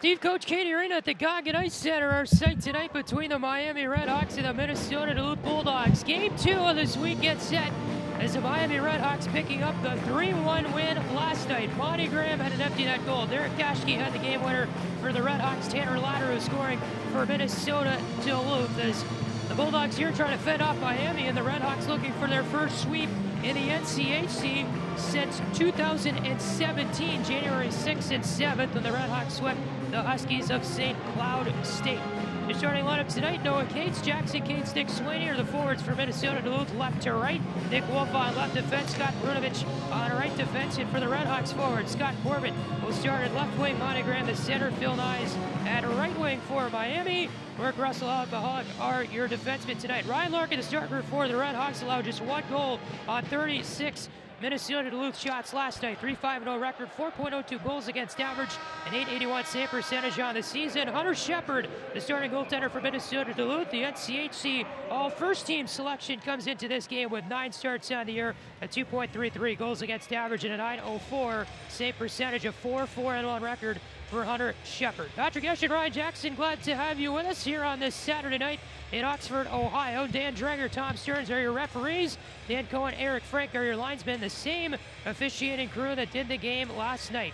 Steve, Coach Cady Arena at the Goggin Ice Center, our site tonight between the Miami RedHawks and the Minnesota-Duluth Bulldogs. Game 2 of this weekend set as the Miami RedHawks picking up the 3-1 win last night. Monty Graham had an empty net goal. Derek Geshan had the game winner for the RedHawks. Tanner Ladder scoring for Minnesota-Duluth, as the Bulldogs here trying to fend off Miami, and the RedHawks looking for their first sweep in the NCHC since 2017, January 6th and 7th, when the RedHawks swept the Huskies of St. Cloud State. The starting lineup tonight: Noah Cates, Jackson Cates, Nick Sweeney are the forwards for Minnesota-Duluth, left to right. Nick Wolf on left defense, Scott Brunovich on right defense, and for the RedHawks forward, Scott Corbett will start at left wing, Monty Graham the center, Phil Nyes at right wing for Miami. Mark Russell, Alec Mahalik are your defensemen tonight. Ryan Larkin, the starter for the RedHawks, allowed just one goal on 36 Minnesota-Duluth shots last night. 3-5-0 record, 4.02 goals against average, an .881 save percentage on the season. Hunter Shepard, the starting goaltender for Minnesota-Duluth, the NCHC all first team selection, comes into this game with 9 starts on the year, a 2.33 goals against average, and a .904 save percentage, a 4-4-1 record for Hunter Shepard. Patrick Geshan, Ryan Jackson, glad to have you with us here on this Saturday night in Oxford, Ohio. Dan Dreger, Tom Stearns are your referees. Dan Cohen, Eric Frank are your linesmen. The same officiating crew that did the game last night.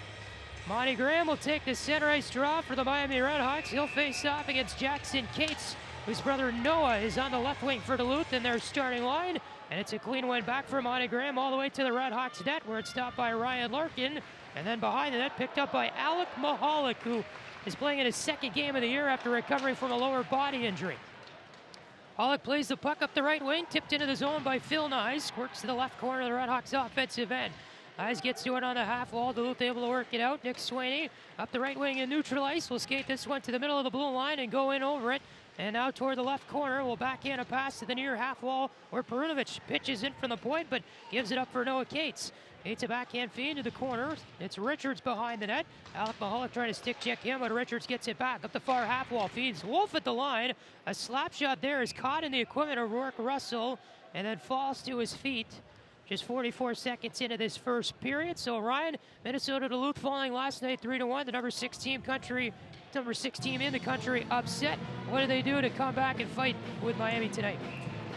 Monty Graham will take the center ice draw for the Miami RedHawks. He'll face off against Jackson Cates, whose brother Noah is on the left wing for Duluth in their starting line. And it's a clean win back for Monty Graham all the way to the RedHawks net, where it's stopped by Ryan Larkin. And then behind the net, picked up by Alec Mahalik, who is playing in his second game of the year after recovering from a lower body injury. Mahalik plays the puck up the right wing, tipped into the zone by Phil Nyes. Works to the left corner of the RedHawks offensive end. Nyes gets to it on the half wall. Duluth able to work it out. Nick Sweeney up the right wing in neutral ice. Will skate this one to the middle of the blue line and go in over it. And now toward the left corner, will backhand a pass to the near half wall, where Perunovich pitches in from the point, but gives it up for Noah Cates. Cates a backhand feed to the corner. It's Richards behind the net. Alec Mahalik trying to stick check him, but Richards gets it back up the far half wall. Feeds Wolf at the line. A slap shot there is caught in the equipment of Rourke Russell, and then falls to his feet. Just 44 seconds into this first period. So Ryan, Minnesota-Duluth falling last night 3-1. The number 6 team in the country upset. What do they do to come back and fight with Miami tonight?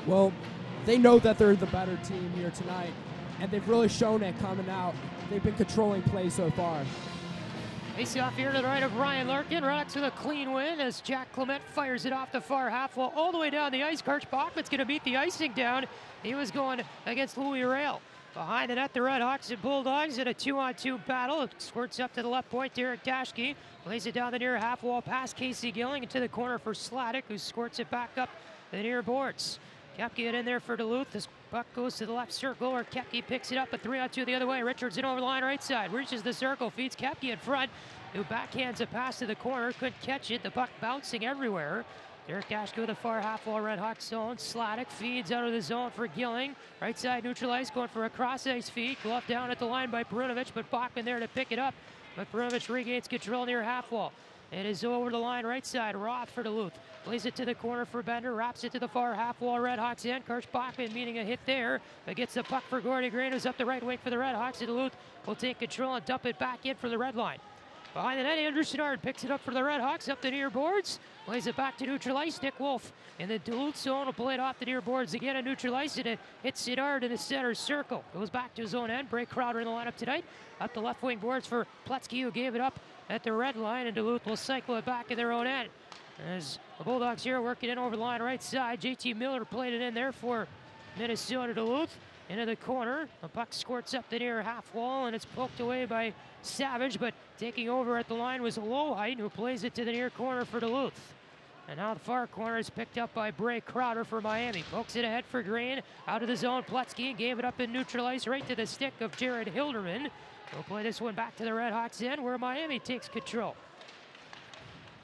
Well, they know that they're the better team here tonight, and they've really shown it coming out. They've been controlling play so far. Face off here to the right of Ryan Larkin. Rocks with a clean win as Jack Clement fires it off the far half wall all the way down the ice. Karch Bachman's going to beat the icing down. He was going against Louis Rail. Behind the net, the RedHawks and Bulldogs in a 2-on-2 battle. It squirts up to the left point. Derek Dashke lays it down the near half wall past Casey Gilling into the corner for Sladek, who squirts it back up the near boards. Kepke in there for Duluth. This puck goes to the left circle, where Kepke picks it up, a 3-on-2 the other way. Richards in over the line right side, reaches the circle, feeds Kepke in front, who backhands a pass to the corner, couldn't catch it, the puck bouncing everywhere. Derek Dashke with a far half wall RedHawks zone. Sladek feeds out of the zone for Gilling. Right side neutral ice, going for a cross ice feed. Glove down at the line by Perunovich, but Bachman there to pick it up. But Perunovich regains control near half wall. It is over the line right side. Roth for Duluth. Plays it to the corner for Bender. Wraps it to the far half wall. RedHawks in. Karch Bachman meeting a hit there. But gets the puck for Gordy Green, who's up the right wing for the RedHawks. And Duluth will take control and dump it back in for the red line. Behind the net, Andrew Sidard picks it up for the RedHawks up the near boards. Plays it back to neutral ice. Nick Wolf in the Duluth zone will play it off the near boards again at neutral ice, and it hits Sidard in the center circle. Goes back to his own end. Bray Crowder in the lineup tonight. Up the left wing boards for Pletzky, who gave it up at the red line, and Duluth will cycle it back in their own end. As the Bulldogs here working in over the line right side. JT Miller played it in there for Minnesota-Duluth. Into the corner. The puck squirts up the near half wall, and it's poked away by Savage, but taking over at the line was Lowhite, who plays it to the near corner for Duluth. And now the far corner is picked up by Bray Crowder for Miami. Pokes it ahead for Green. Out of the zone, Pletzky gave it up in neutral ice right to the stick of Jared Hilderman. We'll play this one back to the RedHawks end, where Miami takes control.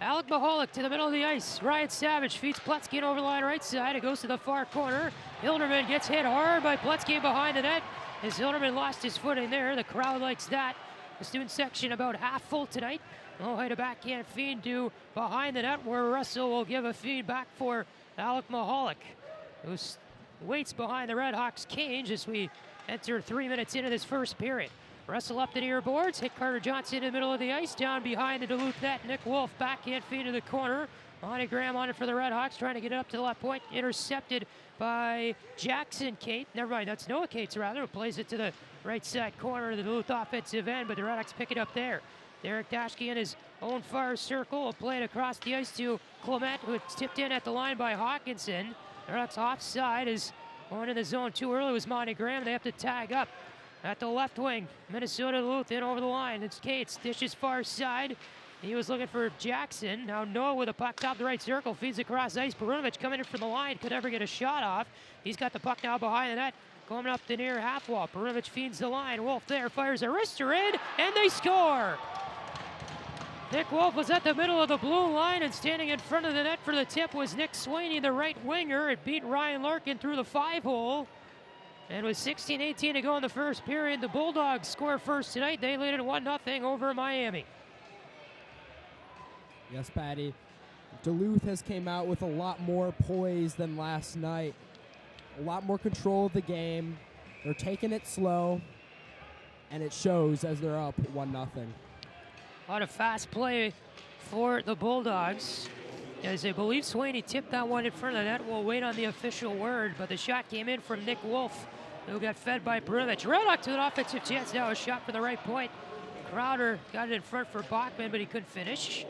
Alec Mahalik to the middle of the ice. Ryan Savage feeds Pletzky over the line right side. It goes to the far corner. Hilderman gets hit hard by Pletzky behind the net. As Hilderman lost his footing there, the crowd likes that. The student section about half full tonight. Lowhite a backhand feed to behind the net, where Russell will give a feed back for Alec Mahalik, who waits behind the RedHawks cage as we enter 3 minutes into this first period. Russell up the near boards, hit Carter Johnson in the middle of the ice, down behind the Duluth net. Nick Wolf backhand feed to the corner. Monty Graham on it for the RedHawks, trying to get it up to the left point. Intercepted by Jackson Cate. Never mind, that's Noah Cates rather, who plays it to the right side corner of the Duluth offensive end, but the RedHawks pick it up there. Derek Dashke in his own far circle will play it across the ice to Clement, who it's tipped in at the line by Hawkinson. The RedHawks offside is going in the zone too early was Monty Graham. They have to tag up at the left wing. Minnesota-Duluth in over the line. It's Cates, dishes far side. He was looking for Jackson. Now Noah with a puck top the right circle, feeds across ice. Perunovic coming in from the line, could never get a shot off. He's got the puck now behind the net, coming up the near half wall. Perunovic feeds the line. Wolf there, fires a wrister in, and they score! Nick Wolf was at the middle of the blue line, and standing in front of the net for the tip was Nick Sweeney, the right winger. It beat Ryan Larkin through the 5-hole. And with 16-18 to go in the first period, the Bulldogs score first tonight. They lead it 1-0 over Miami. Yes, Patty. Duluth has came out with a lot more poise than last night. A lot more control of the game. They're taking it slow, and it shows as they're up 1-0. A lot of fast play for the Bulldogs. As I believe Sweeney tipped that one in front of the net. We'll wait on the official word, but the shot came in from Nick Wolf, who got fed by Perunovic. RedHawks with an offensive chance now. A shot from the right point. Crowder got it in front for Bachman, but he couldn't finish.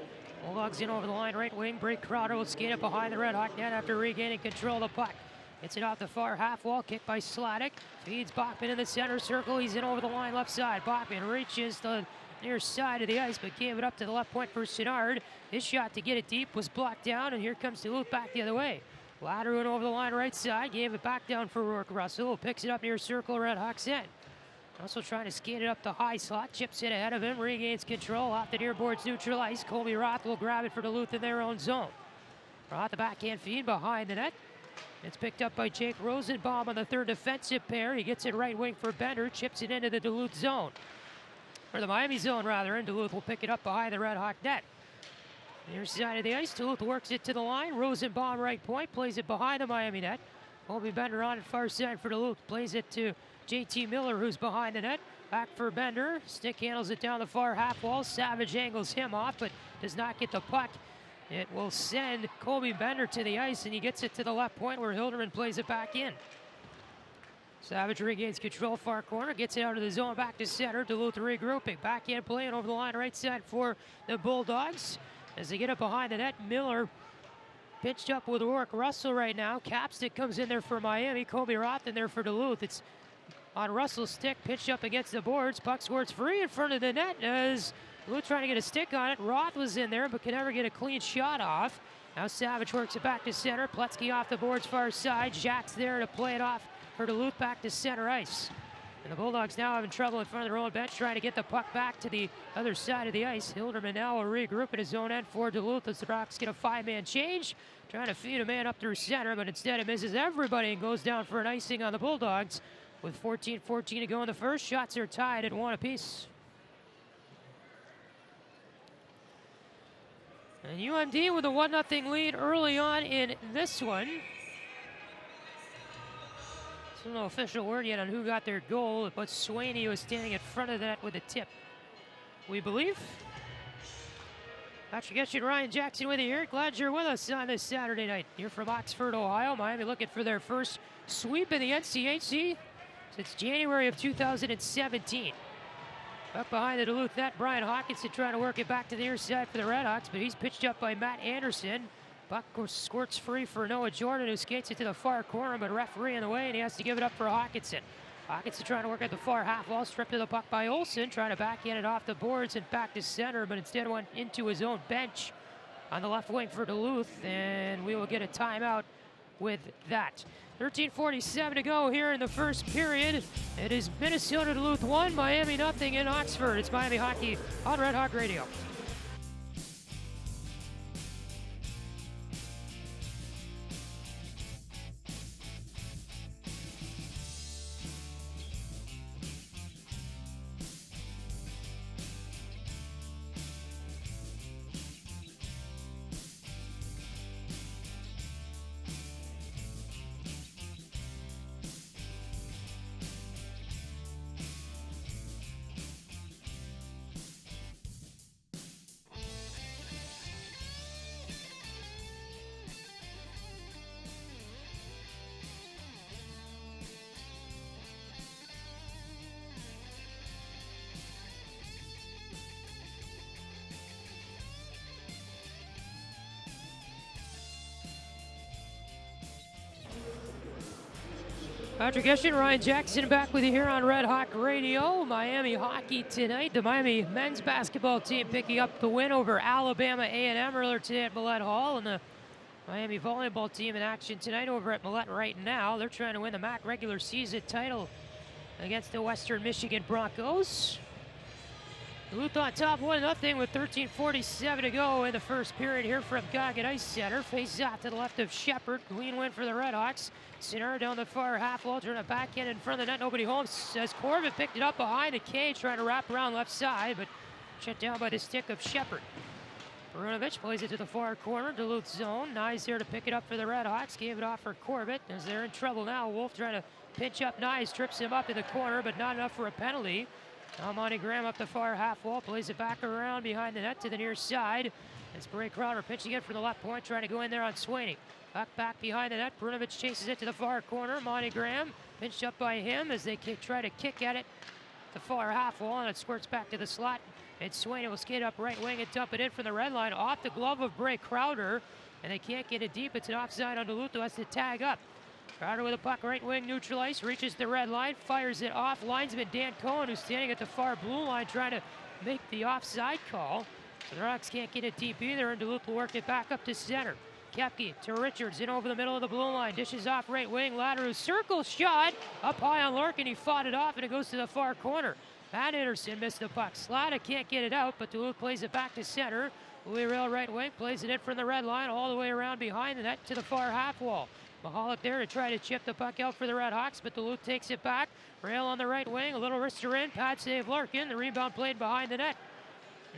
Bulldogs in over the line, right wing. Brake Crowder will skate up behind the RedHawk net after regaining control of the puck. Gets it off the far half wall, kicked by Sladek. Feeds Bachman in the center circle. He's in over the line left side. Bachman reaches the near side of the ice, but gave it up to the left point for Sinnard. His shot to get it deep was blocked down, and here comes Duluth back the other way. Ladder went over the line right side, gave it back down for Rourke Russell, who picks it up near circle, RedHawks end. Russell trying to skate it up the high slot, chips it ahead of him, regains control off the near boards neutral ice. Colby Roth will grab it for Duluth in their own zone. Roth the backhand feed behind the net. It's picked up by Jake Rosenbaum on the third defensive pair. He gets it right wing for Bender, chips it into the Duluth zone. Or the Miami zone rather, and Duluth will pick it up behind the RedHawk net. Near side of the ice, Duluth works it to the line. Rosenbaum right point, plays it behind the Miami net. Colby Bender on it far side for Duluth, plays it to JT Miller, who's behind the net. Back for Bender, stick handles it down the far half wall. Savage angles him off, but does not get the puck. It will send Colby Bender to the ice, and he gets it to the left point where Hilderman plays it back in. Savage regains control, far corner, gets it out of the zone, back to center. Duluth regrouping, backhand play and over the line right side for the Bulldogs. As they get up behind the net, Miller pitched up with Rourke Russell right now. Capstick comes in there for Miami. Colby Roth in there for Duluth. It's on Russell's stick, pitched up against the boards. Puck squirts free in front of the net as Duluth trying to get a stick on it. Roth was in there but can never get a clean shot off. Now Savage works it back to center. Pletzky off the boards far side. Jack's there to play it off for Duluth back to center ice. And the Bulldogs now having trouble in front of their own bench trying to get the puck back to the other side of the ice. Hilderman now will regroup at his own end for Duluth as the Rocks get a 5-man change. Trying to feed a man up through center, but instead it misses everybody and goes down for an icing on the Bulldogs. With 14-14 to go in the first, shots are tied at 1 apiece. And UMD with a 1-0 lead early on in this one. There's no official word yet on who got their goal, but Sweeney was standing in front of that with a tip, we believe. Patrick Geshan, Ryan Jackson with you here. Glad you're with us on this Saturday night. You're from Oxford, Ohio. Miami looking for their first sweep in the NCHC since January of 2017. Up behind the Duluth net, Brian Hawkinson trying to work it back to the near side for the RedHawks, but he's pitched up by Matt Anderson. Puck squirts free for Noah Jordan, who skates it to the far corner, but referee in the way, and he has to give it up for Hawkinson. Hawkinson trying to work at the far half wall, stripped of the puck by Olsen, trying to backhand it off the boards and back to center, but instead went into his own bench on the left wing for Duluth, and we will get a timeout with that. 13:47 to go here in the first period. It is Minnesota-Duluth 1, Miami nothing in Oxford. It's Miami Hockey on Red Hawk Radio. Patrick Geshan, Ryan Jackson back with you here on Red Hawk Radio. Miami hockey tonight. The Miami men's basketball team picking up the win over Alabama A&M earlier today at Millett Hall. And the Miami volleyball team in action tonight over at Millett right now. They're trying to win the MAC regular season title against the Western Michigan Broncos. Duluth on top 1-0 with 13:47 to go in the first period here from Goggin Ice Center. Face off to the left of Shepard. Clean win for the RedHawks. Center down the far half wall, turn it back in front of the net. Nobody home as Corbin picked it up behind the cage, trying to wrap around left side, but shut down by the stick of Shepard. Perunovic plays it to the far corner, Duluth zone. Nyes there to pick it up for the RedHawks. Gave it off for Corbett as they're in trouble now. Wolf trying to pinch up Nyes, trips him up in the corner, but not enough for a penalty. Now Monty Graham up the far half wall, plays it back around behind the net to the near side. It's Bray Crowder pitching it from the left point, trying to go in there on Sweeney. Back behind the net, Perunovic chases it to the far corner. Monty Graham pinched up by him as they try to kick at it. The far half wall, and it squirts back to the slot. And Sweeney will skate up right wing and dump it in from the red line off the glove of Bray Crowder. And they can't get it deep. It's an offside on Duluth, who has to tag up. Crowder with a puck right wing, neutral ice, reaches the red line, fires it off. Linesman Dan Cohen, who's standing at the far blue line, trying to make the offside call. So the Rocks can't get it deep either, and Duluth will work it back up to center. Kepke to Richards, in over the middle of the blue line, dishes off right wing, Latterus circle shot, up high on Larkin, he fought it off, and it goes to the far corner. Matt Anderson missed the puck. Slada can't get it out, but Duluth plays it back to center. Louis Rail right wing, plays it in from the red line, all the way around behind the net to the far half wall. Mahalik there to try to chip the puck out for the RedHawks, but Duluth takes it back. Rail on the right wing, a little wrister in, pad save Larkin, the rebound played behind the net.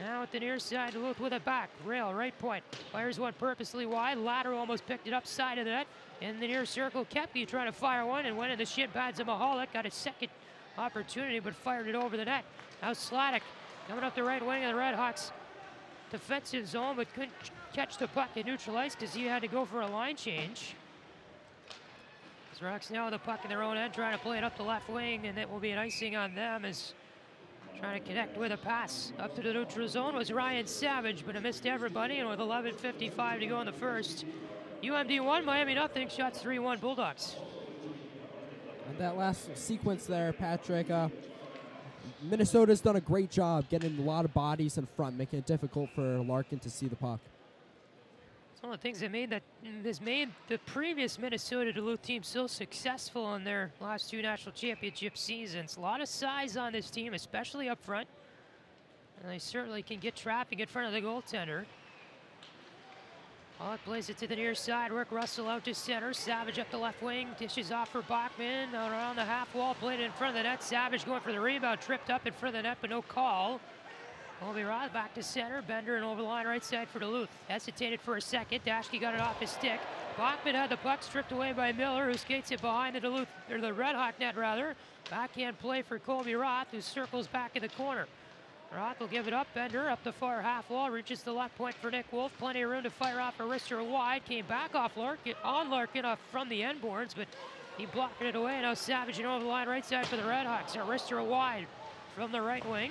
Now at the near side, Duluth with it back. Rail, right point, fires one purposely wide. Lateral almost picked it up side of the net. In the near circle, Kepke trying to fire one and went in the shin pads of Mahalik. Got a second opportunity, but fired it over the net. Now Sladek coming up the right wing of the RedHawks defensive zone, but couldn't catch the puck at neutral ice because he had to go for a line change. The Rocks now with the puck in their own end, trying to play it up the left wing, and it will be an icing on them as trying to connect with a pass up to the neutral zone was Ryan Savage, but it missed everybody, and with 11:55 to go in the first, UMD 1, Miami nothing, shots 3-1 Bulldogs. And that last sequence there, Patrick, Minnesota's done a great job getting a lot of bodies in front, making it difficult for Larkin to see the puck. One of the things that has made the previous Minnesota-Duluth team so successful in their last two national championship seasons. A lot of size on this team, especially up front. And they certainly can get traffic in front of the goaltender. Pollock plays it to the near side. Rick Russell out to center. Savage up the left wing. Dishes off for Bachman. Out around the half wall. Played it in front of the net. Savage going for the rebound. Tripped up in front of the net, but no call. Colby Roth back to center. Bender and over the line right side for Duluth. Hesitated for a second. Dashke got it off his stick. Bachman had the puck stripped away by Miller, who skates it behind the Duluth, or the RedHawk net rather. Backhand play for Colby Roth, who circles back in the corner. Roth will give it up. Bender up the far half wall, reaches the left point for Nick Wolf. Plenty of room to fire off a wrister wide. Came back off Larkin, off from the end boards, but he blocked it away. Now Savage and over the line right side for the RedHawks. A wrister wide from the right wing.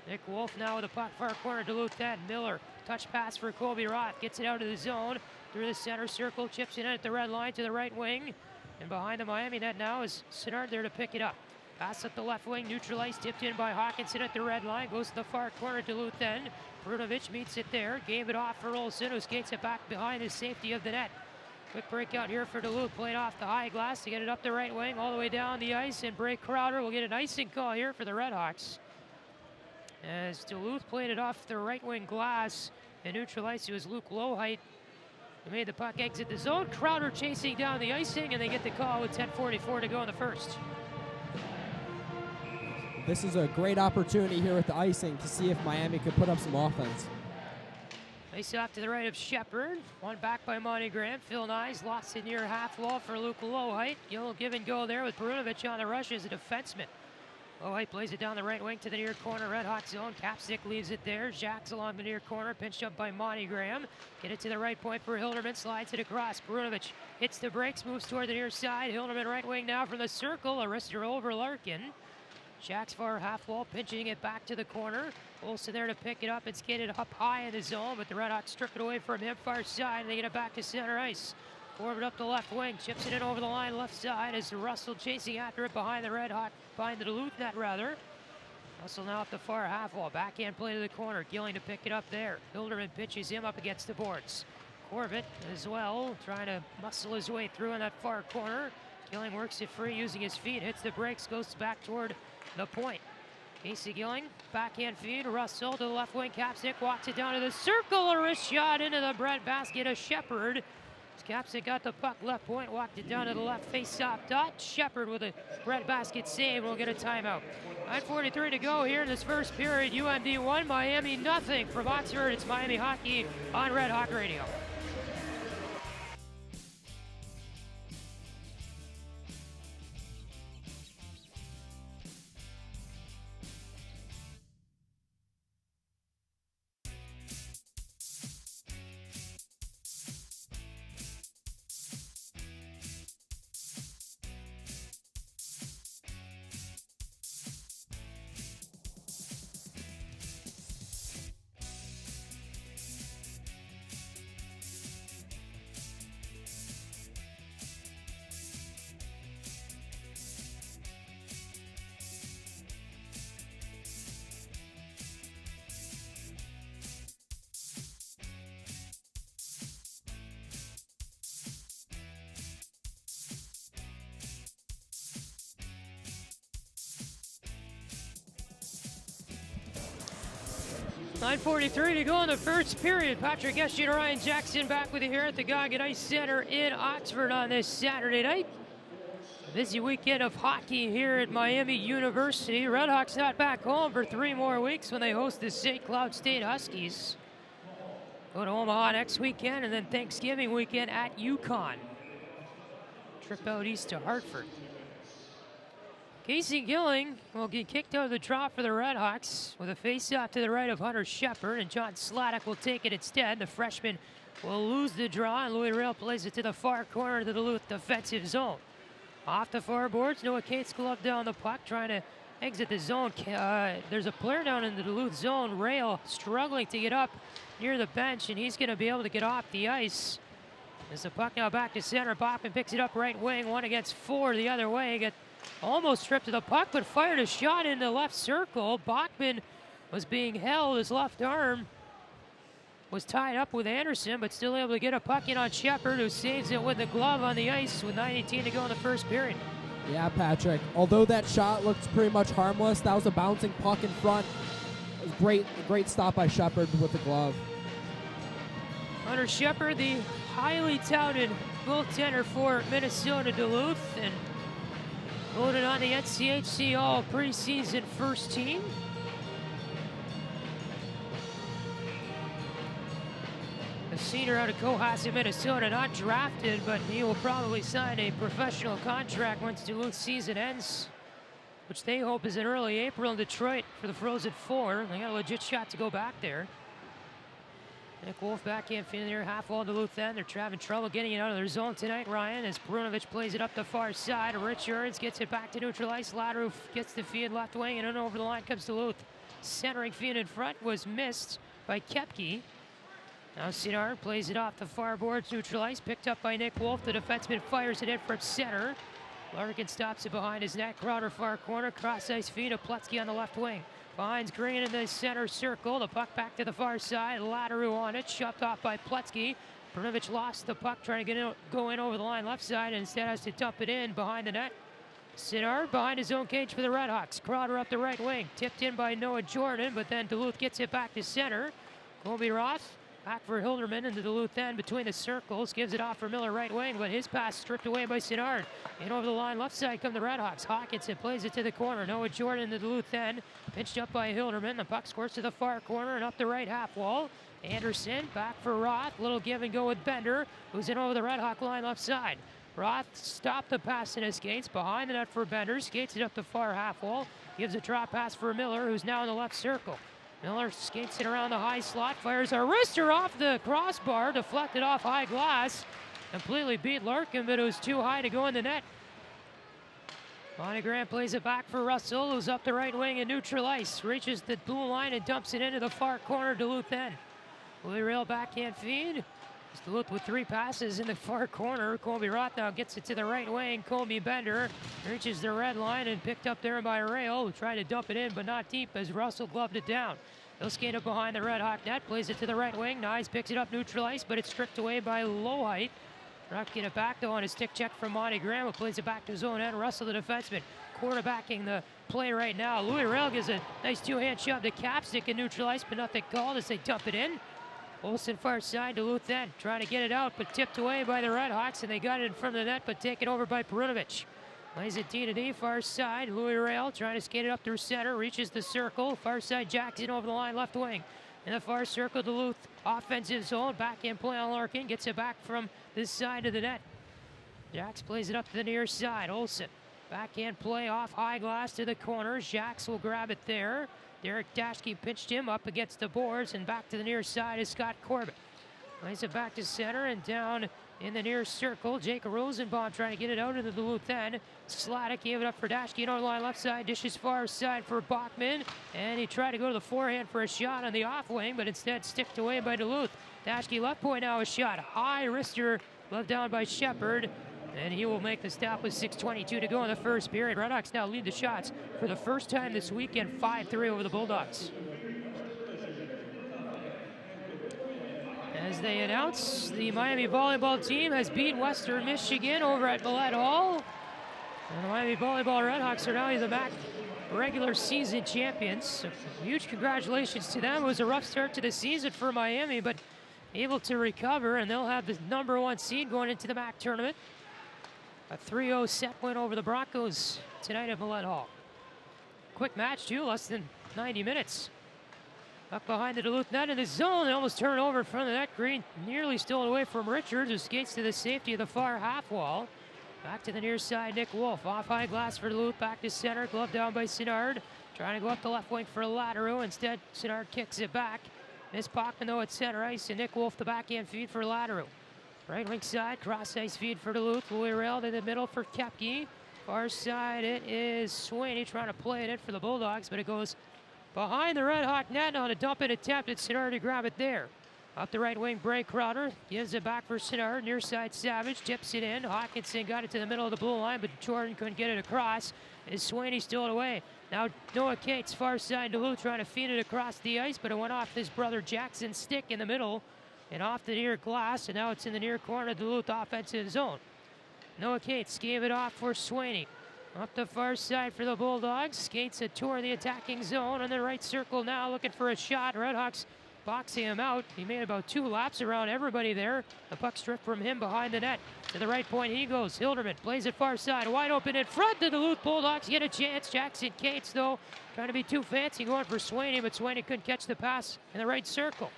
Nick Wolf now with the puck far corner, Duluth 10. Miller, touch pass for Colby Roth, gets it out of the zone, through the center circle, chips it in at the red line to the right wing. And behind the Miami net now is Sinnard there to pick it up. Pass up the left wing, neutral ice, tipped in by Hawkinson at the red line, goes to the far corner, Duluth end. Perunovic meets it there, gave it off for Olsen, who skates it back behind his safety of the net. Quick breakout here for Duluth, played off the high glass to get it up the right wing, all the way down the ice, and Bray Crowder will get an icing call here for the RedHawks. As Duluth played it off the right wing glass and neutral ice, it was Luke Lowhite who made the puck exit the zone. Crowder chasing down the icing, and they get the call with 10:44 to go in the first. This is a great opportunity here with the icing to see if Miami could put up some offense. Face off to the right of Shepard. One back by Monty Graham. Phil Nyes lost it near half wall for Luke Lowhite. You'll give and go there with Perunovic on the rush as a defenseman. Lowhite plays it down the right wing to the near corner, RedHawk zone. Capstick leaves it there. Jacques along the near corner, pinched up by Monty Graham. Get it to the right point for Hilderman, slides it across. Perunovic hits the brakes, moves toward the near side. Hilderman right wing now from the circle, a wrister over Larkin. Jacques far half wall, pinching it back to the corner. Olsen there to pick it up and skate it up high in the zone, but the RedHawks strip it away from him far side, and they get it back to center ice. Corbett up the left wing, chips it in over the line left side as Russell chasing after it behind the RedHawk, behind the Duluth net rather. Russell now up the far half wall, backhand play to the corner, Gilling to pick it up there. Hilderman pitches him up against the boards. Corbett as well, trying to muscle his way through in that far corner. Gilling works it free using his feet, hits the brakes, goes back toward the point. Casey Gilling, backhand feed, Russell to the left wing, Capsick walks it down to the circle, a wrist shot into the bread basket of Shepard. Capsick got the puck left point, walked it down to the left face-off dot. Shepard with a bread basket save will get a timeout. 9:43 to go here in this first period. UMD 1, Miami nothing. From Oxford, it's Miami Hockey on Red Hawk Radio. .9:43 to go in the first period. Patrick Geshan and Ryan Jackson back with you here at the Goggin Ice Center in Oxford on this Saturday night. A busy weekend of hockey here at Miami University. Redhawks not back home for 3 more weeks when they host the St. Cloud State Huskies. Go to Omaha next weekend and then Thanksgiving weekend at UConn. Trip out east to Hartford. Casey Gilling will get kicked out of the draw for the Redhawks with a face-off to the right of Hunter Shepard, and John Sladek will take it instead. The freshman will lose the draw, and Louis Rail plays it to the far corner of the Duluth defensive zone. Off the far boards, Noah Cates glove down the puck, trying to exit the zone. There's a player down in the Duluth zone. Rail struggling to get up near the bench, and he's going to be able to get off the ice. As the puck now back to center, Bachman picks it up right wing, 1 against 4 the other way. Get almost stripped to the puck, but fired a shot in the left circle. Bachman was being held. His left arm was tied up with Anderson, but still able to get a puck in on Shepard, who saves it with the glove on the ice with 9:18 to go in the first period. Yeah, Patrick. Although that shot looked pretty much harmless, that was a bouncing puck in front. It was a great stop by Shepard with the glove. Hunter Shepard, the highly touted goaltender for Minnesota-Duluth, and voted on the NCHC All Preseason First Team. A senior out of Cohasset, Minnesota, not drafted, but he will probably sign a professional contract once Duluth season ends, which they hope is in early April in Detroit for the Frozen Four. They got a legit shot to go back there. Nick Wolf backhand feed there, half wall Duluth end. They're having trouble getting it out of their zone tonight, Ryan, as Brunovich plays it up the far side. Richards gets it back to neutral ice. Ladru gets the feed left wing, and then over the line comes Duluth. Centering feed in front was missed by Kepke. Now Sinard plays it off the far boards, neutral ice, picked up by Nick Wolf. The defenseman fires it in from center. Larkin stops it behind his net. Crowder far corner, cross ice feed to Pletzky on the left wing. Finds Green in the center circle. The puck back to the far side. Latteru on it. Shoved off by Pletzky. Brunovich lost the puck, trying to go in over the line left side, and instead has to dump it in behind the net. Sinard behind his own cage for the Redhawks. Crowder up the right wing. Tipped in by Noah Jordan, but then Duluth gets it back to center. Colby Roth back for Hilderman in the Duluth end between the circles. Gives it off for Miller right wing, but his pass stripped away by Sinard. In over the line left side come the Redhawks. Hawkinson plays it to the corner. Noah Jordan in the Duluth end. Pinched up by Hilderman. The puck squirts to the far corner and up the right half wall. Anderson back for Roth. Little give and go with Bender, who's in over the Redhawk line left side. Roth stopped the pass in his skates. Behind the net for Bender. Skates it up the far half wall. Gives a drop pass for Miller, who's now in the left circle. Miller skates it around the high slot, fires a wrister off the crossbar, deflected off high glass. Completely beat Larkin, but it was too high to go in the net. Monogram plays it back for Russell, who's up the right wing in neutral ice. Reaches the blue line and dumps it into the far corner, Duluth end. Louis Rail backhand feed. Duluth with 3 passes in the far corner. Colby Roth now gets it to the right wing. Colby Bender reaches the red line and picked up there by Rail, who tried to dump it in, but not deep as Russell gloved it down. He'll skate up behind the Red Hawk net, plays it to the right wing. Nyes picks it up neutral ice, but it's stripped away by Lowhite. Rock get it back though on a stick check from Monty Graham, who plays it back to his own end. Russell, the defenseman, quarterbacking the play right now. Louis Rail gives a nice 2-hand shove to Capstick in neutral ice, but nothing called as they dump it in. Olsen far side, Duluth then trying to get it out, but tipped away by the RedHawks, and they got it in front of the net, but taken over by Perunovic. Lays it D-to-D, far side. Louis Rail trying to skate it up through center, reaches the circle. Far side, Jackson over the line, left wing. In the far circle, Duluth offensive zone, backhand play on Larkin, gets it back from this side of the net. Jax plays it up to the near side. Olsen, backhand play off high glass to the corner. Jax will grab it there. Derek Dashke pinched him up against the boards, and back to the near side is Scott Corbett. Lays it back to center and down in the near circle. Jacob Rosenbaum trying to get it out into the Duluth end. Sladek gave it up for Dashke on the line left side. Dishes far side for Bachman, and he tried to go to the forehand for a shot on the off wing, but instead sticked away by Duluth. Dashke left point now, a shot. High wrister left down by Shepard, and he will make the stop with 6:22 to go in the first period. RedHawks now lead the shots for the first time this weekend, 5-3 over the Bulldogs. As they announce, the Miami volleyball team has beat Western Michigan over at Millett Hall. And the Miami volleyball RedHawks are now the MAC regular season champions. So huge congratulations to them. It was a rough start to the season for Miami, but able to recover, and they'll have the #1 seed going into the MAC tournament. A 3-0 set win over the Broncos tonight at Millett Hall. Quick match too, less than 90 minutes. Up behind the Duluth net in the zone, they almost turn over in front of the net. Green nearly stole it away from Richards, who skates to the safety of the far half wall. Back to the near side, Nick Wolf. Off high glass for Duluth, back to center, glove down by Sinard. Trying to go up the left wing for Lateru. Instead, Sinard kicks it back. Miss Bachman though at center ice, and Nick Wolf the backhand feed for Lateru. Right wing side, cross ice feed for Duluth. Louis Rail in the middle for Kepke. Far side, it is Sweeney trying to play it in for the Bulldogs, but it goes behind the Red Hawk net on a dump and attempt. It's Sinard to grab it there. Up the right wing, Bray Crowder gives it back for Sinard. Near side, Savage tips it in. Hawkinson got it to the middle of the blue line, but Jordan couldn't get it across. As Sweeney stole it away. Now Noah Cates, far side, Duluth trying to feed it across the ice, but it went off his brother Jackson's stick in the middle and off the near glass, and now it's in the near corner of the Duluth offensive zone. Noah Cates gave it off for Sweeney. Up the far side for the Bulldogs. Skates a tour of the attacking zone on the right circle now, looking for a shot. RedHawks boxing him out. He made about 2 laps around everybody there. The puck stripped from him behind the net. To the right point he goes. Hilderman plays it far side, wide open in front. The Duluth Bulldogs get a chance. Jackson Cates, though, trying to be too fancy, going for Sweeney, but Sweeney couldn't catch the pass in the right circle.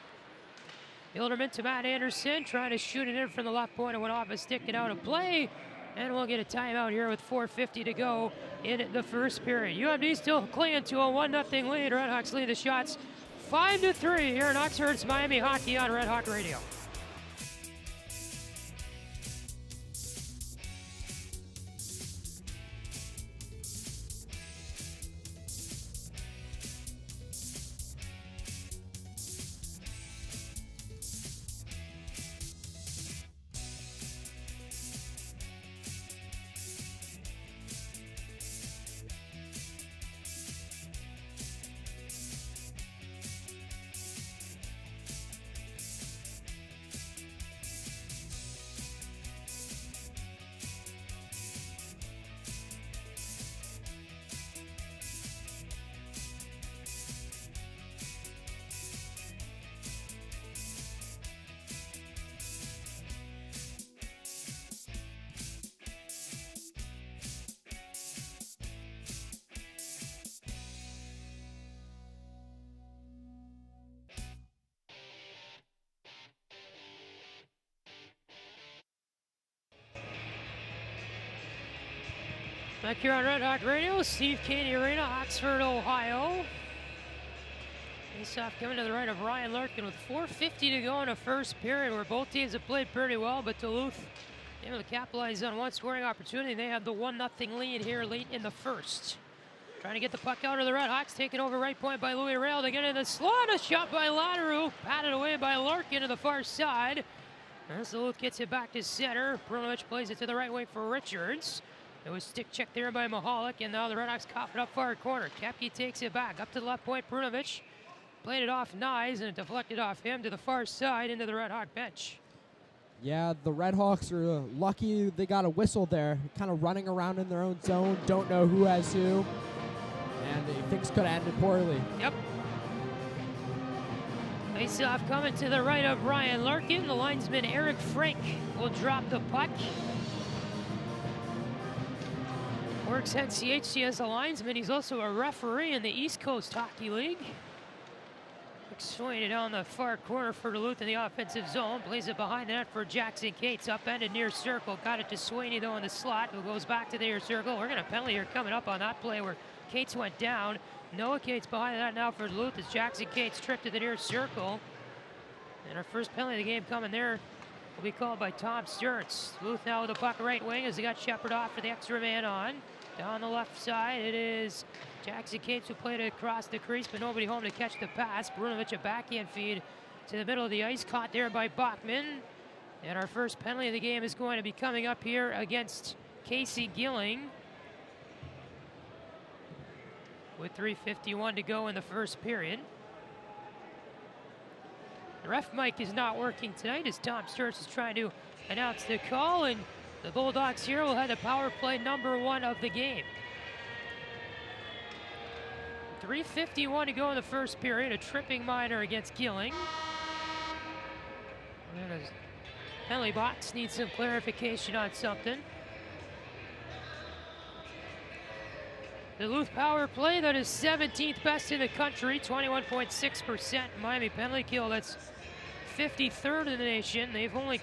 Hilderman to Matt Anderson, trying to shoot it in from the left point. It went off a stick and out of play. And we'll get a timeout here with 4:50 to go in the first period. UMD still clinging to a 1-0 lead. RedHawks lead the shots 5-3 here in Oxford. It's Miami Hockey on Red Hawk Radio. Back here on Red Hawk Radio, Steve Cady Arena, Oxford, Ohio. Face-off coming to the right of Ryan Larkin with 4:50 to go in the first period, where both teams have played pretty well, but Duluth able to capitalize on one scoring opportunity. They have the 1-0 lead here late in the first. Trying to get the puck out of the RedHawks, taken over right point by Louis Rail. They get in the slot, a shot by Lateru, patted away by Larkin to the far side. As Duluth gets it back to center, Brunovich plays it to the right wing for Richards. It was stick check there by Mahalik, and now the Redhawks cough it up far corner. Kepke takes it back up to the left point. Brunovich played it off Nyes, and it deflected off him to the far side into the Redhawk bench. Yeah, the Redhawks are lucky they got a whistle there. Kind of running around in their own zone, don't know who has who, and things could have ended poorly. Yep. Face-off coming to the right of Ryan Larkin. The linesman Eric Frank will drop the puck. Works NCHC as a linesman. He's also a referee in the East Coast Hockey League. Swinging it down the far corner for Duluth in the offensive zone. Plays it behind the net for Jackson Cates. Upended near circle. Got it to Sweeney though in the slot, who goes back to the near circle. We're going to penalty here coming up on that play where Cates went down. Noah Cates behind that now for Duluth as Jackson Cates tripped to the near circle. And our first penalty of the game coming there will be called by Tom Stearns. Duluth now with the puck right wing as they got Shepard off for the extra man on. Down the left side, it is Jackson Cates who played it across the crease, but nobody home to catch the pass. Brunovich a backhand feed to the middle of the ice, caught there by Bachman. And our first penalty of the game is going to be coming up here against Casey Gilling. With 3:51 to go in the first period. The ref mic is not working tonight as Tom Stearns is trying to announce the call, and the Bulldogs here will have the power play number 1 of the game. 3:51 to go in the first period. A tripping minor against Gilling. And the penalty box needs some clarification on something. The Duluth power play, that is 17th best in the country, 21.6%. Miami penalty kill, that's 53rd in the nation. They've only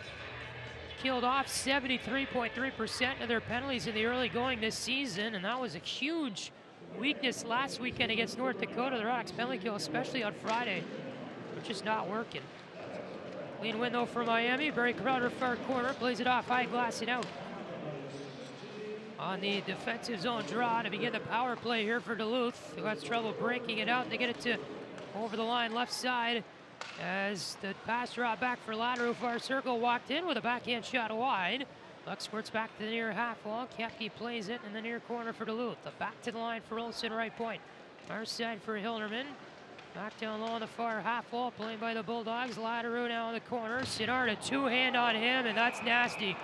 killed off 73.3% of their penalties in the early going this season, and that was a huge weakness last weekend against North Dakota. The Redhawks penalty kill, especially on Friday, were just not working. Clean win though for Miami. Barry Crowder far corner, plays it off high glass and out. On the defensive zone draw to begin the power play here for Duluth, who has trouble breaking it out. They get it to over the line left side as the pass draw back for Laderu, far circle, walked in with a backhand shot wide. Luck squirts back to the near half wall. Kepke plays it in the near corner for Duluth. The back to the line for Olsen, right point. Far side for Hilderman. Back down low on the far half wall, played by the Bulldogs. Laderu now in the corner. Sinard a two-hand on him, and that's nasty.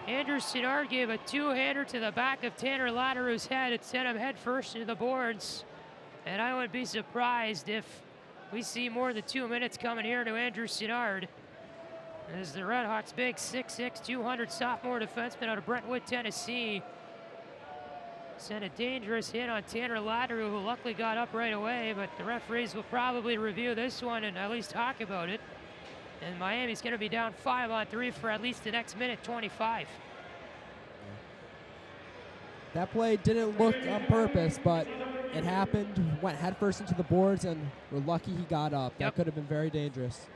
Andrew Sinard gave a two-hander to the back of Tanner Laderu's head. It sent him head first into the boards. And I wouldn't be surprised if we see more than 2 minutes coming here to Andrew Sinard. As the Redhawks big 6'6", 200 sophomore defenseman out of Brentwood, Tennessee, sent a dangerous hit on Tanner Laderu, who luckily got up right away, but the referees will probably review this one and at least talk about it. And Miami's going to be down 5-on-3 for at least the next minute 25. That play didn't look on purpose, but it happened, went headfirst into the boards, and we're lucky he got up. That could have been very dangerous.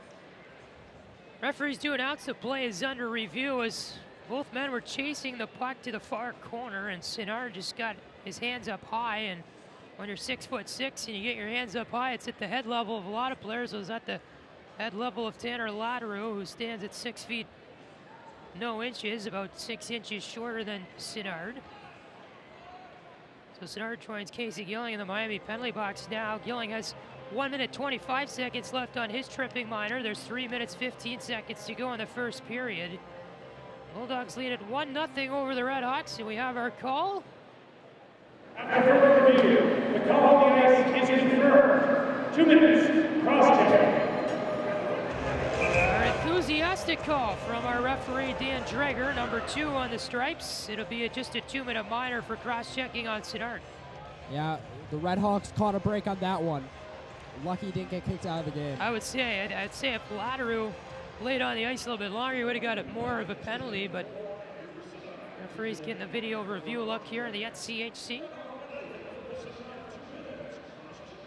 Referees do announce the play is under review as both men were chasing the puck to the far corner, and Sinard just got his hands up high. And when you're 6'6" and you get your hands up high, it's at the head level of a lot of players. It was at the head level of Tanner Laderu, who stands at 6 feet no inches, about 6 inches shorter than Sinard. So Sinard joins Casey Gilling in the Miami penalty box now. Gilling has 1 minute 25 seconds left on his tripping minor. There's 3 minutes 15 seconds to go in the first period. Bulldogs lead at 1-0 over the Redhawks, and we have our call. After further review, the call on the ice is confirmed. 2 minutes, cross-check. Our enthusiastic call from our referee Dan Dreger, number 2 on the stripes. It'll be just a 2-minute minor for cross-checking on Sinard. Yeah, the Redhawks caught a break on that one. Lucky he didn't get kicked out of the game. I would say, I'd say if Laderu laid on the ice a little bit longer, he would have got it more of a penalty, but referee's getting a video review look here in the NCHC.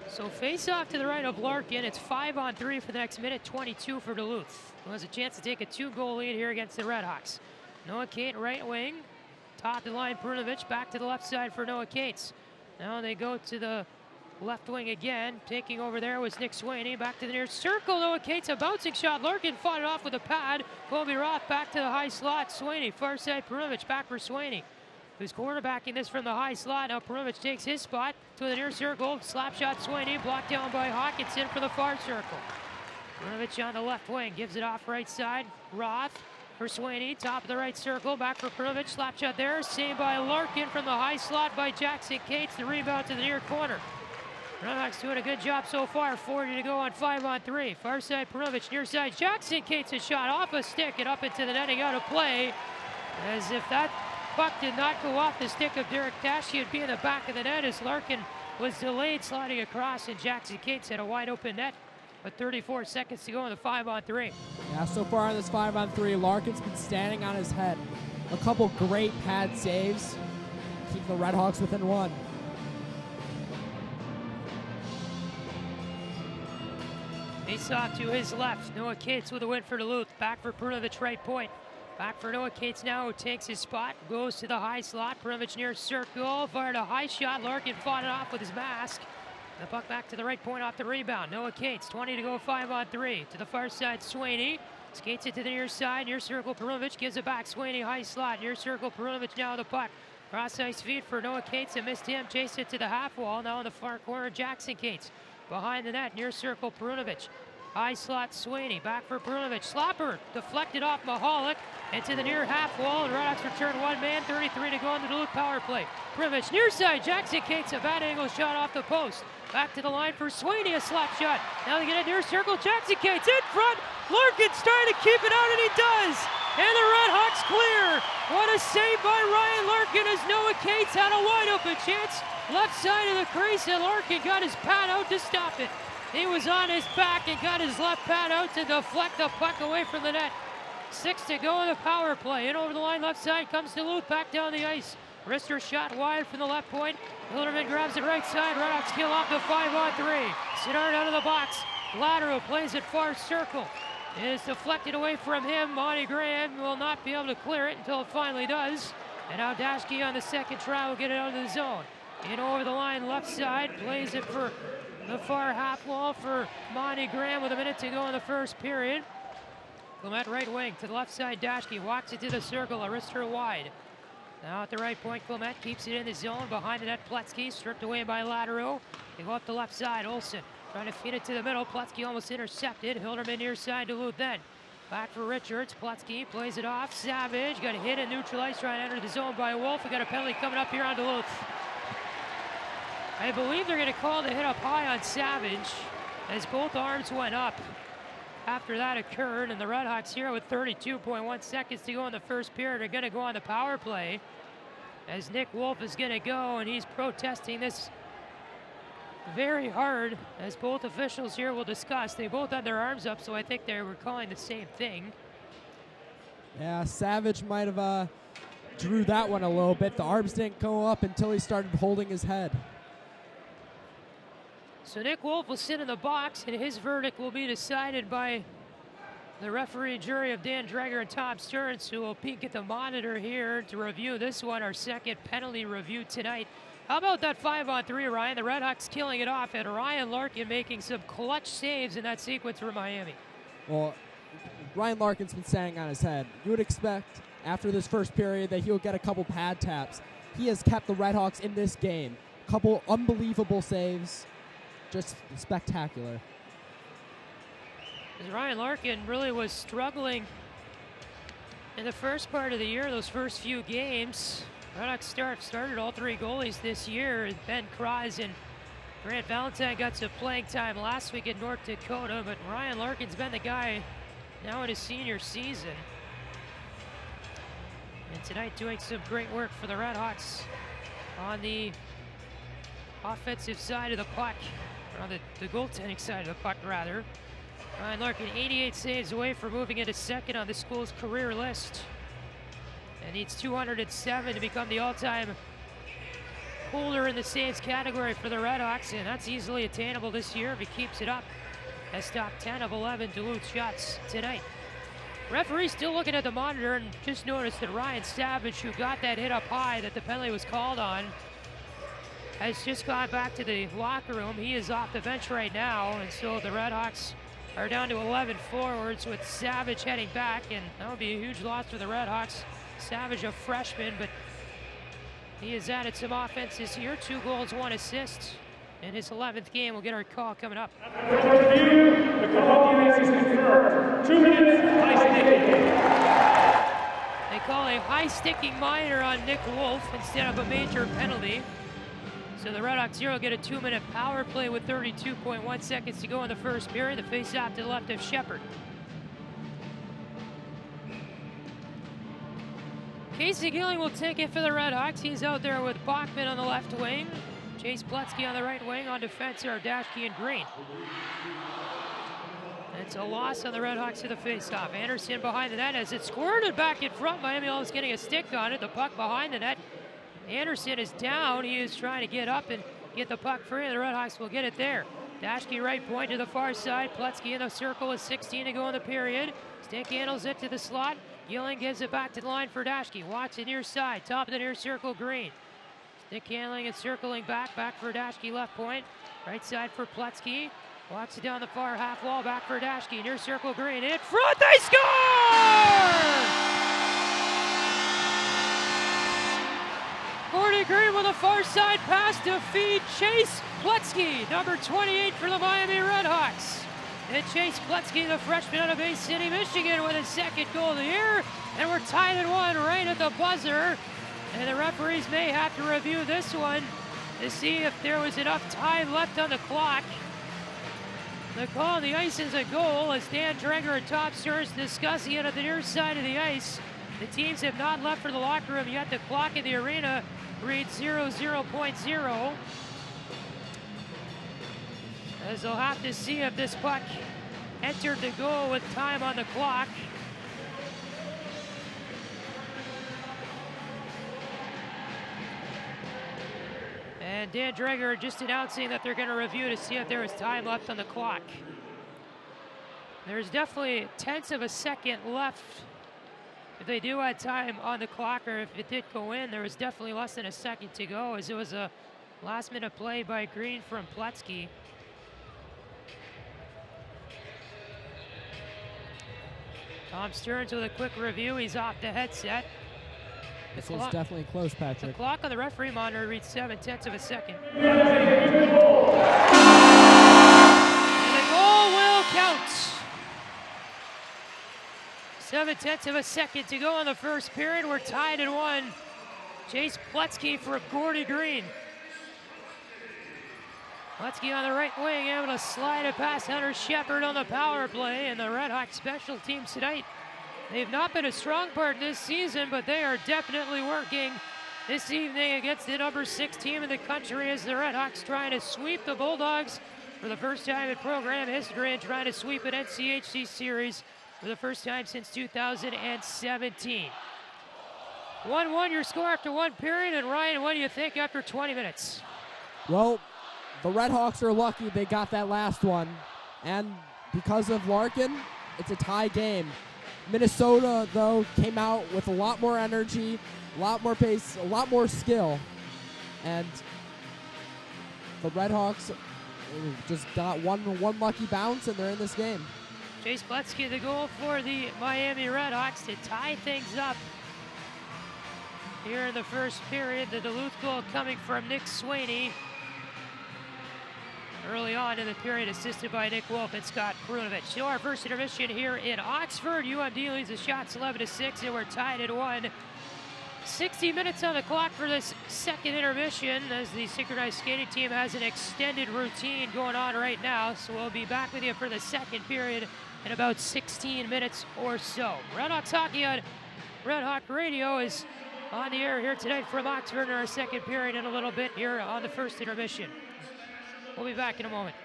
So face off to the right of Larkin. It's 5-on-3 for the next minute 22 for Duluth, who has a chance to take a 2-goal lead here against the Redhawks. Noah Cates right wing, top of the line Brunovich, back to the left side for Noah Cates. Now they go to the left wing again. Taking over there was Nick Swaney. Back to the near circle. Noah Cates, a bouncing shot. Larkin fought it off with a pad. Colby Roth back to the high slot. Swaney, far side. Perunovich back for Swaney, who's quarterbacking this from the high slot. Now Perunovich takes his spot to the near circle. Slap shot Swaney, blocked down by Hawkinson for the far circle. Perunovich on the left wing, gives it off right side. Roth for Swaney, top of the right circle, back for Perunovich. Slap shot there, saved by Larkin from the high slot by Jackson Cates. The rebound to the near corner. RedHawks doing a good job so far. 40 to go on 5-on-3. Far side Perunovich, near side Jackson Cates, a shot off a stick and up into the netting, out of play. As if that puck did not go off the stick of Derek Tash, he'd be in the back of the net as Larkin was delayed sliding across, and Jackson Cates had a wide open net with 34 seconds to go in the 5-on-3. Yeah, so far in this 5-on-3, Larkin's been standing on his head. A couple great pad saves. Keep the RedHawks within one. Face off to his left. Noah Cates with a win for Duluth. Back for Perunovich, right point. Back for Noah Cates now, who takes his spot. Goes to the high slot. Perunovich near circle. Fired a high shot. Larkin fought it off with his mask. The puck back to the right point off the rebound. Noah Cates, 20 to go, 5-on-3. To the far side, Swaney. Skates it to the near side. Near circle, Perunovich gives it back. Swaney, high slot. Near circle, Perunovich now the puck. Cross ice feed for Noah Cates. It missed him. Chased it to the half wall. Now in the far corner, Jackson Cates. Behind the net, near circle, Perunovich. High slot, Swaney. Back for Perunovich. Slapper deflected off Mahalik into the near half wall. And RedHawks return one man. 33 to go on the Duluth power play. Perunovich near side. Jackson Cates, a bad angle shot off the post. Back to the line for Swaney, a slap shot. Now they get it near circle. Jackson Cates in front. Larkin's trying to keep it out, and he does. And the RedHawks clear. What a save by Ryan Larkin as Noah Cates had a wide open chance. Left side of the crease, and Larkin got his pad out to stop it. He was on his back and got his left pad out to deflect the puck away from the net. 6 to go in the power play. In over the line, left side comes Duluth, back down the ice. Wrister shot wide from the left point. Hilderman grabs it right side. RedHawks kill off the 5-on-3. Sidard out of the box. Lateral plays it far circle. It is deflected away from him. Monty Graham will not be able to clear it until it finally does. And now Dashke on the second try will get it out of the zone. In over the line, left side. Plays it for the far half wall for Monty Graham with a minute to go in the first period. Clement right wing to the left side. Dashke walks it to the circle. Arister wide. Now at the right point, Clement keeps it in the zone. Behind the net, Pletzky stripped away by Latero. They go up the left side. Olsen trying to feed it to the middle. Pletzky almost intercepted. Hilderman near side, Duluth then. Back for Richards. Pletzky plays it off. Savage got a hit and neutralized, trying to enter the zone by Wolf. We got a penalty coming up here on Duluth. I believe they're going to call the hit up high on Savage as both arms went up after that occurred, and the RedHawks here with 32.1 seconds to go in the first period are going to go on the power play as Nick Wolf is going to go, and he's protesting this very hard, as both officials here will discuss. They both had their arms up, so I think they were calling the same thing. Yeah, Savage might have drew that one a little bit. The arms didn't go up until he started holding his head. So Nick Wolf will sit in the box, and his verdict will be decided by the referee jury of Dan Dreger and Tom Stearns, who will peek at the monitor here to review this one, our second penalty review tonight. How about that 5-on-3, Ryan? The RedHawks killing it off, and Ryan Larkin making some clutch saves in that sequence for Miami. Well, Ryan Larkin's been standing on his head. You would expect after this first period that he'll get a couple pad taps. He has kept the RedHawks in this game. Couple unbelievable saves. Just spectacular. Ryan Larkin really was struggling in the first part of the year, those first few games. RedHawks started all three goalies this year. Ben Kraz and Grant Valentine got some playing time last week in North Dakota, but Ryan Larkin's been the guy now in his senior season. And tonight doing some great work for the RedHawks on the offensive side of the puck. On the goaltending side of the puck, rather. Ryan Larkin, 88 saves away from moving into second on the school's career list. And needs 207 to become the all-time holder in the saves category for the RedHawks, and that's easily attainable this year if he keeps it up. As top 10 of 11 Duluth shots tonight. Referee still looking at the monitor and just noticed that Ryan Savage, who got that hit up high that the penalty was called on, has just gone back to the locker room. He is off the bench right now, and so the RedHawks are down to 11 forwards with Savage heading back, and that would be a huge loss for the RedHawks. Savage, a freshman, but he has added some offense this year, 2 goals, 1 assist. In his 11th game, we'll get our call coming up. For review, the call of the ice is confirmed. 2 minutes, high sticking. They call a high sticking minor on Nick Wolf instead of a major penalty. So the RedHawks 0 get a 2-minute power play with 32.1 seconds to go in the first period. The face-off to the left of Shepard. Casey Gilling will take it for the RedHawks. He's out there with Bachman on the left wing. Chase Pletzky on the right wing. On defense are Dashke and Green. It's a loss on the RedHawks to the faceoff. Anderson behind the net as it squirted back in front. Miami is getting a stick on it. The puck behind the net. Anderson is down. He is trying to get up and get the puck free. The RedHawks will get it there. Dashke right point to the far side. Pletzky in the circle with 16 to go in the period. Stick handles it to the slot. Gilling gives it back to the line for Dashke. Watch the near side. Top of the near circle, Green. Stick handling and circling back for Dashke left point. Right side for Pletzky. Walks it down the far half wall, back for Dashke. Near circle, Green. In front, they score! Gordy Green with a far side pass to feed Chase Pletzky, number 28 for the Miami RedHawks. And Chase Pletzky, the freshman out of Bay City, Michigan, with his 2nd goal of the year. And we're tied at 1 right at the buzzer. And the referees may have to review this one to see if there was enough time left on the clock. The call on the ice is a goal as Dan Dreger and Tom Stearns discussing it at the near side of the ice. The teams have not left for the locker room yet. The clock in the arena reads 0:0.0. As they'll have to see if this puck entered the goal with time on the clock. And Dan Dreger just announcing that they're going to review to see if there is time left on the clock. There's definitely tenths of a second left. If they do have time on the clock, or if it did go in, there was definitely less than a second to go, as it was a last-minute play by Green from Pletzky. Tom Stearns with a quick review. He's off the headset. This was definitely close, Patrick. The clock on the referee monitor reads 7/10 of a second. And the goal will count. 7/10 of a second to go on the first period. We're tied at 1. Chase Pletzky for Gordy Green. Pletzky on the right wing, able to slide it past Hunter Shepard on the power play. And the RedHawks special teams tonight, they've not been a strong part this season, but they are definitely working this evening against the number 6 team in the country as the RedHawks trying to sweep the Bulldogs for the first time in program history and trying to sweep an NCHC series for the first time since 2017. 1-1 your score after 1 period, and Ryan, what do you think after 20 minutes? Well, the RedHawks are lucky they got that last one, and because of Larkin, it's a tie game. Minnesota, though, came out with a lot more energy, a lot more pace, a lot more skill, and the RedHawks just got one lucky bounce, and they're in this game. Chase Pletzky, the goal for the Miami RedHawks to tie things up here in the first period. The Duluth goal coming from Nick Swaney early on in the period, assisted by Nick Wolf and Scott Krunovich. So our first intermission here in Oxford. UMD leads the shots 11-6, and we're tied at 1. 60 minutes on the clock for this second intermission as the synchronized skating team has an extended routine going on right now. So we'll be back with you for the second period in about 16 minutes or so. RedHawks Hockey on Red Hawk Radio is on the air here tonight from Oxford in our second period in a little bit here on the first intermission. We'll be back in a moment.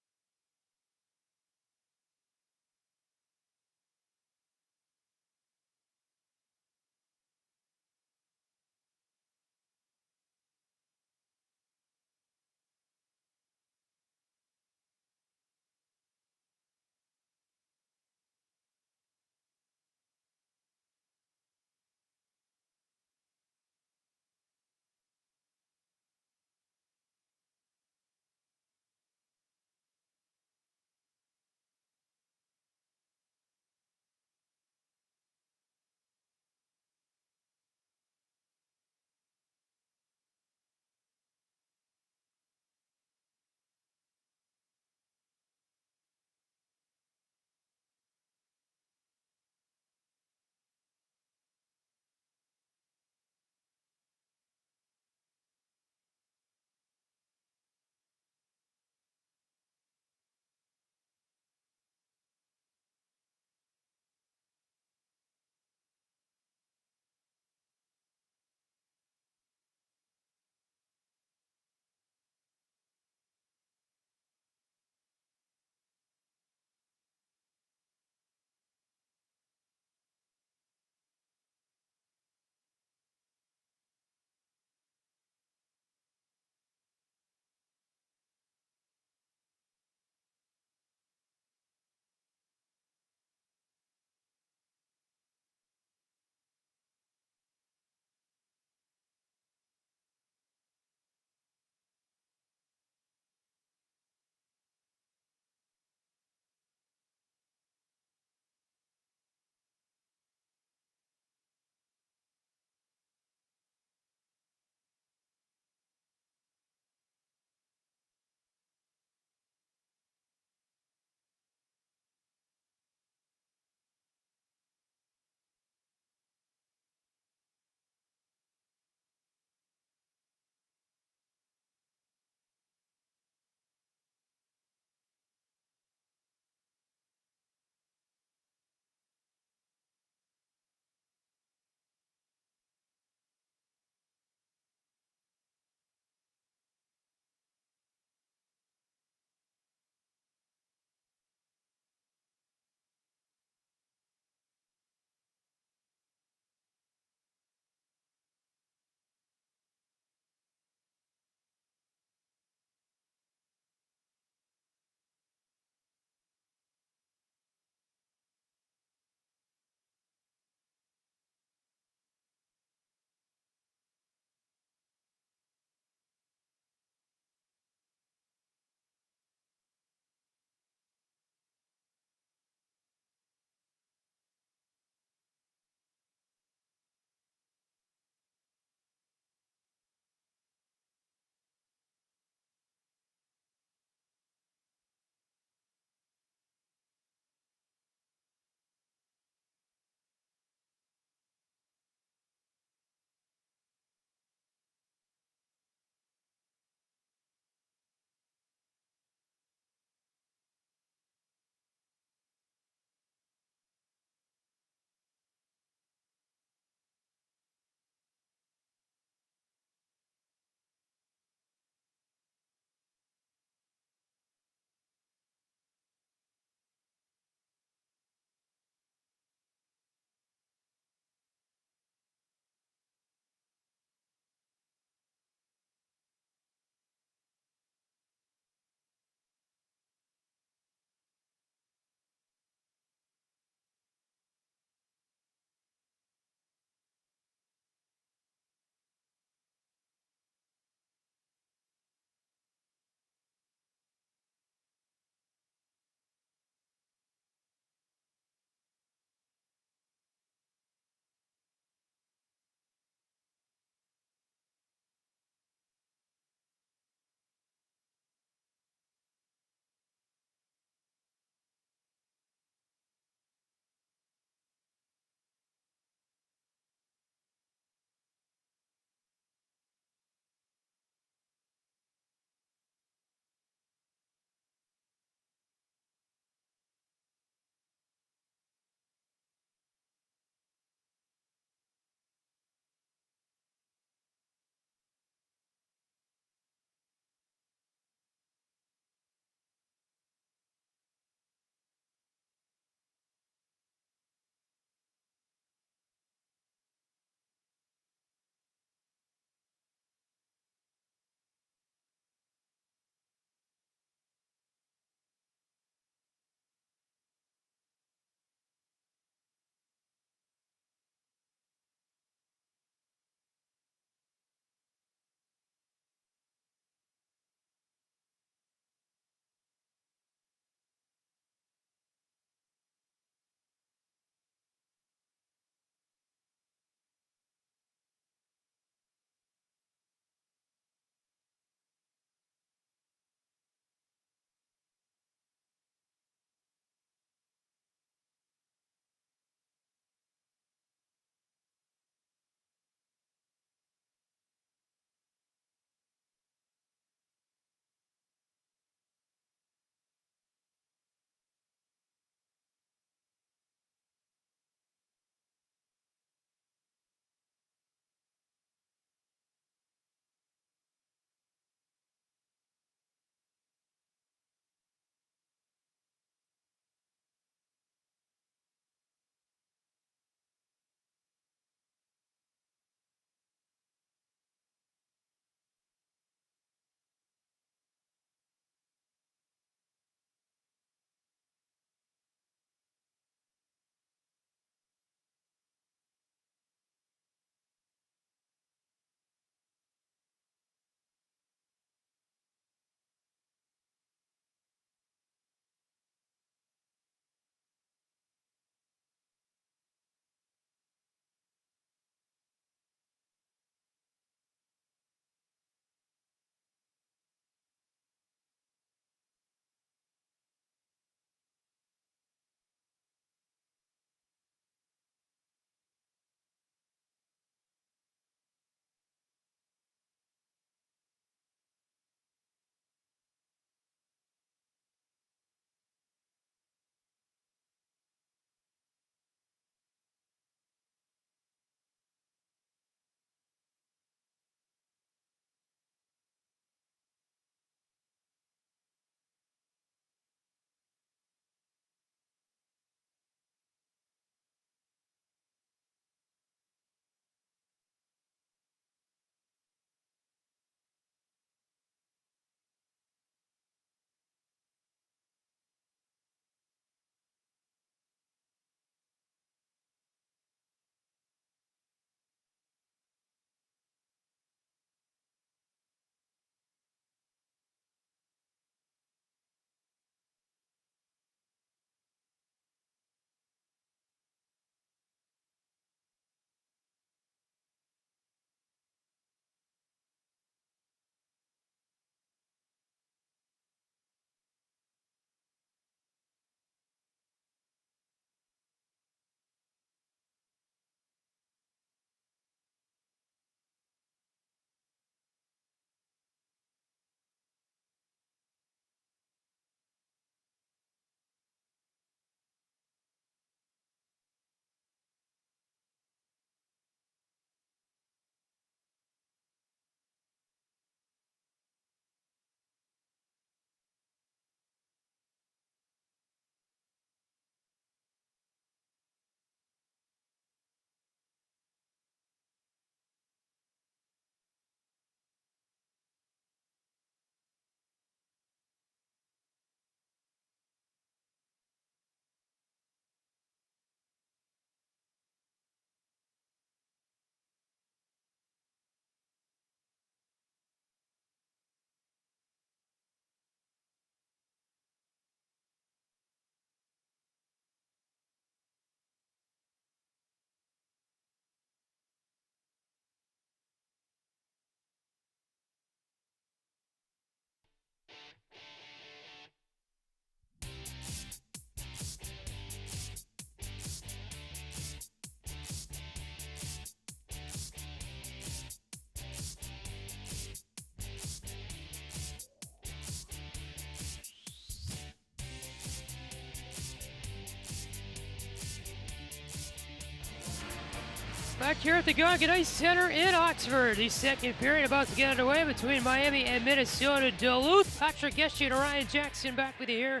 Back here at the Gonkin Ice Center in Oxford. The second period about to get underway between Miami and Minnesota-Duluth. Patrick Geshan and Ryan Jackson back with you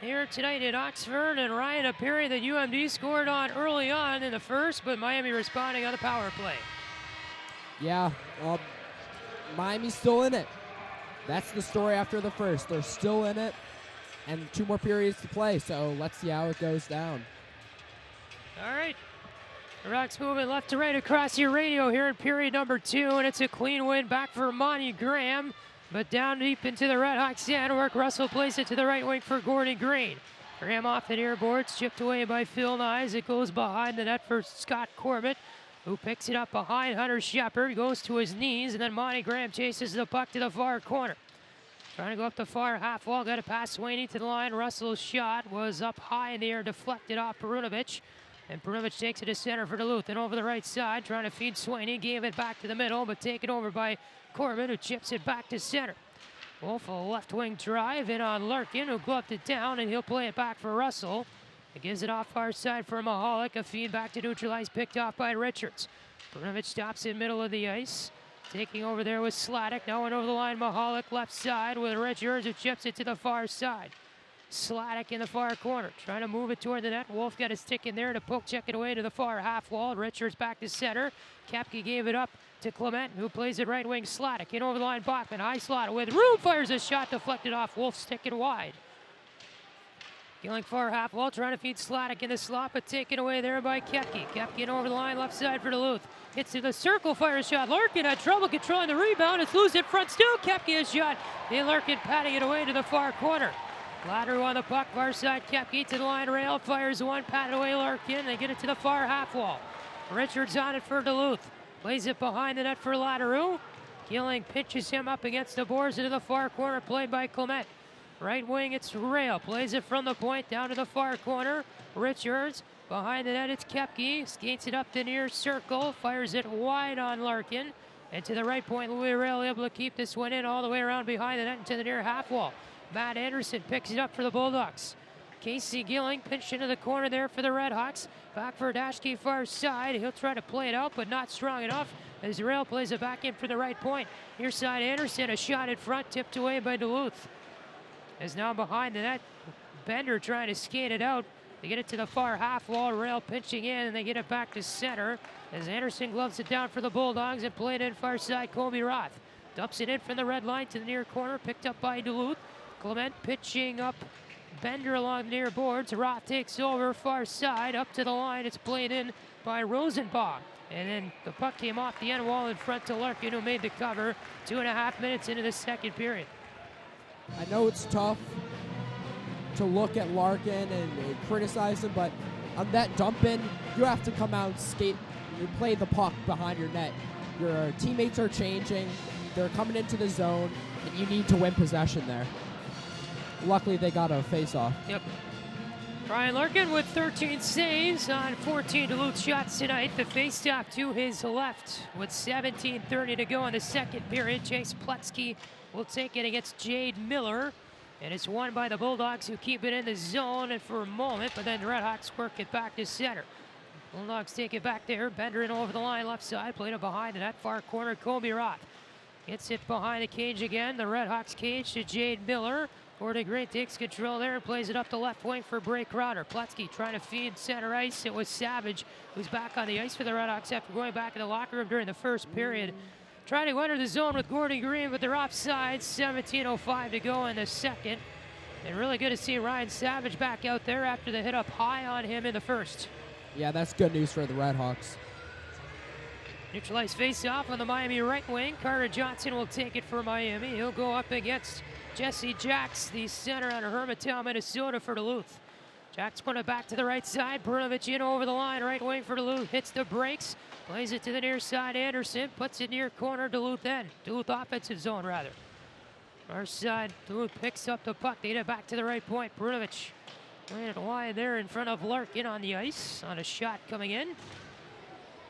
here tonight in Oxford. And Ryan, a period that UMD scored on early on in the first, but Miami responding on the power play. Yeah, Miami's still in it. That's the story after the first. They're still in it, and 2 more periods to play, so let's see how it goes down. All right. The Rocks moving left to right across your radio here in period number 2, and it's a clean win back for Monty Graham. But down deep into the RedHawks end work, Russell plays it to the right wing for Gordon Green. Graham off the near boards, chipped away by Phil Nyes. It goes behind the net for Scott Corbett, who picks it up behind Hunter Shepard, goes to his knees, and then Monty Graham chases the puck to the far corner. Trying to go up the far half wall, got a pass Sweeney to the line. Russell's shot was up high in the air, deflected off Perunovic. And Perunovic takes it to center for Duluth. And over the right side, trying to feed Sweeney. Gave it back to the middle, but taken over by Corbin, who chips it back to center. Wolf, a left wing drive in on Larkin, who gloved it down, and he'll play it back for Russell. It gives it off far side for Mahalik. A feed back to neutralize, picked off by Richards. Perunovic stops in middle of the ice. Taking over there with Sladek. Now went over the line, Mahalik left side with Richards, who chips it to the far side. Sladek in the far corner, trying to move it toward the net. Wolf got his stick in there to poke check it away to the far half wall. Richards back to center. Kepke gave it up to Clement, who plays it right wing. Sladek in over the line. Bachman high slot with room, fires a shot deflected off. Wolf sticking wide. Gilling far half wall, trying to feed Sladek in the slot, but taken away there by Kepke. Kepke in over the line, left side for Duluth. Hits to the circle, fires a shot. Larkin had trouble controlling the rebound. It's loose in front still. Kepke a shot. And Larkin patting it away to the far corner. Ladder on the puck, far side, Kepke to the line rail, fires one, patted away Larkin. They get it to the far half wall. Richards on it for Duluth. Plays it behind the net for Ladderoo. Gilling pitches him up against the boards into the far corner, played by Clement. Right wing, it's Rail. Plays it from the point down to the far corner. Richards behind the net, it's Kepke. Skates it up the near circle, fires it wide on Larkin. And to the right point, Louis Rail able to keep this one in all the way around behind the net into the near half wall. Matt Anderson picks it up for the Bulldogs. Casey Gilling pinched into the corner there for the RedHawks. Back for Dashke far side. He'll try to play it out, but not strong enough as Rail plays it back in for the right point. Near side Anderson, a shot in front, tipped away by Duluth. Is now behind the net. Bender trying to skate it out. They get it to the far half wall. Rail pinching in, and they get it back to center as Anderson gloves it down for the Bulldogs and played in far side Colby Roth. Dumps it in from the red line to the near corner, picked up by Duluth. Clement pitching up Bender along the near boards. Roth takes over far side up to the line. It's played in by Rosenbaum. And then the puck came off the end wall in front to Larkin, who made the cover 2.5 minutes into the second period. I know it's tough to look at Larkin and criticize him, but on that dump in, you have to come out and skate. You play the puck behind your net. Your teammates are changing. They're coming into the zone, and you need to win possession there. Luckily, they got a face-off. Yep. Brian Larkin with 13 saves on 14 Duluth shots tonight. The face-off to his left with 17:30 to go in the second period. Chase Pletzky will take it against Jade Miller. And it's won by the Bulldogs, who keep it in the zone and for a moment, but then the RedHawks work it back to center. Bulldogs take it back there. Bender in over the line, left side. Played it behind in that far corner. Colby Roth gets it behind the cage again. The RedHawks cage to Jade Miller. Gordon Green takes control there and plays it up the left wing for Bray Crowder. Pletzky trying to feed center ice. It was Savage who's back on the ice for the RedHawks after going back in the locker room during the first period. Trying to enter the zone with Gordon Green, but they're offside. 17:05 to go in the second. And really good to see Ryan Savage back out there after the hit up high on him in the first. Yeah, that's good news for the RedHawks. Neutralized face-off on the Miami right wing. Carter Johnson will take it for Miami. He'll go up against Jesse Jacks, the center out of Hermantown, Minnesota for Duluth. Jacks put it back to the right side. Brunovich in over the line, right wing for Duluth. Hits the brakes, plays it to the near side. Anderson puts it near corner, Duluth end. Duluth offensive zone, rather. Far side, Duluth picks up the puck. They get it back to the right point. Brunovich laying it wide there in front of Larkin on the ice on a shot coming in.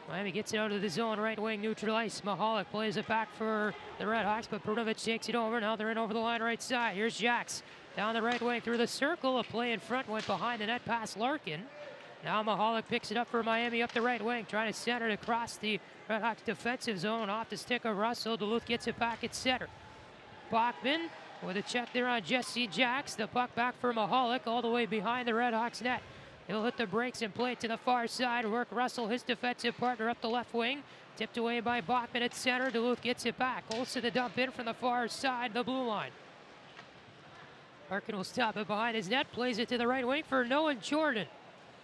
Miami gets it out of the zone, right wing, neutral ice. Mahalik plays it back for the RedHawks, but Brunovich takes it over. Now they're in over the line right side. Here's Jacks down the right wing through the circle. A play in front, went behind the net past Larkin. Now Mahalik picks it up for Miami up the right wing, trying to center it across the RedHawks defensive zone off the stick of Russell. Duluth gets it back at center. Bachman with a check there on Jesse Jacks. The puck back for Mahalik all the way behind the RedHawks net. He'll hit the brakes and play it to the far side. Work Russell, his defensive partner, up the left wing. Tipped away by Bachman at center. Duluth gets it back. Olsen to dump in from the far side, the blue line. Larkin will stop it behind his net. Plays it to the right wing for Noah Jordan.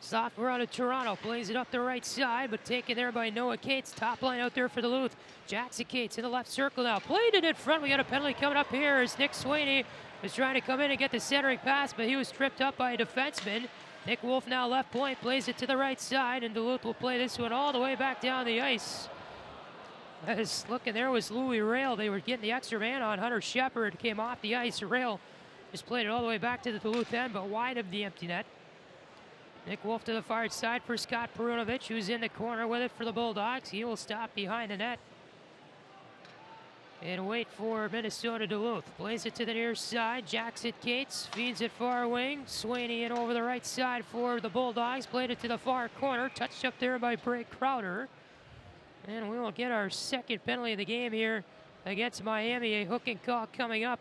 Sophomore out of Toronto. Plays it up the right side, but taken there by Noah Cates. Top line out there for Duluth. Jackson Cates in the left circle now. Played it in front. We got a penalty coming up here as Nick Sweeney was trying to come in and get the centering pass, but he was tripped up by a defenseman. Nick Wolf now left point. Plays it to the right side, and Duluth will play this one all the way back down the ice. As looking there was Louis Rail. They were getting the extra man on Hunter Shepard. Came off the ice. Rail just played it all the way back to the Duluth end, but wide of the empty net. Nick Wolf to the far side for Scott Perunovich, who's in the corner with it for the Bulldogs. He will stop behind the net and wait for Minnesota-Duluth. Plays it to the near side. Jackson Cates feeds it far wing. Sweeney in over the right side for the Bulldogs. Played it to the far corner. Touched up there by Bray Crowder. And we will get our second penalty of the game here against Miami. A hooking call coming up.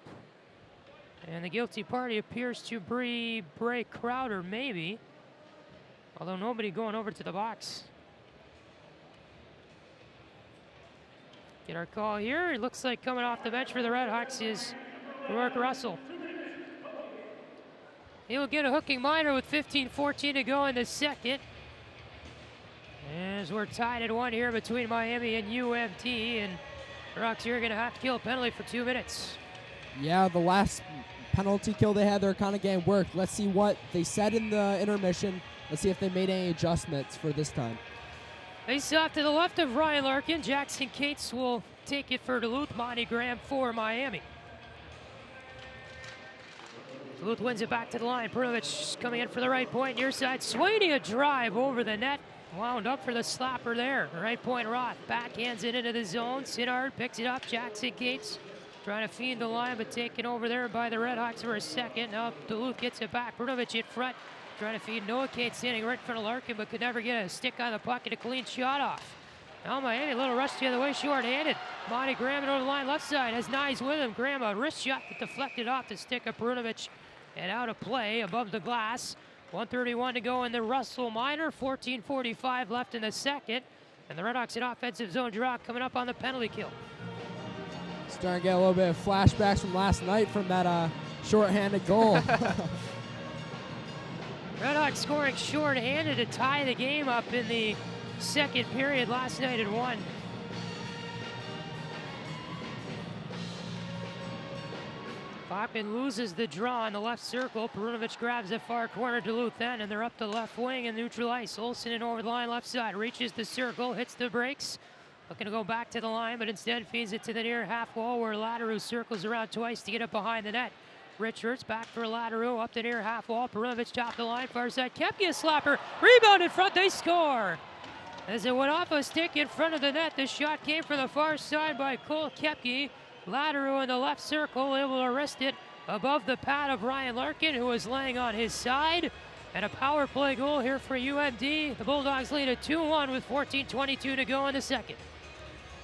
And the guilty party appears to be Bray Crowder, maybe. Although nobody going over to the box. Get our call here. It looks like coming off the bench for the RedHawks is Rourke Russell. He'll get a hooking minor with 15-14 to go in the second. As we're tied at 1 here between Miami and UMT, and the Rocks here are going to have to kill a penalty for 2 minutes. Yeah, the last penalty kill they had their kind of game worked. Let's see what they said in the intermission. Let's see if they made any adjustments for this time. Face off to the left of Ryan Larkin. Jackson Cates will take it for Duluth. Monty Graham for Miami. Duluth wins it back to the line. Perunovich coming in for the right point. Near side. Sweeney a drive over the net. Wound up for the slapper there. Right point Roth. Backhands it into the zone. Sidard picks it up. Jackson Cates trying to feed the line, but taken over there by the RedHawks for a second. Now Duluth gets it back. Perunovich in front. Trying to feed Noah Cates, standing right in front of Larkin, but could never get a stick on the puck and a clean shot off. Now Miami, a little rush the other way, short-handed. Monty Graham over the line, left side, has Nyes with him. Graham, a wrist shot that deflected off the stick of Perunovich and out of play above the glass. 1:31 to go in the Russell minor, 14:45 left in the second. And the RedHawks in offensive zone draw coming up on the penalty kill. Starting to get a little bit of flashbacks from last night from that short-handed goal. RedHawks scoring short-handed to tie the game up in the second period last night at 1. Bachman loses the draw in the left circle. Perunovich grabs the far corner, Duluth end, and they're up the left wing in neutral ice. Olsen in over the line left side, reaches the circle, hits the brakes. Looking to go back to the line, but instead feeds it to the near half wall where Lateru circles around twice to get it behind the net. Richards back for Lateru, up the near half wall. Perunovich top the line, far side. Kepke a slapper, rebound in front, they score. As it went off a stick in front of the net, the shot came from the far side by Cole Kepke. Lateru in the left circle, able to wrist it above the pad of Ryan Larkin, who was laying on his side. And a power play goal here for UMD. The Bulldogs lead at 2-1 with 14:22 to go in the second.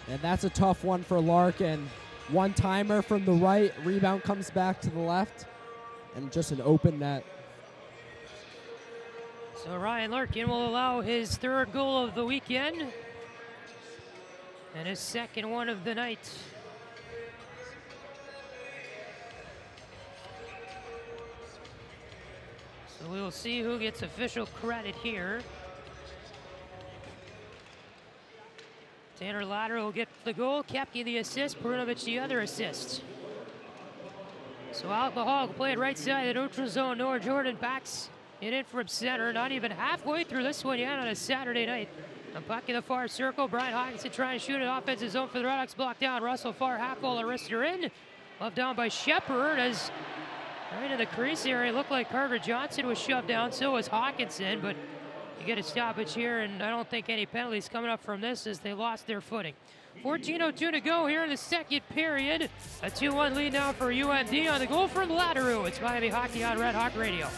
And that's a tough one for Larkin. One-timer from the right, rebound comes back to the left, and just an open net. So Ryan Larkin will allow his third goal of the weekend and his second one of the night. So we'll see who gets official credit here. Tanner Lateru will get the goal, Kepke the assist, Perunovich the other assist. So out the hog, play it right side of the neutral zone. Noah Jordan backs it in from center, not even halfway through this one yet on a Saturday night. A puck in the far circle, Brian Hawkinson trying to shoot it offensive zone for the RedHawks, blocked down. Russell far half wall, a wrister in. Left down by Shepard as right in the crease area. It looked like Carter Johnson was shoved down, so was Hawkinson, but you get a stoppage here, and I don't think any penalties coming up from this as they lost their footing. 14:02 to go here in the second period. A 2-1 lead now for UMD on the goal from Lateru. It's Miami Hockey on Red Hawk Radio.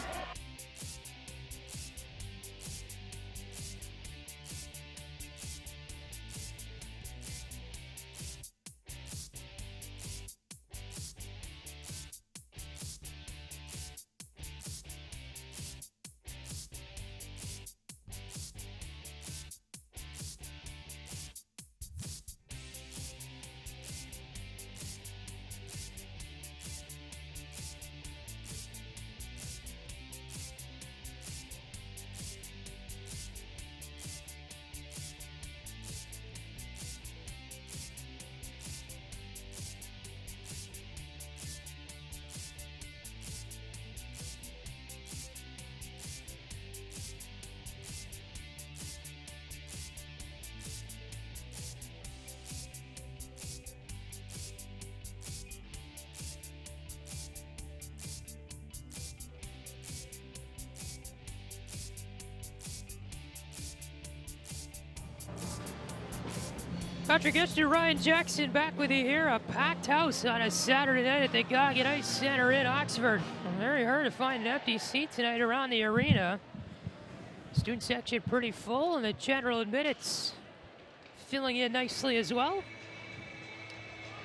Patrick Esther, Ryan Jackson back with you here. A packed house on a Saturday night at the Goggin Ice Center in Oxford. Very hard to find an empty seat tonight around the arena. Student section pretty full, and the general admit it's filling in nicely as well.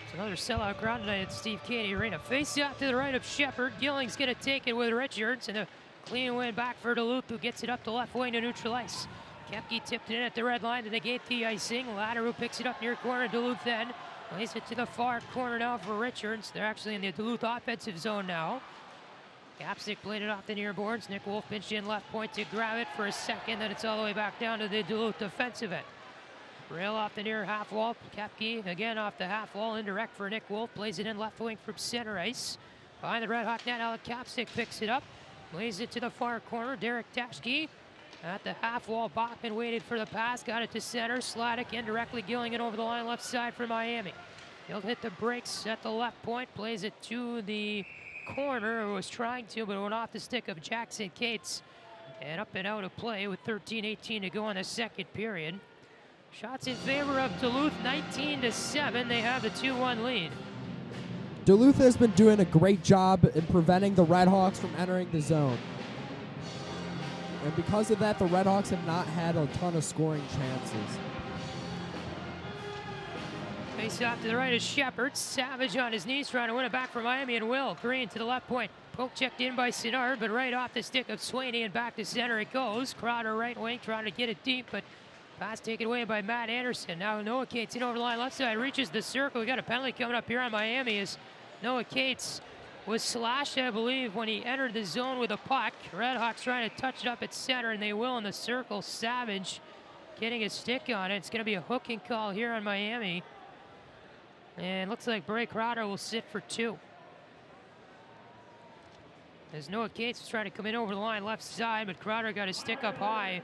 It's another sellout crowd tonight at Steve Cady Arena. Face off to the right of Shepard. Gilling's going to take it with Richards, and a clean win back for Duluth, who gets it up the left wing to neutral ice. Kepke tipped it in at the red line to negate the icing. Laderu picks it up near corner. Duluth then lays it to the far corner now for Richards. They're actually in the Duluth offensive zone now. Capstick played it off the near boards. Nick Wolf pinched in left point to grab it for a second. Then it's all the way back down to the Duluth defensive end. Rail off the near half wall. Kepke again off the half wall. Indirect for Nick Wolf. Plays it in left wing from center ice. Behind the Red Hawk net, Alec Capstick picks it up. Lays it to the far corner. Derek Dashke at the half wall. Bachman waited for the pass. Got it to center. Sladek indirectly Gilling it over the line left side for Miami. He'll hit the brakes at the left point. Plays it to the corner. Was trying to, but it went off the stick of Jackson Cates. And up and out of play with 13:18 to go in the second period. Shots in favor of Duluth, 19-7. They have the 2-1 lead. Duluth has been doing a great job in preventing the RedHawks from entering the zone. And because of that, the RedHawks have not had a ton of scoring chances. Face off to the right is Shepard. Savage on his knees trying to win it back for Miami, and Will Green to the left point. Poke checked in by Sinnard, but right off the stick of Sweeney and back to center it goes. Crowder right wing trying to get it deep, but pass taken away by Matt Anderson. Now Noah Cates in over the line left side, reaches the circle. We got a penalty coming up here on Miami as Noah Cates was slashed, I believe, when he entered the zone with a puck. RedHawks trying to touch it up at center, and they will in the circle. Savage getting his stick on it. It's going to be a hooking call here on Miami. And looks like Bray Crowder will sit for 2. As Noah Cates was trying to come in over the line left side, but Crowder got his stick up high.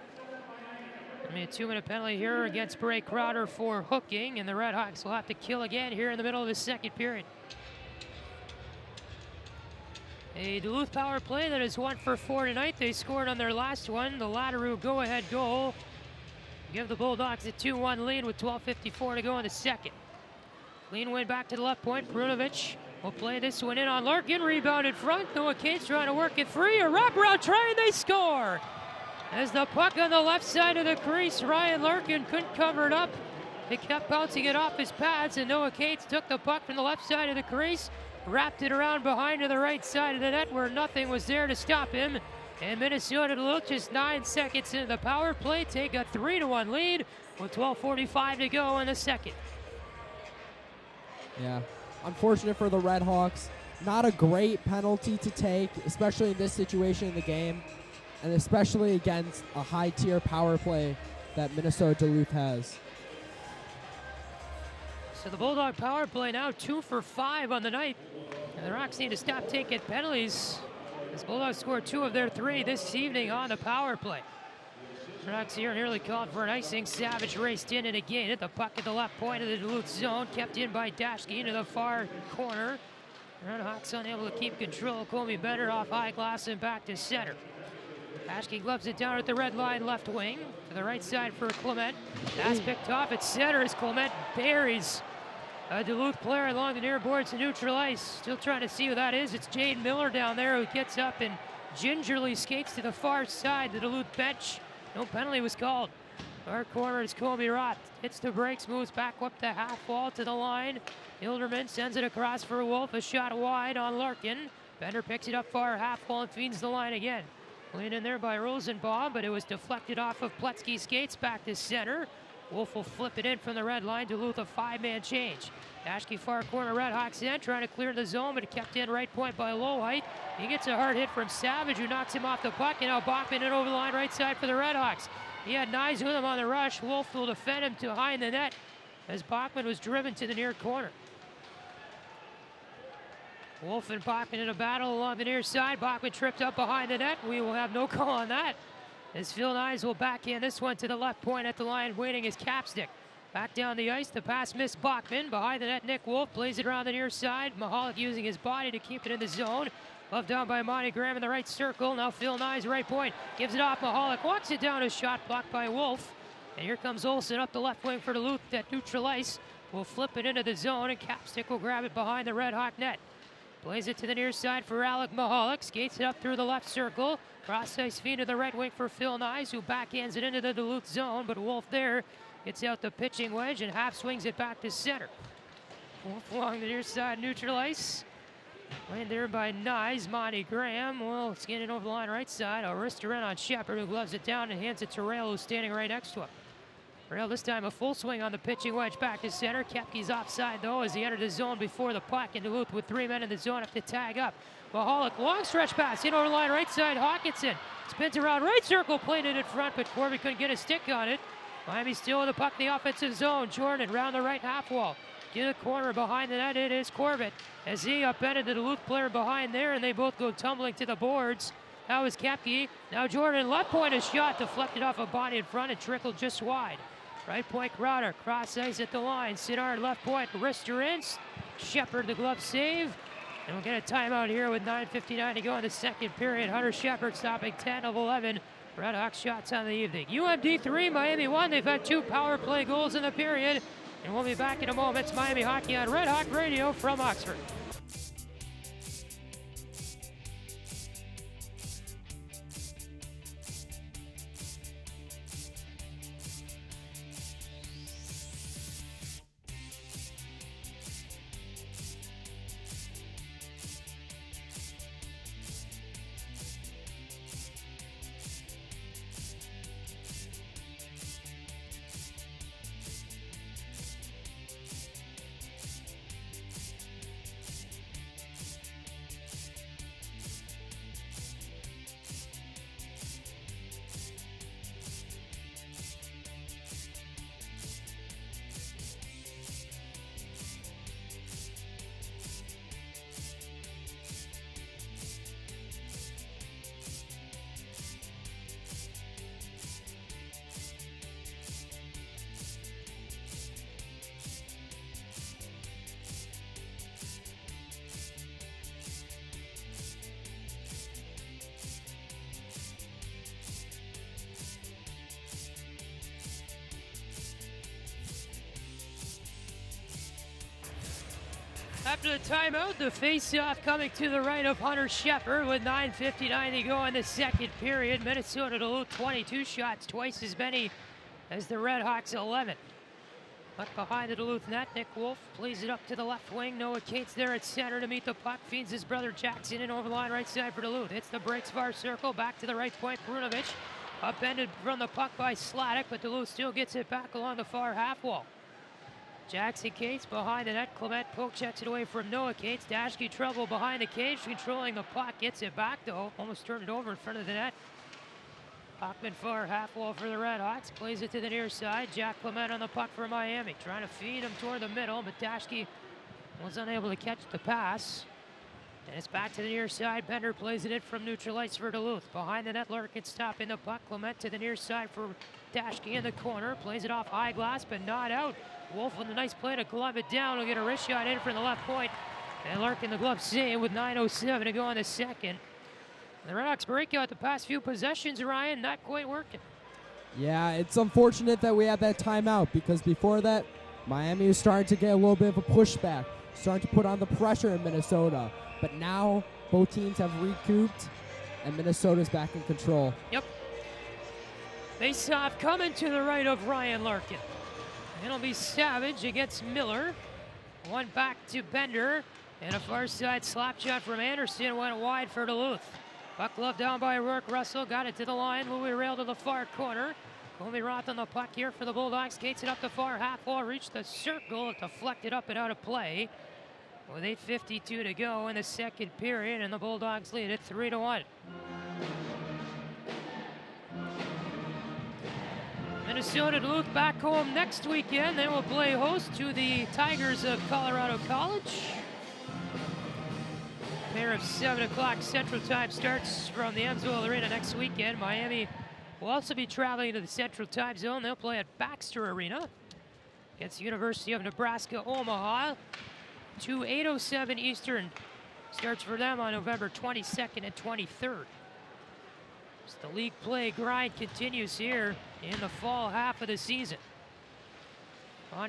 I mean, a 2-minute penalty here against Bray Crowder for hooking, and the RedHawks will have to kill again here in the middle of the second period. A Duluth power play that is 1 for 4 tonight. They scored on their last one, the Laderu go-ahead goal. Give the Bulldogs a 2-1 lead with 12:54 to go in the second. Clean win back to the left point. Brunovich will play this one in on Larkin. Rebound in front. Noah Cates trying to work it free. A wraparound try, and they score. As the puck on the left side of the crease, Ryan Larkin couldn't cover it up. He kept bouncing it off his pads, and Noah Cates took the puck from the left side of the crease, wrapped it around behind to the right side of the net where nothing was there to stop him. And Minnesota-Duluth, just 9 seconds into the power play, take a 3-1 lead with 12:45 to go in the second. Yeah, unfortunate for the RedHawks. Not a great penalty to take, especially in this situation in the game, and especially against a high-tier power play that Minnesota-Duluth has. So the Bulldog power play now 2 for 5 on the night. And the Rocks need to stop taking penalties, as Bulldogs scored 2 of their 3 this evening on the power play. Rocks here nearly called for an icing. Savage raced in and again hit the puck at the left point of the Duluth zone. Kept in by Dashke into the far corner. RedHawks unable to keep control. Colby Bender off high glass and back to center. Dashke gloves it down at the red line left wing. To the right side for Clement. Pass picked off at center as Clement buries a Duluth player along the near boards to neutral ice. Still trying to see who that is. It's Jade Miller down there who gets up and gingerly skates to the far side. The Duluth bench. No penalty was called. Our corner is Colby Roth. Hits the brakes, moves back up the half wall to the line. Hilderman sends it across for Wolf. A shot wide on Larkin. Bender picks it up far half wall and feeds the line again. Leaned in there by Rosenbaum, but it was deflected off of Pletzky's skates back to center. Wolf will flip it in from the red line. Duluth a 5-man change. Dashke far corner, RedHawks in, trying to clear the zone, but it kept in right point by Lowhite. He gets a hard hit from Savage, who knocks him off the puck, and now Bachman in over the line right side for the RedHawks. He had Nyes with him on the rush. Wolf will defend him behind the net as Bachman was driven to the near corner. Wolf and Bachman in a battle along the near side. Bachman tripped up behind the net. We will have no call on that, as Phil Nyes will backhand this one to the left point at the line, waiting his capstick. Back down the ice, the pass missed Bachman. Behind the net, Nick Wolf plays it around the near side. Mahalik using his body to keep it in the zone. Love down by Monty Graham in the right circle. Now Phil Nyes, right point. Gives it off Mahalik. Walks it down, a shot blocked by Wolf. And here comes Olsen up the left wing for Duluth at neutral ice. Will flip it into the zone, and Capstick will grab it behind the Red Hawk net. Plays it to the near side for Alec Mahalik. Skates it up through the left circle. Cross ice feed to the right wing for Phil Nyes, who backhands it into the Duluth zone. But Wolf there gets out the pitching wedge and half swings it back to center. Wolf along the near side, neutral ice. Played there by Nyes. Monty Graham will skin it over the line right side. A wrister in on Shepard, who gloves it down and hands it to Rail, who's standing right next to him. Rail this time a full swing on the pitching wedge back to center. Kepke's offside though as he entered the zone before the puck, and Duluth with 3 men in the zone have to tag up. Mahalik, long stretch pass, in over the line right side. Hawkinson spins around right circle, played it in front, but Corby couldn't get a stick on it. Miami still with the puck in the offensive zone. Jordan round the right half wall. To the corner behind the net, it is Corbett as he upended the Duluth player behind there, and they both go tumbling to the boards. That was Kepke. Now Jordan, left point, a shot deflected off a body in front and trickled just wide. Right point Crowder, cross ice at the line. Sidard left point, wrister in. Shepard the glove save. And we'll get a timeout here with 9:59 to go in the second period. Hunter Shepard stopping 10 of 11 RedHawks shots on the evening. UMD 3, Miami 1. They've had 2 power play goals in the period. And we'll be back in a moment. It's Miami Hockey on Red Hawk Radio from Oxford. After the timeout, the face-off coming to the right of Hunter Shepard with 9:59 to go in the second period. Minnesota-Duluth 22 shots, twice as many as the RedHawks 11. Puck behind the Duluth net. Nick Wolf plays it up to the left wing. Noah Cates there at center to meet the puck. Feeds his brother Jackson in over the line right side for Duluth. Hits the brakes bar circle. Back to the right point. Brunovich upended from the puck by Sladek, but Duluth still gets it back along the far half wall. Jackson Cates behind the net. Clement poke checks it away from Noah Cates. Dashke trouble behind the cage, controlling the puck. Gets it back though. Almost turned it over in front of the net. Hockman far half wall for the RedHawks. Plays it to the near side. Jack Clement on the puck for Miami. Trying to feed him toward the middle, but Dashke was unable to catch the pass. And it's back to the near side. Bender plays it in from neutral ice for Duluth. Behind the net, Larkin stopping the puck. Clement to the near side for Dashke in the corner. Plays it off high glass, but not out. Wolf with a nice play to glove it down. Will get a wrist shot in from the left point. And Larkin the glove save with 9:07 to go in the second. The RedHawks breakout the past few possessions, Ryan, not quite working. Yeah, it's unfortunate that we had that timeout because before that, Miami was starting to get a little bit of a pushback, starting to put on the pressure in Minnesota. But now both teams have recouped, and Minnesota's back in control. Yep. Face-off coming to the right of Ryan Larkin. It'll be Savage against Miller. One back to Bender. And a far side slap shot from Anderson went wide for Duluth. Puck glove down by Rourke Russell. Got it to the line. Louis Rail to the far corner. Comey Roth on the puck here for the Bulldogs. Skates it up the far half wall. Reached the circle. It deflected up and out of play. With 8:52 to go in the second period. And the Bulldogs lead it 3-1. Minnesota-Duluth back home next weekend. They will play host to the Tigers of Colorado College. A pair of 7 o'clock Central Time starts from the Amsoil Arena next weekend. Miami will also be traveling to the Central Time Zone. They'll play at Baxter Arena against the University of Nebraska Omaha. 8:07 Eastern starts for them on November 22nd and 23rd. As the league play grind continues here in the fall half of the season.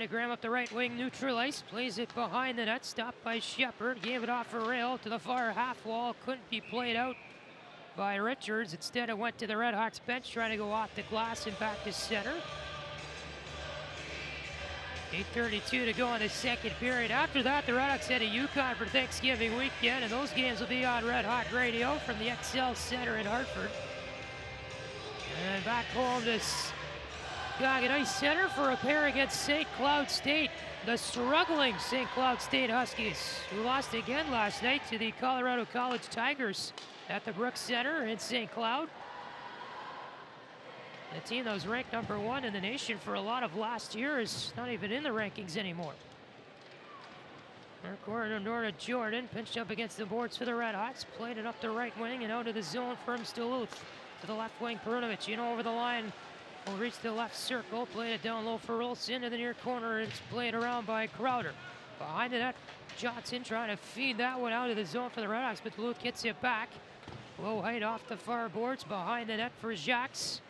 Graham up the right wing, neutral ice, plays it behind the net, stopped by Shepard, gave it off a rail to the far half wall, couldn't be played out by Richards. Instead it went to the RedHawks bench, trying to go off the glass and back to center. 8:32 to go in the second period. After that, the Redhawks head to Yukon for Thanksgiving weekend, and those games will be on Red Hawk Radio from the XL Center in Hartford. And back home to Goggin Ice Center for a pair against St. Cloud State. The struggling St. Cloud State Huskies, who lost again last night to the Colorado College Tigers at the Brooks Center in St. Cloud. The team that was ranked number 1 in the nation for a lot of last year is not even in the rankings anymore. Corner Nora Jordan pinched up against the boards for the Redhawks, played it up the right wing and out of the zone from Duluth. To the left wing, Perunovic in over the line. Will reach the left circle, played it down low for Olsen to the near corner. It's played around by Crowder. Behind the net, Johnson trying to feed that one out of the zone for the Redhawks, but Duluth gets it back. Low height off the far boards, behind the net for Jacques.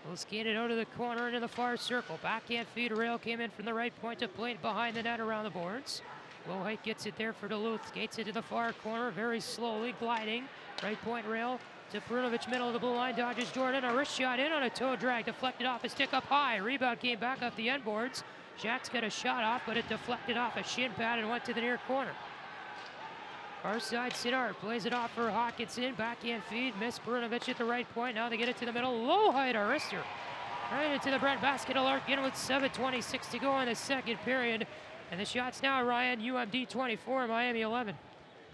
Will skate it out of the corner into the far circle. Backhand feed rail came in from the right point to play it behind the net around the boards. Low height gets it there for Duluth, skates it to the far corner, very slowly gliding. Right point rail to Perunovic, middle of the blue line, dodges Jordan, a wrist shot in on a toe drag, deflected off his stick up high. Rebound came back off the end boards. Jacques got a shot off, but it deflected off a shin pad and went to the near corner. Far side, Sidard plays it off for Hawkinson, backhand feed, missed Perunovic at the right point. Now they get it to the middle, low height, Arister. Right into the Brent basket of Larkin with 7:26 to go in the second period. And the shots now, Ryan, UMD 24, Miami 11.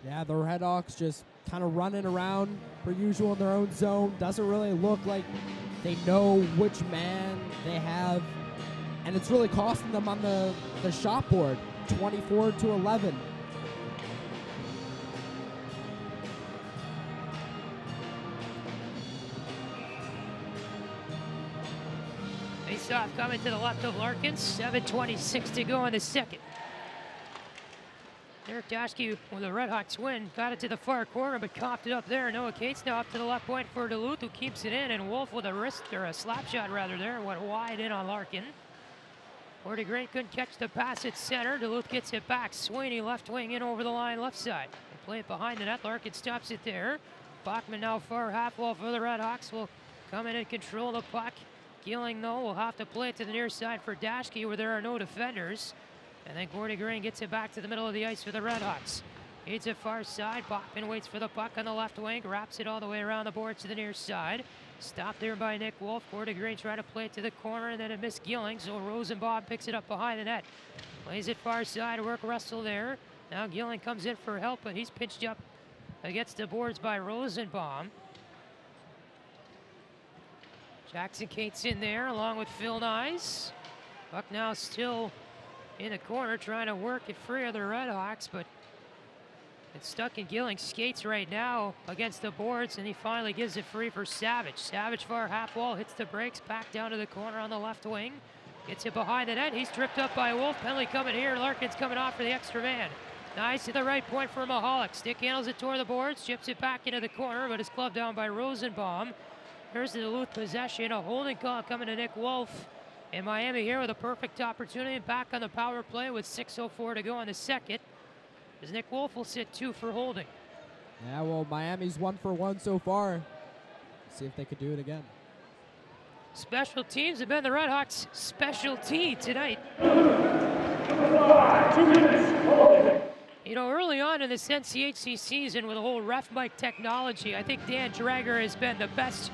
Yeah, the RedHawks just kind of running around per usual in their own zone. Doesn't really look like they know which man they have. And it's really costing them on the shot board, 24-11. Face-off coming to the left of Larkin, 7:26 to go in the second. Derek Daschke, with the Redhawks win, got it to the far corner, but coughed it up there. Noah Cates now up to the left point for Duluth, who keeps it in, and Wolf with a wrist, or a slap shot rather there, went wide in on Larkin. Gordy Gray couldn't catch the pass at center. Duluth gets it back. Sweeney left wing in over the line, left side. They play it behind the net. Larkin stops it there. Bachman now far half wall for the Redhawks. Will come in and control the puck. Gilling, though, will have to play it to the near side for Daschke, where there are no defenders. And then Gordy Green gets it back to the middle of the ice for the Redhawks. Feeds it far side. Bachman waits for the puck on the left wing. Wraps it all the way around the board to the near side. Stopped there by Nick Wolf. Gordy Green trying to play it to the corner, and then it missed Gilling. So Rosenbaum picks it up behind the net. Plays it far side. Work wrestle there. Now Gilling comes in for help, but he's pinched up against the boards by Rosenbaum. Jackson Cates in there along with Phil Nyes. Puck now still in the corner trying to work it free of the Redhawks, but it's stuck in Gilling's skates right now against the boards, and he finally gives it free for Savage. Savage far half wall, hits the brakes, back down to the corner on the left wing. Gets it behind the net. He's tripped up by Wolf. Penalty coming here. Larkin's coming off for the extra man. Nice to the right point for Mahalik. Stick handles it toward the boards, chips it back into the corner, but it's clubbed down by Rosenbaum. Here's the Duluth possession. A holding call coming to Nick Wolf. And Miami here with a perfect opportunity. Back on the power play with 6:04 to go in the second. As Nick Wolf will sit 2 for holding. Yeah, well, Miami's 1 for 1 so far. See if they could do it again. Special teams have been the Redhawks' specialty tonight. 2 minutes. You know, early on in this NCHC season with the whole ref mic technology, I think Dan Drager has been the best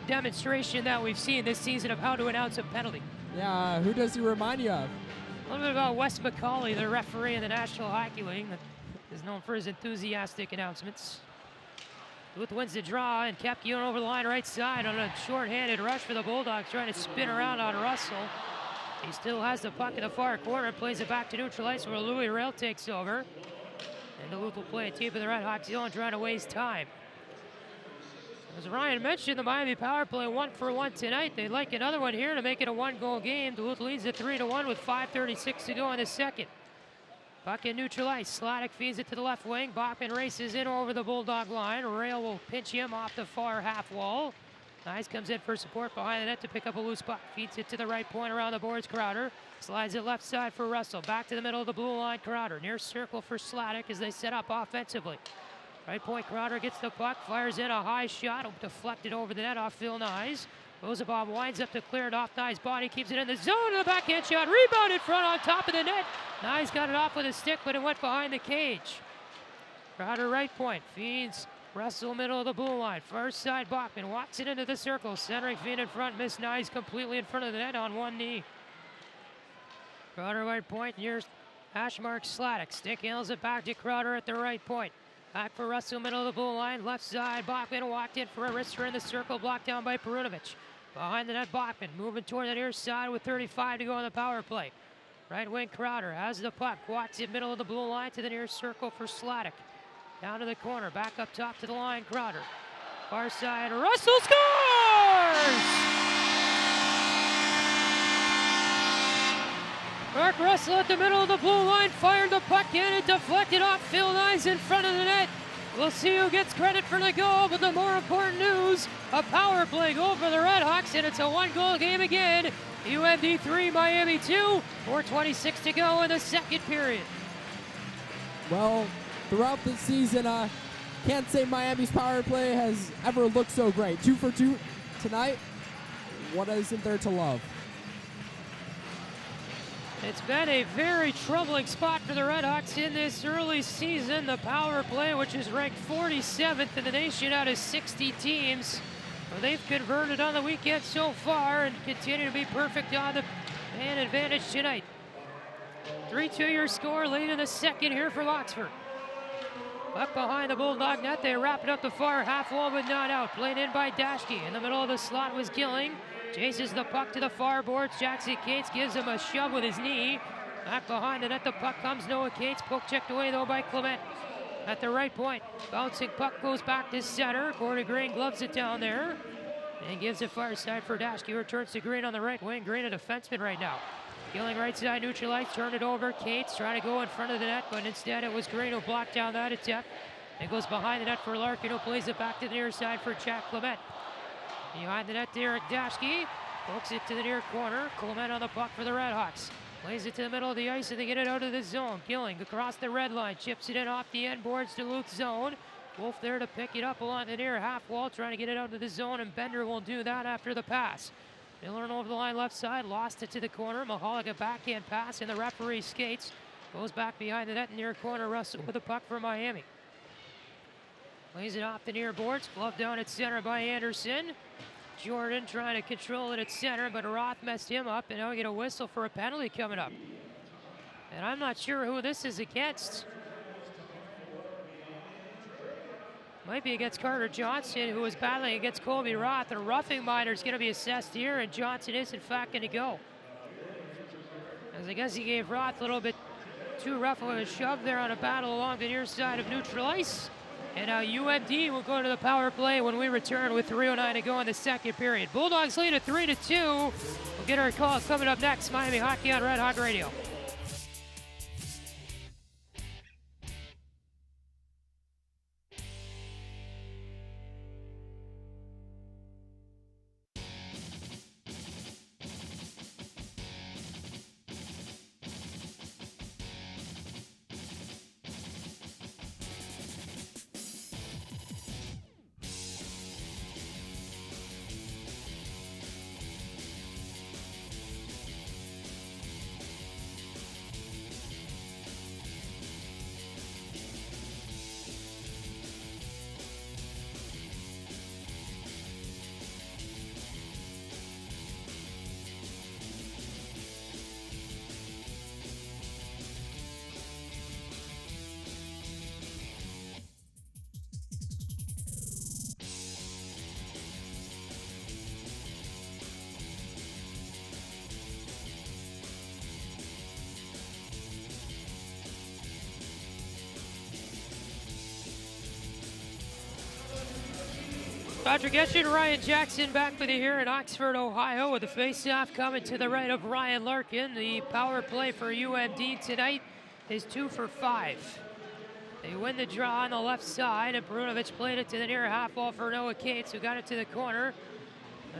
demonstration that we've seen this season of how to announce a penalty. Yeah, who does he remind you of? A little bit about Wes McCauley, the referee in the National Hockey League, that is known for his enthusiastic announcements. Duluth wins the draw, and Koepke over the line right side on a short-handed rush for the Bulldogs, trying to spin around on Russell. He still has the puck in the far corner, plays it back to neutral ice where Louis Rail takes over. And Duluth will play a team of the Redhawks zone, trying to waste time. As Ryan mentioned, the Miami power play 1 for 1 tonight. They'd like another one here to make it a 1-goal game. Duluth leads it 3-1 with 5:36 to go in the second. Puck in neutral ice. Sladek feeds it to the left wing. Bachman races in over the Bulldog line. Rail will pinch him off the far half wall. Nyes comes in for support behind the net to pick up a loose puck. Feeds it to the right point around the boards. Crowder slides it left side for Russell. Back to the middle of the blue line. Crowder near circle for Sladek as they set up offensively. Right point, Crowder gets the puck, fires in a high shot, deflected over the net off Phil Nyes. Rozebob winds up to clear it off Nyes' body, keeps it in the zone, and the backhand shot, rebound in front on top of the net. Nyes got it off with a stick, but it went behind the cage. Crowder right point, feeds Russell middle of the blue line. Far side, Bachman walks it into the circle, centering feed in front, missed Nyes completely in front of the net on one knee. Crowder right point, near hash mark Sladek. Stick handles it back to Crowder at the right point. Back for Russell, middle of the blue line, left side, Bachman walked in for a wrister in the circle, blocked down by Perunovic. Behind the net, Bachman moving toward the near side with 35 to go on the power play. Right wing, Crowder has the puck, walks it middle of the blue line to the near circle for Sladek. Down to the corner, back up top to the line, Crowder. Far side, Russell scores! Mark Russell at the middle of the blue line, fired the puck in, it deflected off Phil Nyes in front of the net. We'll see who gets credit for the goal, but the more important news, a power play goal for the RedHawks, and it's a one-goal game again. UMD 3, Miami 2, 4:26 to go in the second period. Well, throughout the season, can't say Miami's power play has ever looked so great. 2 for 2 tonight. What isn't there to love? It's been a very troubling spot for the RedHawks in this early season. The power play, which is ranked 47th in the nation out of 60 teams. Well, they've converted on the weekend so far and continue to be perfect on the man advantage tonight. 3-2 your score late in the second here for Loxford. Up behind the Bulldog net, they wrap it up the far half wall but not out. Played in by Dashke. In the middle of the slot was Gilling. Chases the puck to the far boards. Jackson Cates gives him a shove with his knee. Back behind the net, the puck comes Noah Cates. Poke checked away though by Clement. At the right point, bouncing puck goes back to center. Corey Green gloves it down there. And gives it far side for Dashke. Returns to Green on the right wing. Green a defenseman right now. Gilling right side, neutralized, turned it over. Cates trying to go in front of the net, but instead it was Green who blocked down that attempt. It goes behind the net for Larkin, who plays it back to the near side for Jack Clement. Behind the net, Derek Dashke pokes it to the near corner. Clement on the puck for the RedHawks. Plays it to the middle of the ice and they get it out of the zone. Gilling across the red line, chips it in off the end boards, Duluth zone. Wolf there to pick it up along the near half wall, trying to get it out of the zone, and Bender will do that after the pass. Miller over the line left side, lost it to the corner. Mahalik a backhand pass and the referee skates. Goes back behind the net near corner. Russell with the puck for Miami. Plays it off the near boards, glove down at center by Anderson. Jordan trying to control it at center, but Roth messed him up, and now we get a whistle for a penalty coming up. And I'm not sure who this is against. Might be against Carter Johnson, who was battling against Colby Roth. A roughing minor is going to be assessed here, and Johnson is in fact going to go. As I guess he gave Roth a little bit too rough of a shove there on a battle along the near side of neutral ice. And now UMD will go to the power play when we return with 3:09 to go in the second period. Bulldogs lead at 3-2. We'll get our call coming up next. Miami Hockey on Red Hawk Radio. Roger Geshan, Ryan Jackson back with you here in Oxford, Ohio, with the face-off coming to the right of Ryan Larkin. The power play for UMD tonight is 2 for 5. They win the draw on the left side, and Brunovic played it to the near half wall for Noah Cates, who got it to the corner.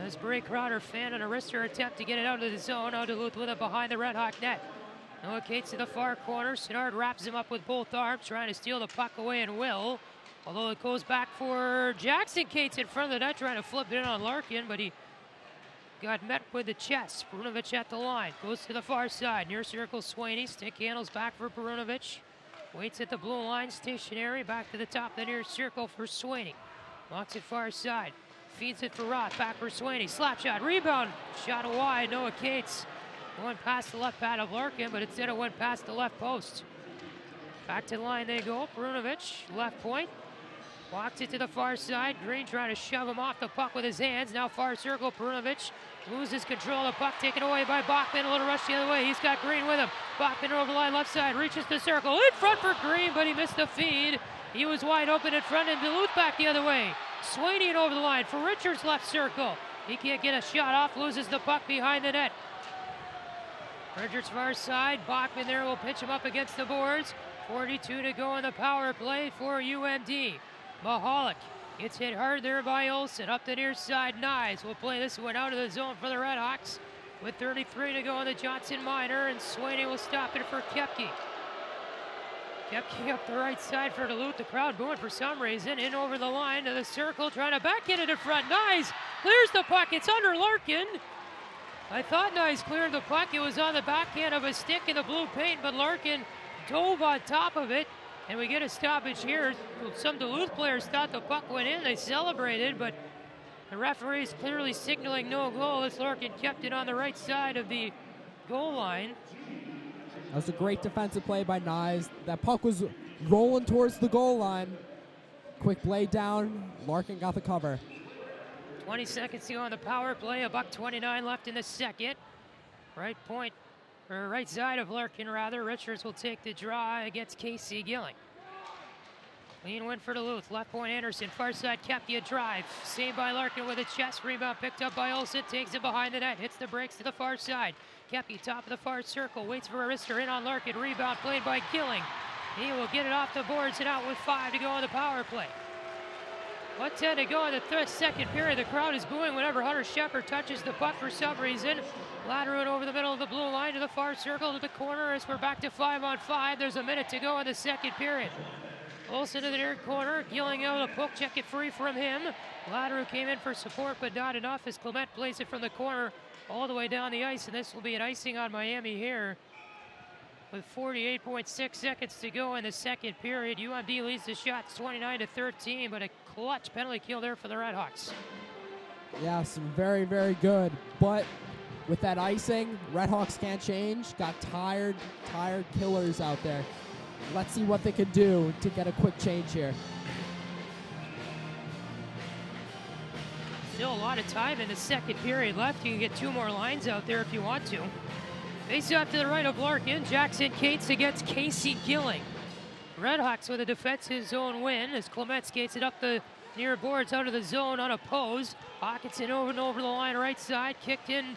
As Bray Crowder fan and a wrister attempt to get it out of the zone. Now Duluth with it behind the RedHawk net. Noah Cates to the far corner. Sinnard wraps him up with both arms, trying to steal the puck away and will. Although it goes back for Jackson Cates in front of the net, trying to flip it in on Larkin, but he got met with the chest. Perunovic at the line. Goes to the far side. Near circle Swaney. Stick handles back for Perunovic. Waits at the blue line. Stationary. Back to the top of the near circle for Swaney. Walks it far side. Feeds it for Roth. Back for Swaney. Slap shot. Rebound. Shot wide. Noah Cates going past the left pad of Larkin, but instead it went past the left post. Back to the line they go. Perunovic. Left point. Walks it to the far side. Green trying to shove him off the puck with his hands. Now far circle. Perunovic loses control of the puck, taken away by Bachman. A little rush the other way. He's got Green with him. Bachman over the line, left side, reaches the circle. In front for Green, but he missed the feed. He was wide open in front, and Duluth back the other way. Swaney over the line for Richards, left circle. He can't get a shot off, loses the puck behind the net. Richards far side. Bachman there will pitch him up against the boards. 42 to go on the power play for UMD. Mahalik gets hit hard there by Olsen. Up the near side, Nyes will play this one out of the zone for the RedHawks. With 33 to go on the Johnson minor, and Swaney will stop it for Koepke. Koepke up the right side for Duluth. The crowd booing for some reason. In over the line to the circle, trying to backhand it in front. Nyes clears the puck. It's under Larkin. I thought Nyes cleared the puck. It was on the backhand of a stick in the blue paint, but Larkin dove on top of it. And we get a stoppage here. Some Duluth players thought the puck went in. They celebrated, but the referee is clearly signaling no goal as Larkin kept it on the right side of the goal line. That was a great defensive play by Nyes. That puck was rolling towards the goal line. Quick blade down. Larkin got the cover. 20 seconds to go on the power play. $1:29 left in the second. Right point. Or right side of Larkin, rather. Richards will take the draw against Casey Gilling. Clean win for Duluth. Left point Anderson. Far side Koepke a drive. Saved by Larkin with a chest. Rebound picked up by Olsen. Takes it behind the net. Hits the brakes to the far side. Koepke top of the far circle. Waits for a wrister in on Larkin. Rebound played by Gilling. He will get it off the boards and out with 5 to go on the power play. 1:10 to go in the second period. The crowd is booing whenever Hunter Shepard touches the puck for some reason. Ladder it over the middle of the blue line to the far circle to the corner as we're back to 5-on-5. There's a minute to go in the second period. Olsen to the near corner. Gilling out a poke check it free from him. Ladder came in for support but not enough as Clement plays it from the corner all the way down the ice, and this will be an icing on Miami here. With 48.6 seconds to go in the second period, UMD leads the shots 29-13, but a clutch penalty kill there for the RedHawks. Yes, very, very good. But with that icing, RedHawks can't change. Got tired killers out there. Let's see what they can do to get a quick change here. Still a lot of time in the second period left. You can get 2 more lines out there if you want to. Face off to the right of Larkin. Jackson Cates against Casey Gilling. RedHawks with a defensive zone win as Clement skates it up the near boards out of the zone unopposed. Hawkinson over and over the line right side. Kicked in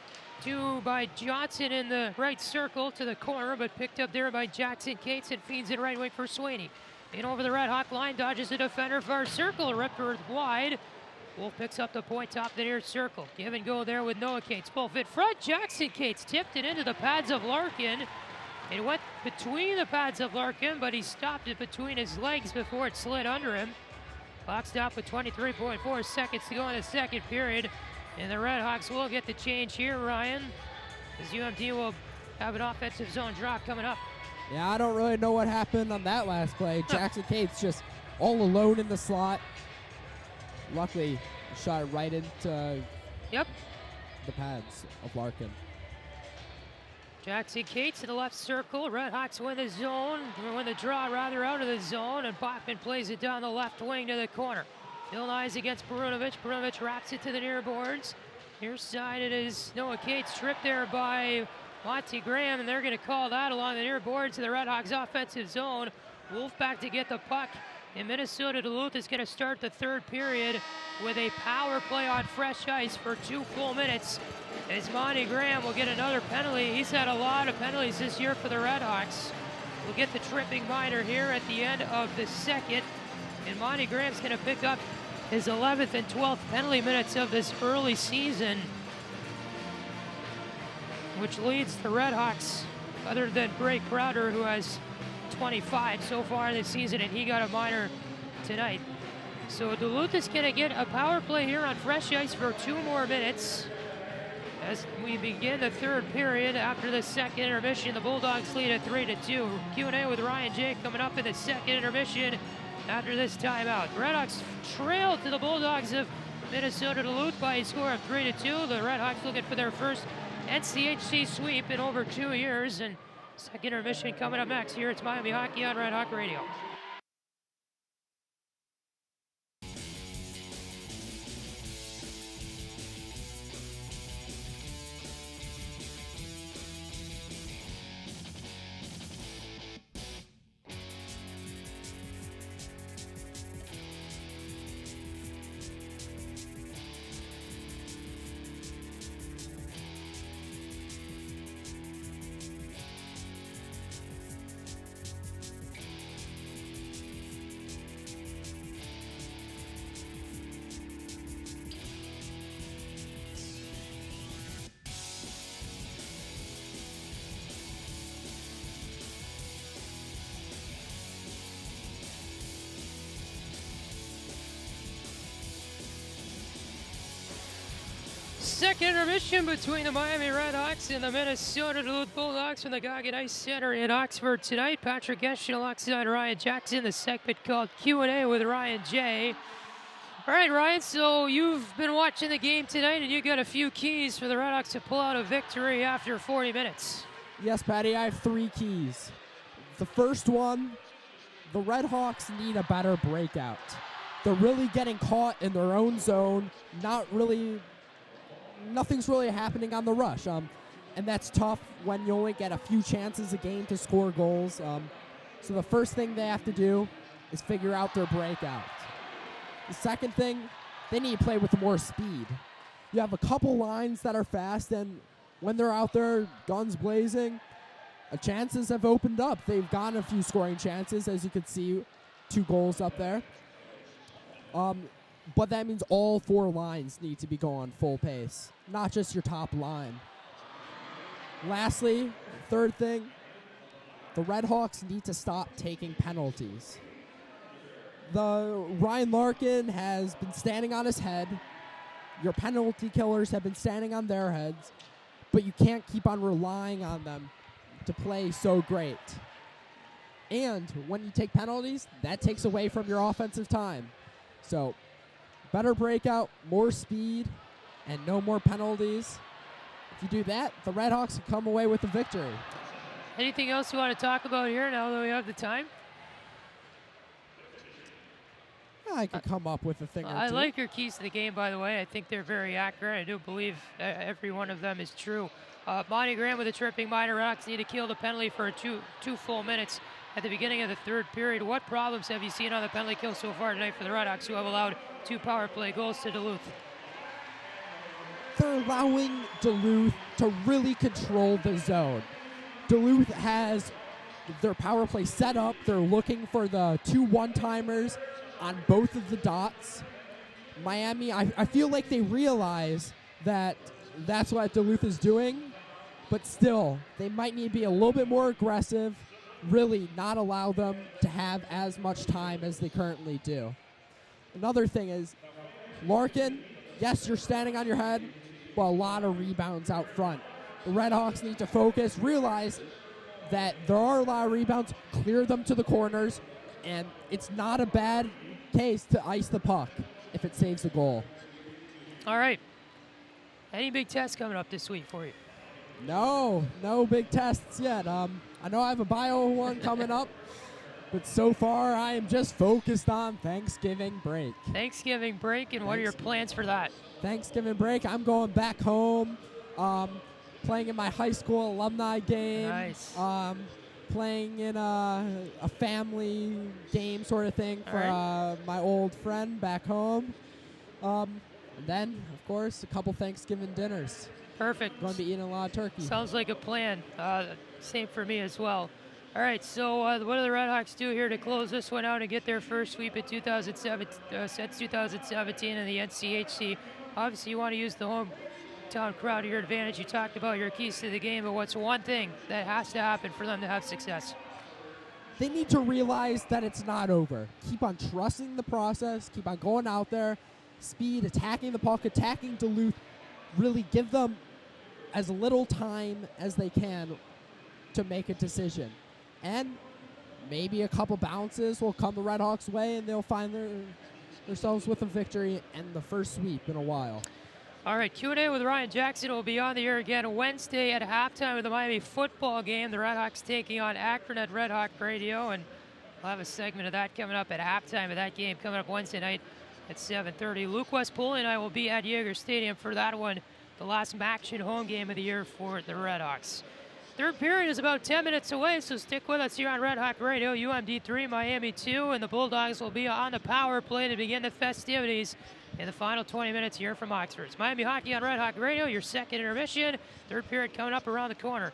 by Johnson in the right circle to the corner, but picked up there by Jackson Cates and feeds it right wing for Swaney. In over the RedHawk line, dodges the defender, far circle, ripped wide. Wolf picks up the point, top of the near circle. Give and go there with Noah Cates. Full fit front. Jackson Cates tipped it into the pads of Larkin. It went between the pads of Larkin, but he stopped it between his legs before it slid under him. Clock stopped with 23.4 seconds to go in the second period. And the RedHawks will get the change here, Ryan, as UMD will have an offensive zone drop coming up. Yeah, I don't really know what happened on that last play. Jackson Cates just all alone in the slot. Luckily, he shot it right into the pads of Larkin. Jackson Cates to the left circle. RedHawks win the zone, win the draw rather out of the zone, and Bachman plays it down the left wing to the corner. Bill Nyes against Perunovic. Perunovic wraps it to the near boards. Near side it is Noah Cates, tripped there by Monty Graham, and they're going to call that along the near boards to the RedHawks offensive zone. Wolf back to get the puck. And Minnesota-Duluth is going to start the third period with a power play on fresh ice for 2 full minutes. As Monty Graham will get another penalty. He's had a lot of penalties this year for the RedHawks. We'll get the tripping minor here at the end of the second. And Monty Graham's going to pick up his 11th and 12th penalty minutes of this early season, which leads the RedHawks, other than Bray Crowder, who has 25 so far this season, and he got a minor tonight. So Duluth is going to get a power play here on fresh ice for 2 more minutes. As we begin the third period, after the second intermission, the Bulldogs lead at 3-2. Q&A with Ryan J coming up in the second intermission after this timeout. RedHawks trail to the Bulldogs of Minnesota-Duluth by a score of 3-2. The RedHawks looking for their first NCHC sweep in over 2 years. And second intermission coming up next. Here it's Miami Hockey on Red Hawk Radio. Second intermission between the Miami RedHawks and the Minnesota-Duluth Bulldogs from the Goggin Ice Center in Oxford tonight. Patrick Geshan alongside Ryan Jackson, the segment called Q&A with Ryan J. All right, Ryan, so you've been watching the game tonight, and you got a few keys for the RedHawks to pull out a victory after 40 minutes. Yes, Patty, I have 3 keys. The first one, the RedHawks need a better breakout. They're really getting caught in their own zone, nothing's really happening on the rush. And that's tough when you only get a few chances a game to score goals. So the first thing they have to do is figure out their breakout. The second thing, they need to play with more speed. You have a couple lines that are fast, and when they're out there, guns blazing, chances have opened up. They've gotten a few scoring chances, as you can see, 2 goals up there. But that means all 4 lines need to be going full pace, not just your top line. Lastly, third thing, the RedHawks need to stop taking penalties. The Ryan Larkin has been standing on his head. Your penalty killers have been standing on their heads, but you can't keep on relying on them to play so great. And when you take penalties, that takes away from your offensive time. So, better breakout, more speed, and no more penalties. If you do that, the RedHawks can come away with a victory. Anything else you want to talk about here now that we have the time? I could come up with a thing or two. I like your keys to the game, by the way. I think they're very accurate. I do believe every one of them is true. Monty Graham with a tripping minor. RedHawks need to kill the penalty for two full minutes at the beginning of the third period. What problems have you seen on the penalty kill so far tonight for the RedHawks, who have allowed 2 power play goals to Duluth? They're allowing Duluth to really control the zone. Duluth has their power play set up. They're looking for the 2 one-timers on both of the dots. Miami, I feel like they realize that that's what Duluth is doing, but still, they might need to be a little bit more aggressive, really not allow them to have as much time as they currently do. Another thing is, Larkin, yes, you're standing on your head, but a lot of rebounds out front. The RedHawks need to focus, realize that there are a lot of rebounds, clear them to the corners, and it's not a bad case to ice the puck if it saves the goal. All right. Any big tests coming up this week for you? No big tests yet. I know I have a bio one coming up, but so far I am just focused on Thanksgiving break. Thanksgiving break, and what are your plans for that? Thanksgiving break, I'm going back home, playing in my high school alumni game. Nice. Playing in a family game sort of thing for my old friend back home. And then, of course, a couple Thanksgiving dinners. Perfect. Going to be eating a lot of turkey. Sounds like a plan. Same for me as well. All right, so what do the RedHawks do here to close this one out and get their first sweep in since 2017 in the NCHC? Obviously, you want to use the hometown crowd to your advantage. You talked about your keys to the game, but what's one thing that has to happen for them to have success? They need to realize that it's not over. Keep on trusting the process. Keep on going out there. Speed, attacking the puck, attacking Duluth. Really give them as little time as they can to make a decision. And maybe a couple bounces will come the RedHawks' way, and they'll find themselves with a victory and the first sweep in a while. All right, Q&A with Ryan Jackson will be on the air again Wednesday at halftime of the Miami football game. The RedHawks taking on Akron at Red Hawk Radio, and we'll have a segment of that coming up at halftime of that game coming up Wednesday night at 7:30. Luke West-Pulling and I will be at Yager Stadium for that one, the last action home game of the year for the RedHawks. Third period is about 10 minutes away, so stick with us here on Red Hawk Radio. UMD 3, Miami 2, and the Bulldogs will be on the power play to begin the festivities in the final 20 minutes here from Oxford. It's Miami Hockey on Red Hawk Radio, your second intermission. Third period coming up around the corner.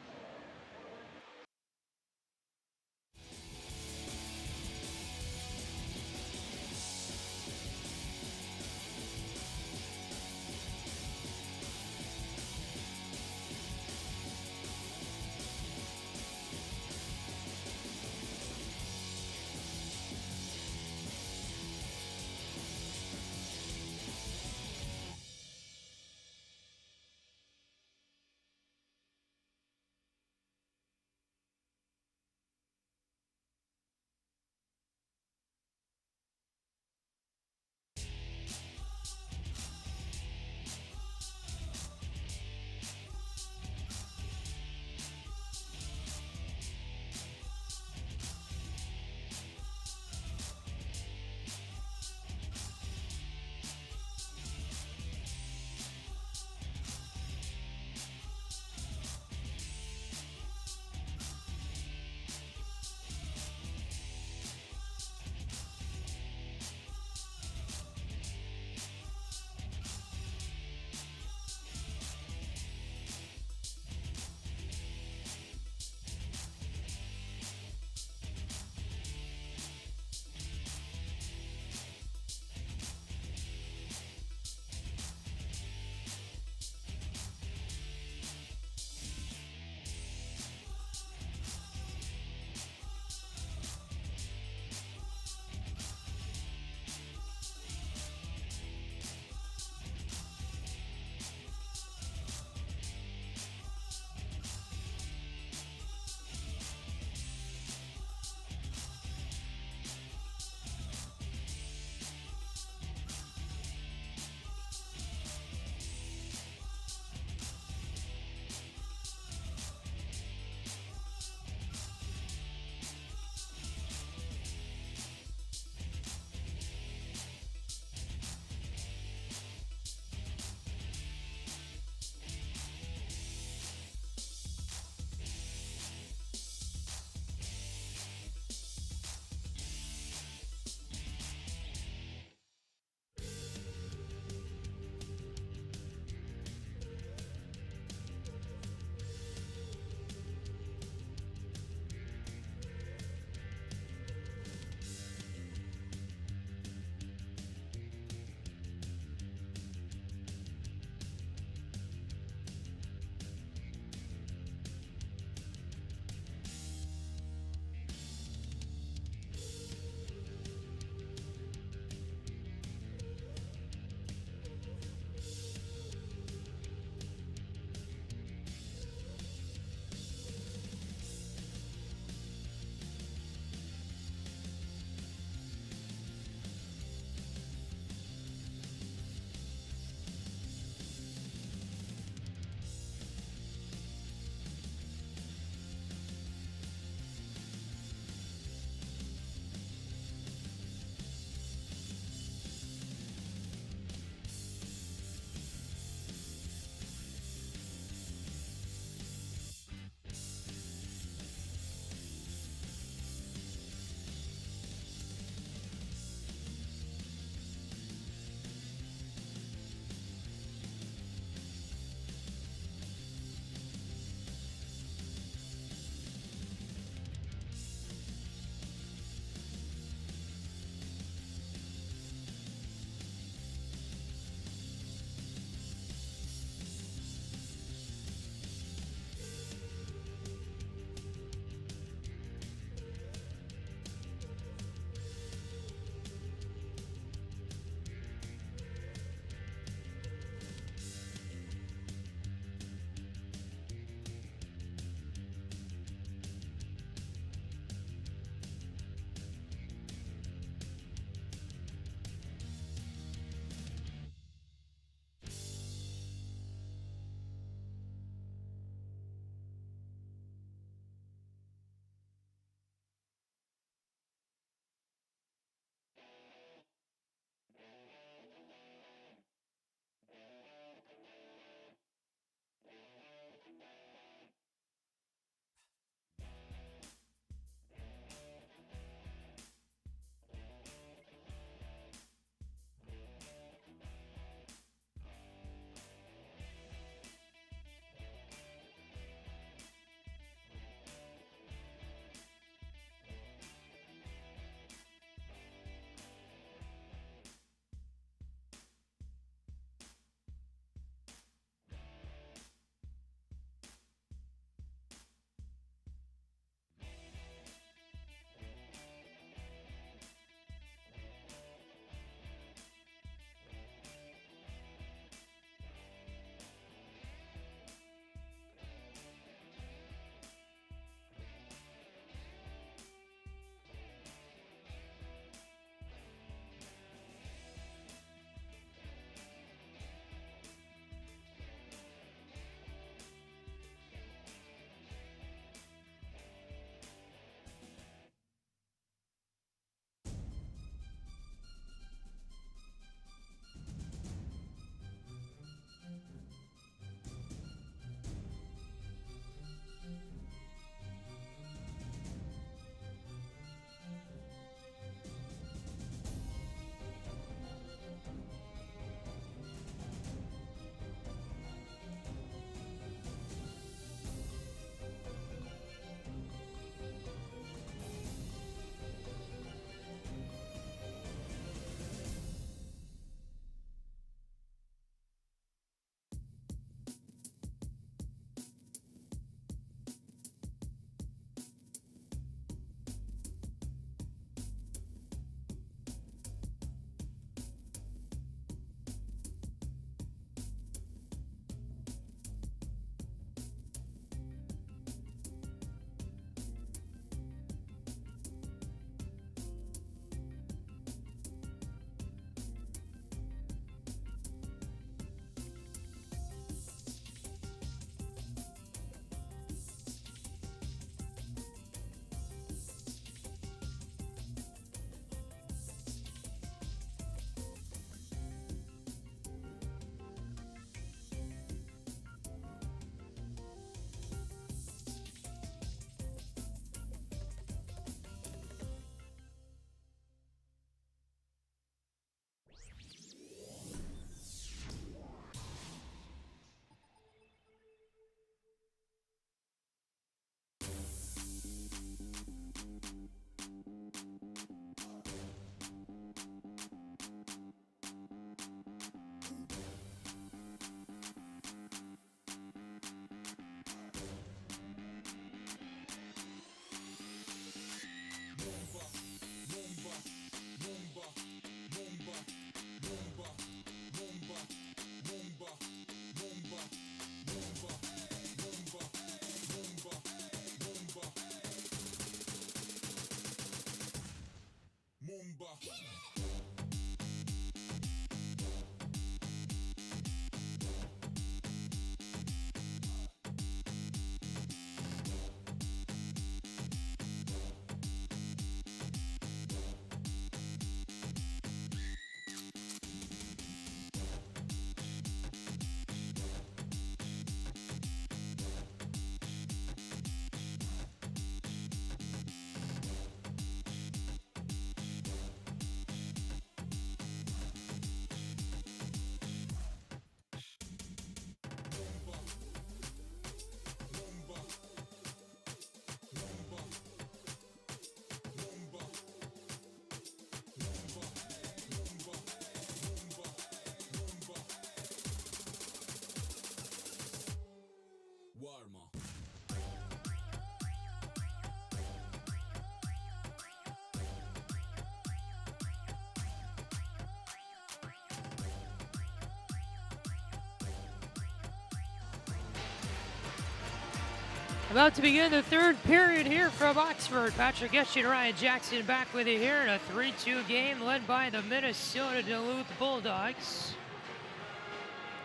About to begin the third period here from Oxford. Patrick Geshan, Ryan Jackson back with you here in a 3-2 game led by the Minnesota-Duluth Bulldogs.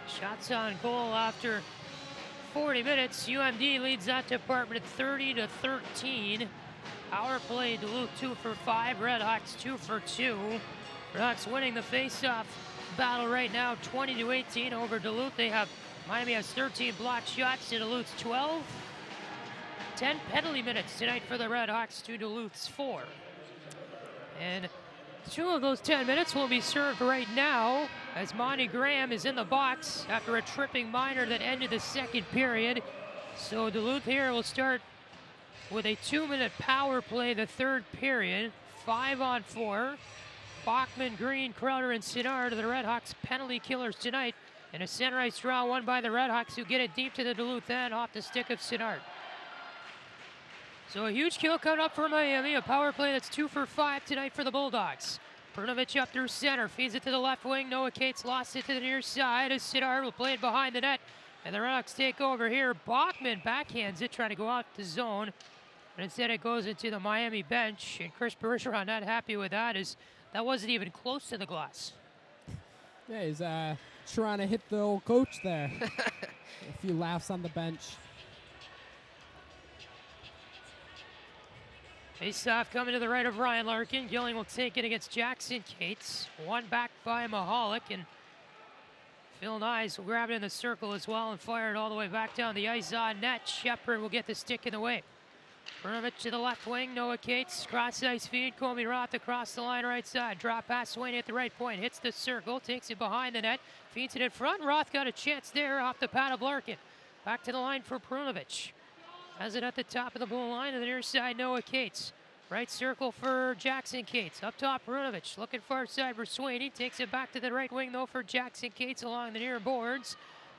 Shots on goal after 40 minutes. UMD leads that department 30-13. Power play, Duluth 2 for 5. RedHawks 2 for 2. RedHawks winning the face-off battle right now 20-18 over Duluth. Miami has 13 blocked shots to Duluth's 12. 10 penalty minutes tonight for the RedHawks to Duluth's 4. And 2 of those 10 minutes will be served right now as Monty Graham is in the box after a tripping minor that ended the second period. So Duluth here will start with a 2-minute power play the third period. 5-on-4. Bachman, Green, Crowder, and Sinard are the RedHawks penalty killers tonight. And a center ice draw won by the RedHawks, who get it deep to the Duluth end off the stick of Sinard. So a huge kill coming up for Miami. A power play that's 2 for 5 tonight for the Bulldogs. Brunovich up through center, feeds it to the left wing. Noah Cates lost it to the near side as Sinard will play it behind the net. And the RedHawks take over here. Bachman backhands it, trying to go out the zone. But instead it goes into the Miami bench. And Chris Bergeron not happy with that, as that wasn't even close to the glass. Yeah, he's trying to hit the old coach there. A few laughs on the bench. Face-off coming to the right of Ryan Larkin. Gilling will take it against Jackson Cates. One back by Mahalik, and Phil Nyes will grab it in the circle as well and fire it all the way back down the ice on net. Shepard will get the stick in the way. Brunovich to the left wing. Noah Cates, cross-ice feed. Comey Roth across the line right side. Drop pass, Swain at the right point. Hits the circle, takes it behind the net. Feeds it in front. Roth got a chance there off the pad of Larkin. Back to the line for Brunovich. Has it at the top of the blue line to the near side, Noah Cates. Right circle for Jackson Cates. Up top, Brunovich. Looking far side for Sweeney. Takes it back to the right wing, though, for Jackson Cates along the near boards.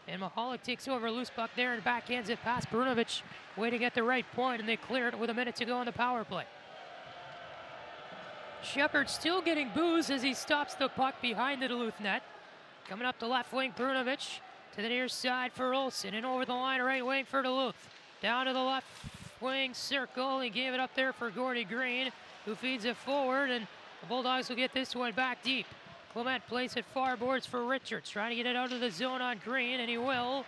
And Mahalik takes over a loose puck there and backhands it past Brunovich. Waiting at the right point, and they clear it with a minute to go on the power play. Shepard still getting boos as he stops the puck behind the Duluth net. Coming up the left wing, Brunovich to the near side for Olsen. And over the line, right wing for Duluth. Down to the left wing circle. He gave it up there for Gordy Green, who feeds it forward, and the Bulldogs will get this one back deep. Clement plays it far boards for Richards, trying to get it out of the zone on Green, and he will.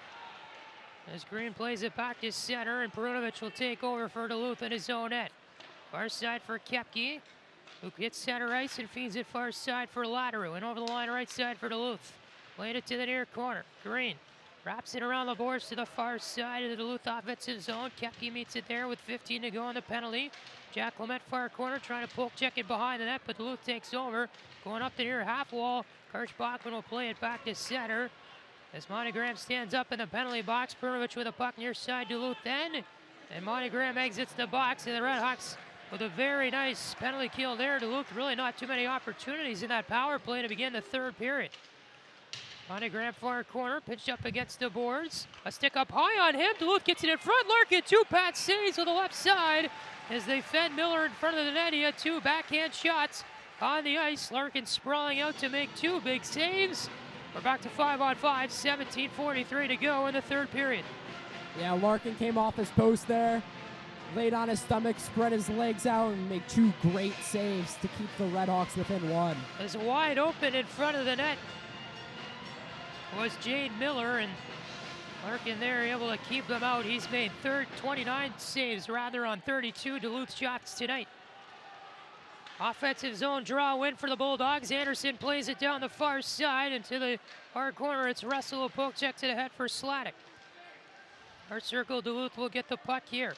As Green plays it back to center, and Brunovich will take over for Duluth in his own net. Far side for Kepke, who hits center ice and feeds it far side for Lateru, and over the line right side for Duluth. Playing it to the near corner. Green wraps it around the boards to the far side of the Duluth offensive zone. Kepke meets it there with 15 to go on the penalty. Jack Clement far corner trying to poke check it behind the net, but Duluth takes over. Going up the near half wall, Kirsch Bachman will play it back to center. As Monty Graham stands up in the penalty box, Brunovich with a puck near side Duluth end. And Monty Graham exits the box, and the RedHawks with a very nice penalty kill there. Duluth really not too many opportunities in that power play to begin the third period. Monty Graham far corner, pitched up against the boards. A stick up high on him. Duluth gets it in front. Larkin, 2-pat saves on the left side as they fed Miller in front of the net. He had 2 backhand shots on the ice. Larkin sprawling out to make 2 big saves. We're back to 5-on-5, 17:43 to go in the third period. Yeah, Larkin came off his post there, laid on his stomach, spread his legs out, and made 2 great saves to keep the RedHawks within 1. As wide open in front of the net was Jade Miller, and Larkin there able to keep them out. He's made 29 saves on 32 Duluth shots tonight. Offensive zone draw win for the Bulldogs. Anderson plays it down the far side into the far corner. It's Russell, a poke check to the head for Sladek. Our circle, Duluth will get the puck here.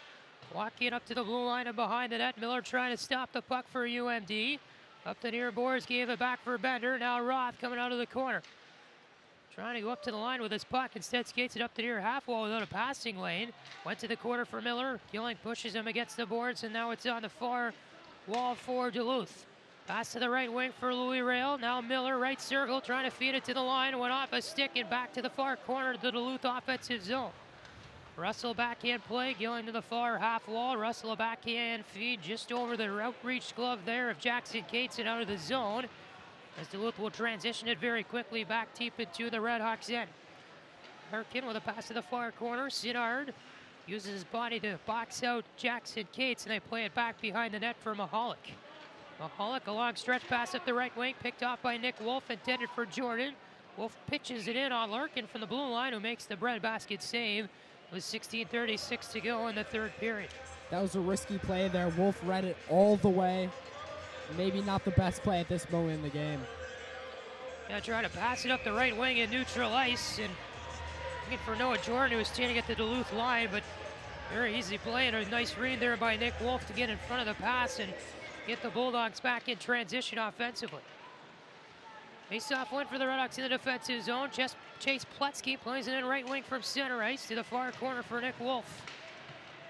Walking up to the blue line and behind the net. Miller trying to stop the puck for UMD. Up the near boards, gave it back for Bender. Now Roth coming out of the corner. Trying to go up to the line with his puck. Instead skates it up the near half wall without a passing lane. Went to the corner for Miller. Gilling pushes him against the boards, and now it's on the far wall for Duluth. Pass to the right wing for Louis Rail. Now Miller, right circle, trying to feed it to the line. Went off a stick and back to the far corner of the Duluth offensive zone. Russell backhand play, Gilling to the far half wall. Russell a backhand feed just over the outreach glove there of Jackson Cates and out of the zone. As Duluth will transition it very quickly back deep into the RedHawks end. Larkin with a pass to the far corner. Sinard uses his body to box out Jackson Cates, and they play it back behind the net for Mahalik. Mahalik, a long stretch pass up the right wing, picked off by Nick Wolf, intended for Jordan. Wolf pitches it in on Larkin from the blue line, who makes the breadbasket save with 16:36 to go in the third period. That was a risky play there. Wolf read it all the way. Maybe not the best play at this moment in the game. Now trying to pass it up the right wing in neutral ice, and looking for Noah Jordan, who was standing at the Duluth line, but very easy play and a nice read there by Nick Wolf to get in front of the pass and get the Bulldogs back in transition offensively. Face-off win for the RedHawks in the defensive zone. Chase Pletzky plays it in right wing from center ice to the far corner for Nick Wolf.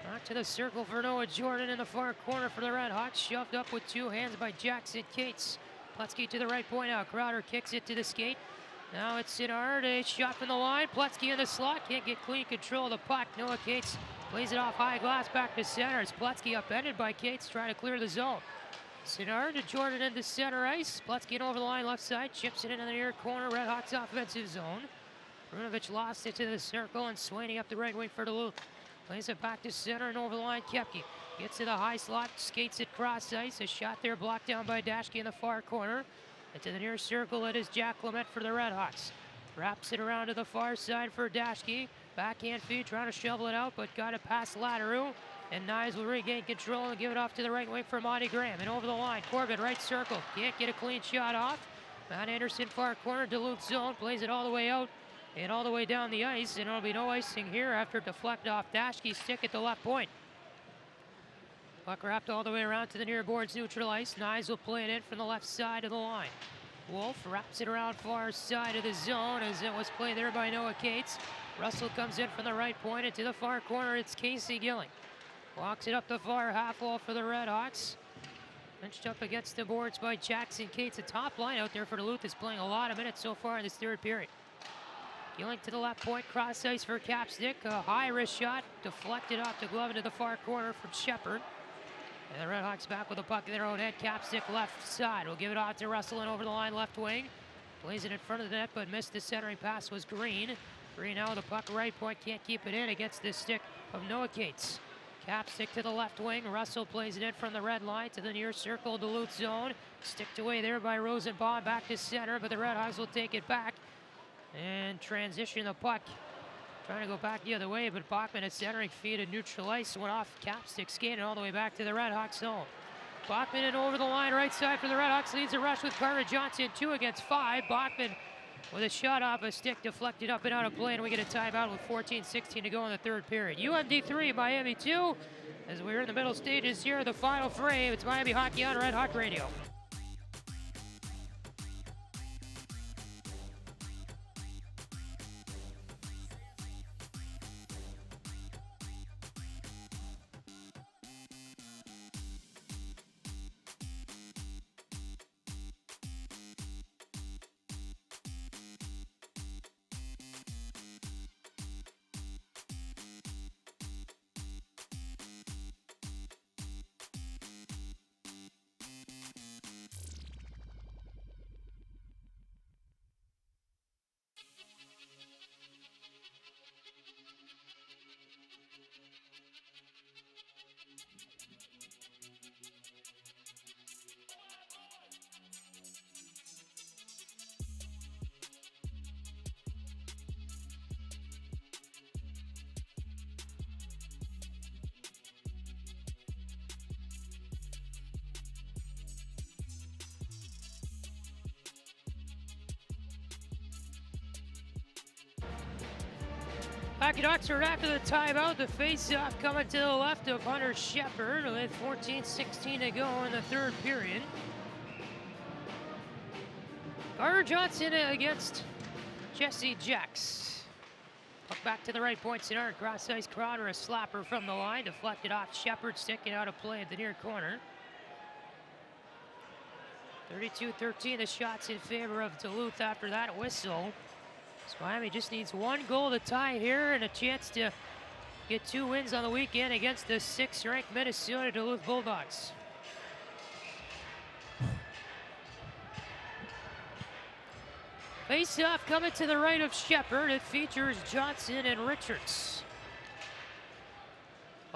Back to the circle for Noah Jordan in the far corner for the RedHawks. Shoved up with two hands by Jackson Cates. Pletzky to the right point now. Crowder kicks it to the skate. Now it's Sinard, a shot from the line. Pletzky in the slot, can't get clean control of the puck. Noah Cates plays it off high glass back to center. It's Pletzky upended by Cates trying to clear the zone. Sinard to Jordan into center ice. Pletzky over the line left side, chips it into the near corner. RedHawks offensive zone. Brunovich lost it to the circle, and Swaney up the right wing for Duluth. Plays it back to center and over the line. Kepke gets to the high slot, skates it cross ice. A shot there blocked down by Dashke in the far corner. And to the near circle, it is Jack Clement for the RedHawks. Wraps it around to the far side for Dashke. Backhand feed, trying to shovel it out, but got it past Lateru. And Nyes will regain control and give it off to the right wing for Monty Graham. And over the line, Corbett, right circle. Can't get a clean shot off. Matt Anderson, far corner, Duluth zone. Plays it all the way out and all the way down the ice. And there'll be no icing here after deflect off Dashke's stick at the left point. Puck wrapped all the way around to the near boards, neutral ice. Nyes will play it in from the left side of the line. Wolf wraps it around far side of the zone as it was played there by Noah Cates. Russell comes in from the right point, and to the far corner, it's Casey Gilling. Walks it up the far half wall for the RedHawks. Pinched up against the boards by Jackson Cates. The top line out there for Duluth is playing a lot of minutes so far in this third period. Gilling to the left point, cross ice for Capstick. A high wrist shot, deflected off the glove into the far corner from Shepard. And the RedHawks back with the puck in their own end. Capstick left side. Will give it off to Russell and over the line left wing. Plays it in front of the net, but missed the centering pass was Green. Green now with the puck right point, can't keep it in against the stick of Noah Cates. Capstick to the left wing. Russell plays it in from the red line to the near circle Duluth zone. Sticked away there by Rosenbaum back to center, but the RedHawks will take it back and transition the puck. Trying to go back the other way, but Bachman at centering feed and neutral ice went off Capstick, skating all the way back to the RedHawks zone. Bachman in over the line, right side for the RedHawks, leads a rush with Carter Johnson, 2 against 5. Bachman with a shot off a stick, deflected up and out of play, and we get a timeout with 14:16 to go in the third period. UMD 3, Miami 2, as we're in the middle stages here, the final frame. It's Miami Hockey on Red Hawk Radio. Hockey Ducks are after the timeout. The face-off coming to the left of Hunter Shepard with 14:16 to go in the third period. Carter Johnson against Jesse Jacks. Puck back to the right point. Sinard cross ice. Crowder a slapper from the line. Deflected off Shepard, sticking out of play at the near corner. 32-13 the shots in favor of Duluth after that whistle. So Miami just needs one goal to tie here and a chance to get 2 wins on the weekend against the 6th-ranked Minnesota-Duluth Bulldogs. Face-off coming to the right of Shepard. It features Johnson and Richards.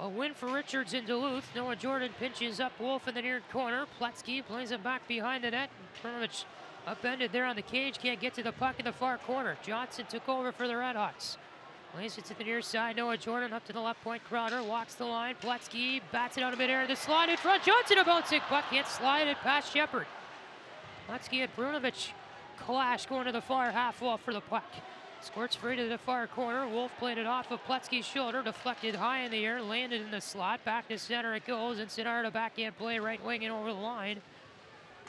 A win for Richards in Duluth. Noah Jordan pinches up Wolf in the near corner. Pletzky plays him back behind the net. Brunovich upended there on the cage. Can't get to the puck in the far corner. Johnson took over for the RedHawks. Plays it to the near side. Noah Jordan up to the left point. Crowder walks the line. Pletzky bats it out of midair. The slide in front. Johnson a bouncing puck. Can't slide it past Shepard. Pletzky and Brunovich clash going to the far half wall for the puck. Squirts free to the far corner. Wolf played it off of Pletzky's shoulder, deflected high in the air, landed in the slot. Back to center it goes, and Siddhartha backhand play, right wing and over the line.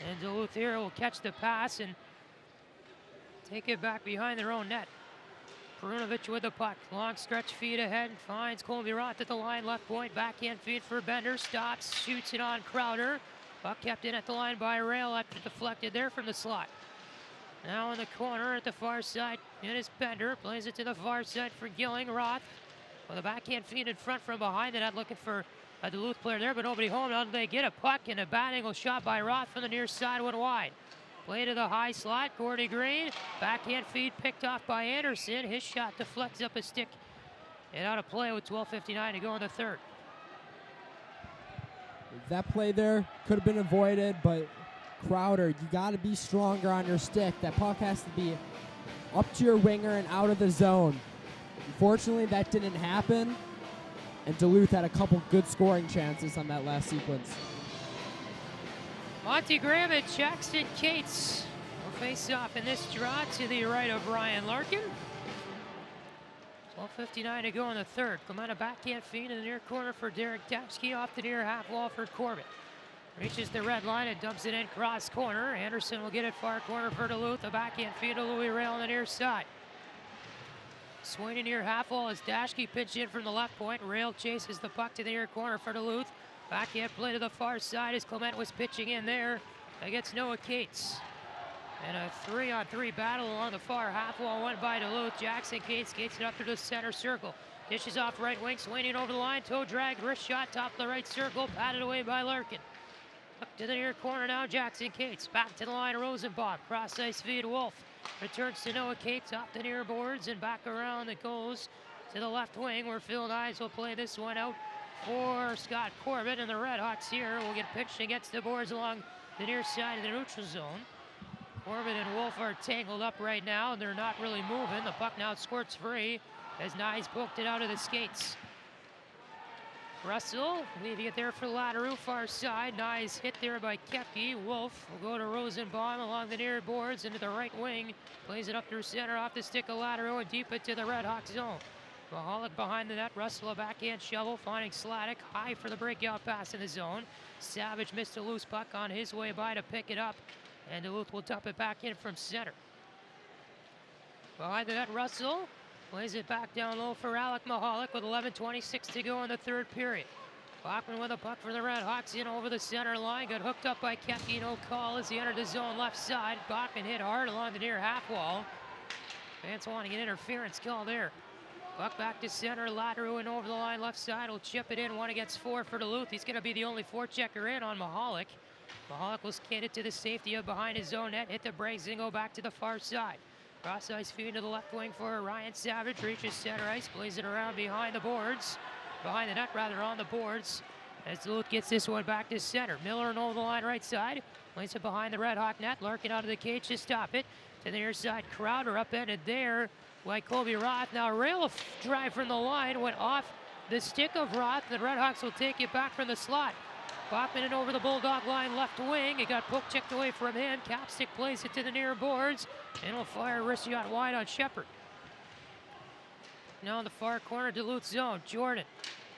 And Duluth here will catch the pass and take it back behind their own net. Perunovic with the puck. Long stretch feed ahead, finds Colby Roth at the line, left point, backhand feed for Bender, stops, shoots it on Crowder. Puck kept in at the line by Rail after deflected there from the slot. Now in the corner at the far side, it is Bender. Plays it to the far side for Gilling. Roth with a backhand feed in front from behind the net, looking for a Duluth player there, but nobody home. Now they get a puck and a bad angle shot by Roth from the near side, went wide. Play to the high slot, Gordy Green. Backhand feed picked off by Anderson. His shot deflects up a stick and out of play with 12:59 to go in the third. That play there could have been avoided, but Crowder, you got to be stronger on your stick. That puck has to be up to your winger and out of the zone. Unfortunately, that didn't happen, and Duluth had a couple good scoring chances on that last sequence. Monty Graham and Jackson Cates will face off in this draw to the right of Ryan Larkin. 12:59 to go in the third. Clementa backhand feed in the near corner for Derek Dapsky, off the near half wall for Corbett. Reaches the red line and dumps it in cross corner. Anderson will get it far corner for Duluth. A backhand feed to Louis Rail on the near side. Swinging near half wall as Dashke pitched in from the left point. Rail chases the puck to the near corner for Duluth. Backhand play to the far side as Clement was pitching in there against Noah Cates. And a 3-on-3 battle along the far half wall, won by Duluth. Jackson Cates gets it up to the center circle. Dishes off right wing, swinging over the line. Toe drag, wrist shot, top of the right circle, patted away by Larkin. Up to the near corner now, Jackson Cates. Back to the line, Rosenbaum. Cross ice feed, Wolf. Returns to Noah Cates off the near boards and back around it goes to the left wing where Phil Nyes will play this one out for Scott Corbett. And the RedHawks here will get pitched against the boards along the near side of the neutral zone. Corbett and Wolf are tangled up right now and they're not really moving. The puck now squirts free as Nyes poked it out of the skates. Russell leaving it there for Lateru, far side. Nyes hit there by Kepke. Wolf will go to Rosenbaum along the near boards into the right wing. Plays it up through center off the stick of Lateru and deep into the RedHawks zone. Mahalik behind the net. Russell a backhand shovel, finding Sladek high for the breakout pass in the zone. Savage missed a loose puck on his way by to pick it up, and Duluth will dump it back in from center. Behind the net, Russell plays it back down low for Alec Mahalik with 11:26 to go in the third period. Bachman with a puck for the RedHawks in over the center line. Got hooked up by Kepke, no call as he entered the zone left side. Bachman hit hard along the near half wall. Fans wanting an interference call there. Puck back to center, Lateru and over the line left side. Will chip it in, 1 against 4 for Duluth. He's going to be the only forechecker in on Mahalik. Mahalik will skate it to the safety of behind his own net. Hit the brakes and go back to the far side. Cross ice feed to the left wing for Ryan Savage. Reaches center ice, plays it around behind the boards. Behind the net, rather, on the boards. As Duluth gets this one back to center. Miller and over the line right side. Plays it behind the RedHawk net. Larkin out of the cage to stop it. To the near side, Crowder upended there by Colby Roth. Now rail drive from the line went off the stick of Roth. The RedHawks will take it back from the slot. Bachman and over the Bulldog line left wing. It got poke checked away from him. Capstick plays it to the near boards and will fire a wrist shot wide on Shepard. Now in the far corner, Duluth zone. Jordan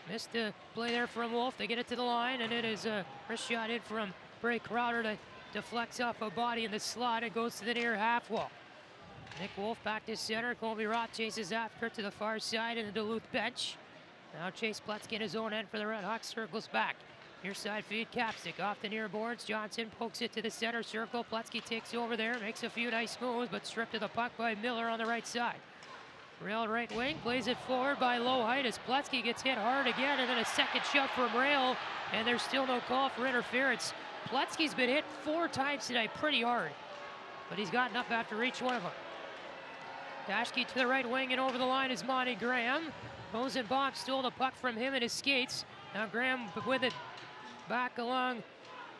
missed the play there from Wolf. They get it to the line, and it is a wrist shot in from Bray Crowder to deflects off a body in the slot. It goes to the near half wall. Nick Wolf back to center. Colby Roth chases after to the far side in the Duluth bench. Now Chase Pletzky in his own end for the RedHawks. Circles back. Near side feed, Capstick off the near boards. Johnson pokes it to the center circle. Pletzky takes over there, makes a few nice moves, but stripped to the puck by Miller on the right side. Rail right wing, plays it forward by low height as Pletzky gets hit hard again, and then a second shove from Rail, and there's still no call for interference. Pletzky's been hit 4 times tonight pretty hard, but he's gotten up after each one of them. Dashke to the right wing and over the line is Monty Graham. Rosenbach stole the puck from him and his skates. Now Graham with it back along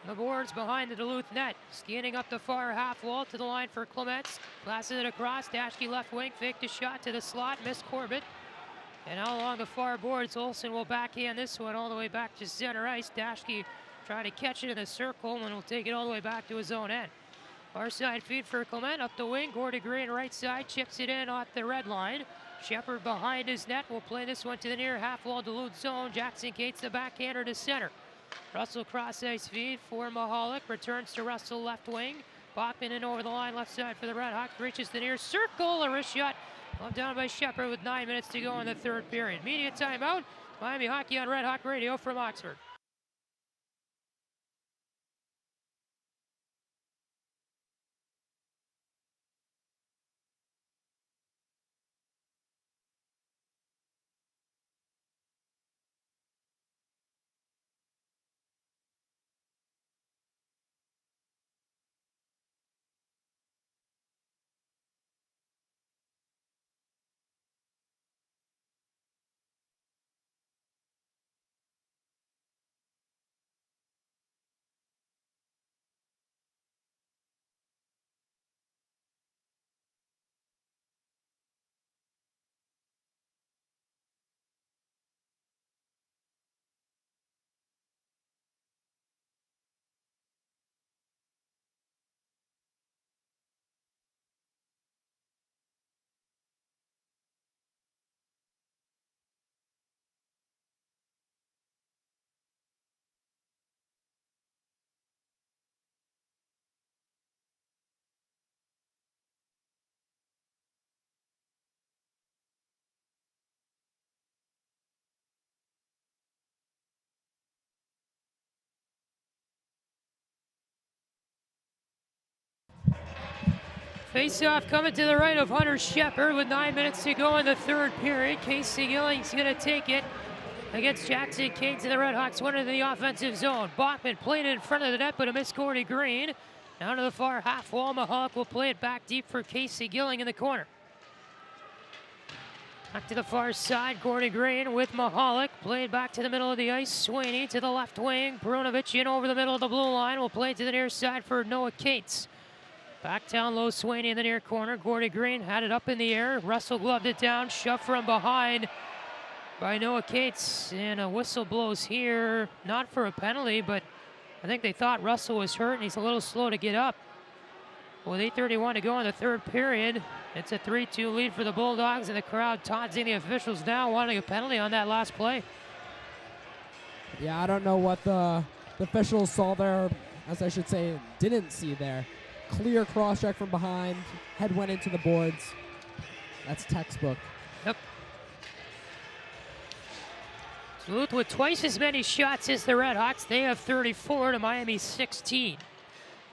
the boards behind the Duluth net. Skating up the far half wall to the line for Clements. Passes it across. Dashke left wing. Faked a shot to the slot. Missed Corbett. And now along the far boards, Olsen will backhand this one all the way back to center ice. Dashke trying to catch it in the circle and will take it all the way back to his own end. Far side feed for Clement up the wing. Gordy Green right side chips it in off the red line. Shepard behind his net will play this one to the near half wall Duluth zone. Jackson Cates the backhander to center. Russell cross ice feed for Mahalik. Returns to Russell left wing. Bachman in over the line left side for the RedHawks. Reaches the near circle. A wrist shot. Pumped down by Shepard with 9 minutes to go in the third period. Media timeout. Miami Hockey on Red Hawk Radio from Oxford. Face-off coming to the right of Hunter Shepard with 9 minutes to go in the third period. Casey Gilling's going to take it against Jackson Cates and the RedHawks went into the offensive zone. Bachman played it in front of the net, but a missed Gordy Green. Down to the far half wall, Mahalik will play it back deep for Casey Gilling in the corner. Back to the far side, Gordy Green with Mahalik. Played back to the middle of the ice. Sweeney to the left wing. Brunovich in over the middle of the blue line. Will play it to the near side for Noah Cates. Back down low, Sweeney in the near corner. Gordy Green had it up in the air. Russell gloved it down, shoved from behind by Noah Cates. And a whistle blows here, not for a penalty, but I think they thought Russell was hurt and he's a little slow to get up. With 8:31 to go in the third period, it's a 3-2 lead for the Bulldogs, and the crowd taunting the officials now, wanting a penalty on that last play. Yeah, I don't know what the officials saw there, as I should say, didn't see there. Clear cross-check from behind. Head went into the boards. That's textbook. Yep. Duluth with twice as many shots as the RedHawks. They have 34 to Miami's 16.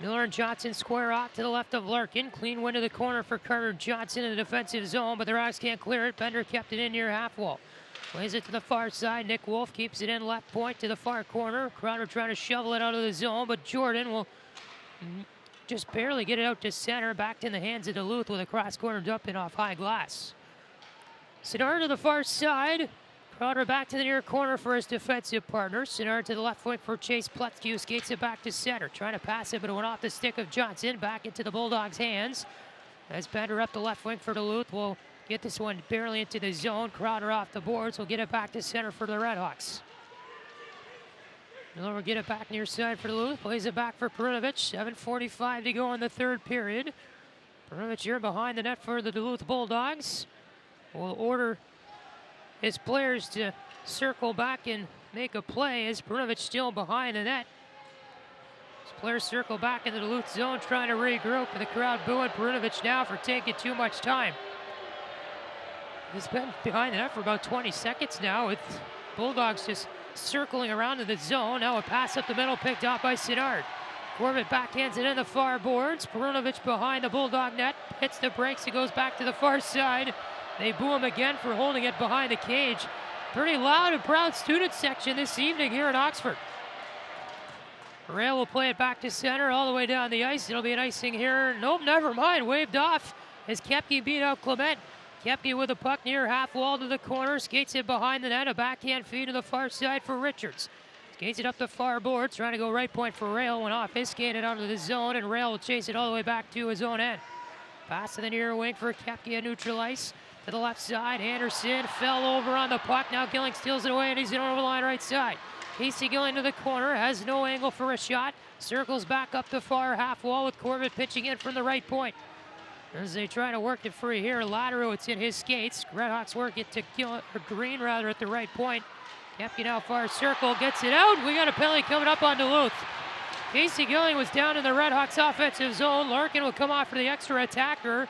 Miller and Johnson square off to the left of Larkin. Clean win to the corner for Carter Johnson in the defensive zone, but the RedHawks can't clear it. Bender kept it in near half wall. Plays it to the far side. Nick Wolf keeps it in left point to the far corner. Crowder trying to shovel it out of the zone, but Jordan will just barely get it out to center. Back in the hands of Duluth with a cross-corner dump in off high glass. Sinar to the far side. Crowder back to the near corner for his defensive partner. Sinar to the left point for Chase Pletzke, who skates it back to center. Trying to pass it, but it went off the stick of Johnson. Back into the Bulldogs' hands. As Bender up the left wing for Duluth will get this one barely into the zone. Crowder off the boards will get it back to center for the RedHawks. Miller will get it back near side for Duluth. Plays it back for Perunovic. 7:45 to go in the third period. Perunovic here behind the net for the Duluth Bulldogs. Will order his players to circle back and make a play as Perunovic still behind the net. His players circle back in the Duluth zone trying to regroup, and the crowd booing Perunovic now for taking too much time. He's been behind the net for about 20 seconds now with Bulldogs just circling around in the zone. Now a pass up the middle picked out by Sinnard. Corbett backhands it in the far boards. Perunovic behind the Bulldog net. Hits the brakes. It goes back to the far side. They boo him again for holding it behind the cage. Pretty loud and proud student section this evening here at Oxford. Rail will play it back to center all the way down the ice. It'll be an icing here. Nope, never mind. Waved off as Koepke beat out Clement. Koepke with a puck near half wall to the corner, skates it behind the net, a backhand feed to the far side for Richards. Skates it up the far board, trying to go right point for Rail, went off his skated out of the zone, and Rail will chase it all the way back to his own end. Pass to the near wing for Koepke at neutral ice. To the left side, Anderson fell over on the puck. Now Gilling steals it away, and he's in over the line right side. Casey Gilling to the corner, has no angle for a shot. Circles back up the far half wall with Corbett pitching in from the right point. As they try to work it free here, Latero, it's in his skates. RedHawks work it to Green rather at the right point. Koepke now far circle, gets it out. We got a penalty coming up on Duluth. Casey Gilling was down in the RedHawks offensive zone. Larkin will come off for the extra attacker,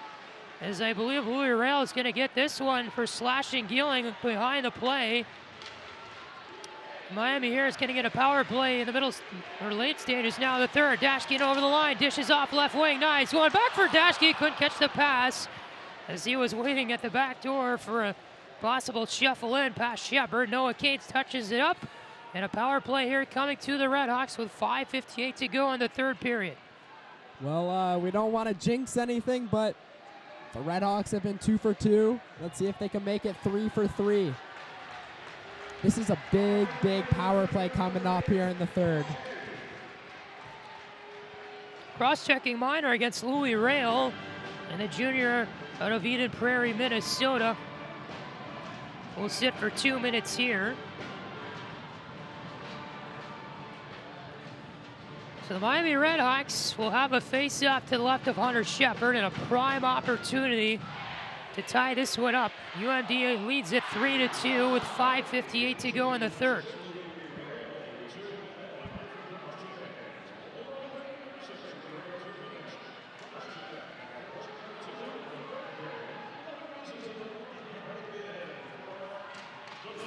as I believe Louis Rail is going to get this one for slashing Gilling behind the play. Miami here is going to get a power play in the middle or late stages now. The third, Dashkin over the line, dishes off left wing, nice one back for Dashkin, couldn't catch the pass as he was waiting at the back door for a possible shuffle in past Shepard. Noah Cates touches it up, and a power play here coming to the RedHawks with 5:58 to go in the third period. Well, we don't want to jinx anything, but the RedHawks have been 2 for 2. Let's see if they can make it 3 for 3. This is a big, big power play coming up here in the third. Cross-checking minor against Louis Rail, and the junior out of Eden Prairie, Minnesota, will sit for 2 minutes here. So the Miami RedHawks will have a face-off to the left of Hunter Shepard and a prime opportunity to tie this one up. UMD leads it 3-2 with 5:58 to go in the third.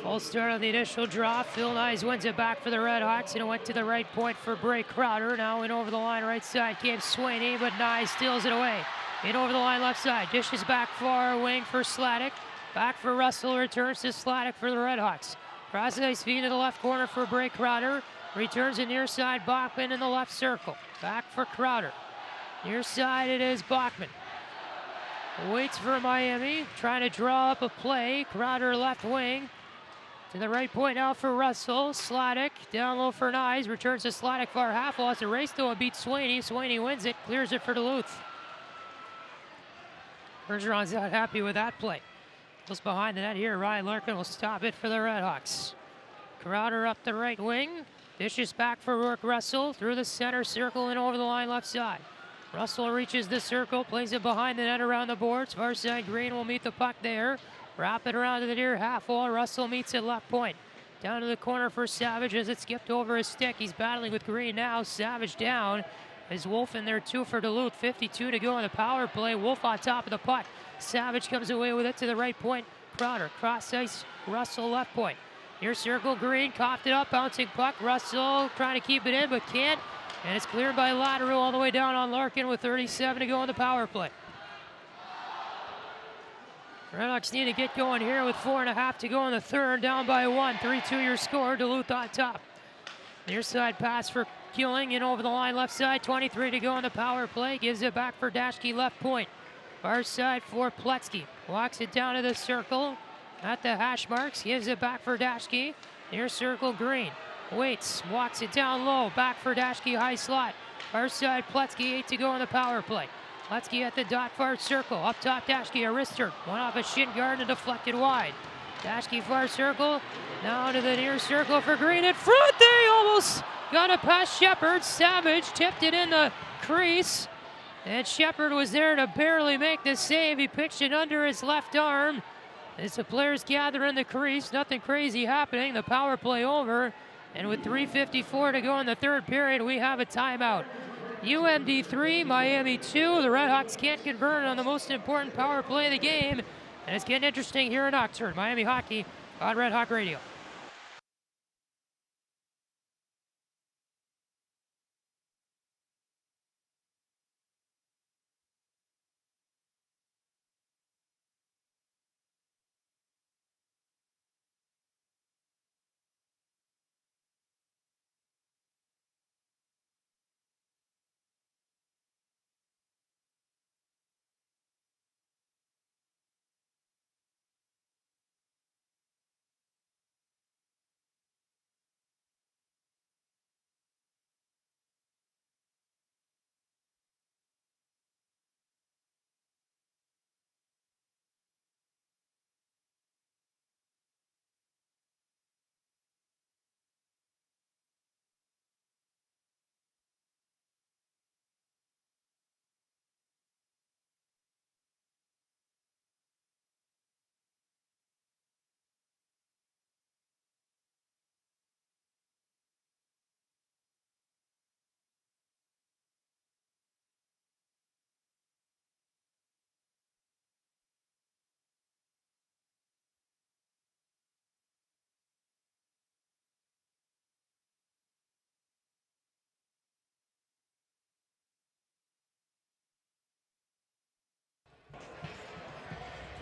Full start on the initial draw. Phil Nyes wins it back for the RedHawks, and it went to the right point for Bray Crowder. Now in over the line right side came Swaney, but Nyes steals it away. In over the line left side, dishes back far wing for Sladek. Back for Russell, returns to Sladek for the RedHawks. Cross ice feed to the left corner for Bray Crowder. Returns it near side, Bachman in the left circle. Back for Crowder. Near side it is Bachman. Waits for Miami, trying to draw up a play. Crowder left wing. To the right point now for Russell. Sladek down low for Nyes. Returns to Sladek far half. Lost a race though and beats Swaney. Swaney wins it, clears it for Duluth. Bergeron's not happy with that play. Goes behind the net here. Ryan Larkin will stop it for the RedHawks. Crowder up the right wing. Dishes back for Rourke Russell through the center circle and over the line left side. Russell reaches the circle, plays it behind the net around the boards. Far side Green will meet the puck there. Wrap it around to the near half wall. Russell meets it left point. Down to the corner for Savage as it skipped over his stick. He's battling with Green now. Savage down. Is Wolf in there too for Duluth. 52 to go on the power play. Wolf on top of the puck. Savage comes away with it to the right point. Crowder cross ice. Russell left point. Near circle Green coughed it up. Bouncing puck. Russell trying to keep it in but can't. And it's cleared by Latero all the way down on Larkin with 37 to go on the power play. RedHawks need to get going here with 4.5 to go in the third. Down by 1. 3-2 your score. Duluth on top. Near side pass for Gilling in over the line left side. 23 to go on the power play. Gives it back for Dashke left point. Far side for Pletzky. Walks it down to the circle at the hash marks. Gives it back for Dashke. Near circle Green. Waits. Walks it down low. Back for Dashke high slot. Far side Pletzky. 8 to go on the power play. Pletzky at the dot far circle. Up top Dashke a wrister. One off a shin guard and deflected wide. Dashke far circle. Now to the near circle for Green in front. They almost got it past Shepard. Savage tipped it in the crease. And Shepard was there to barely make the save. He pitched it under his left arm. As the players gather in the crease, nothing crazy happening. The power play over. And with 3:54 to go in the third period, we have a timeout. UMD 3, Miami 2. The RedHawks can't convert on the most important power play of the game. And it's getting interesting here in Oxford. Miami Hockey on Red Hawk Radio.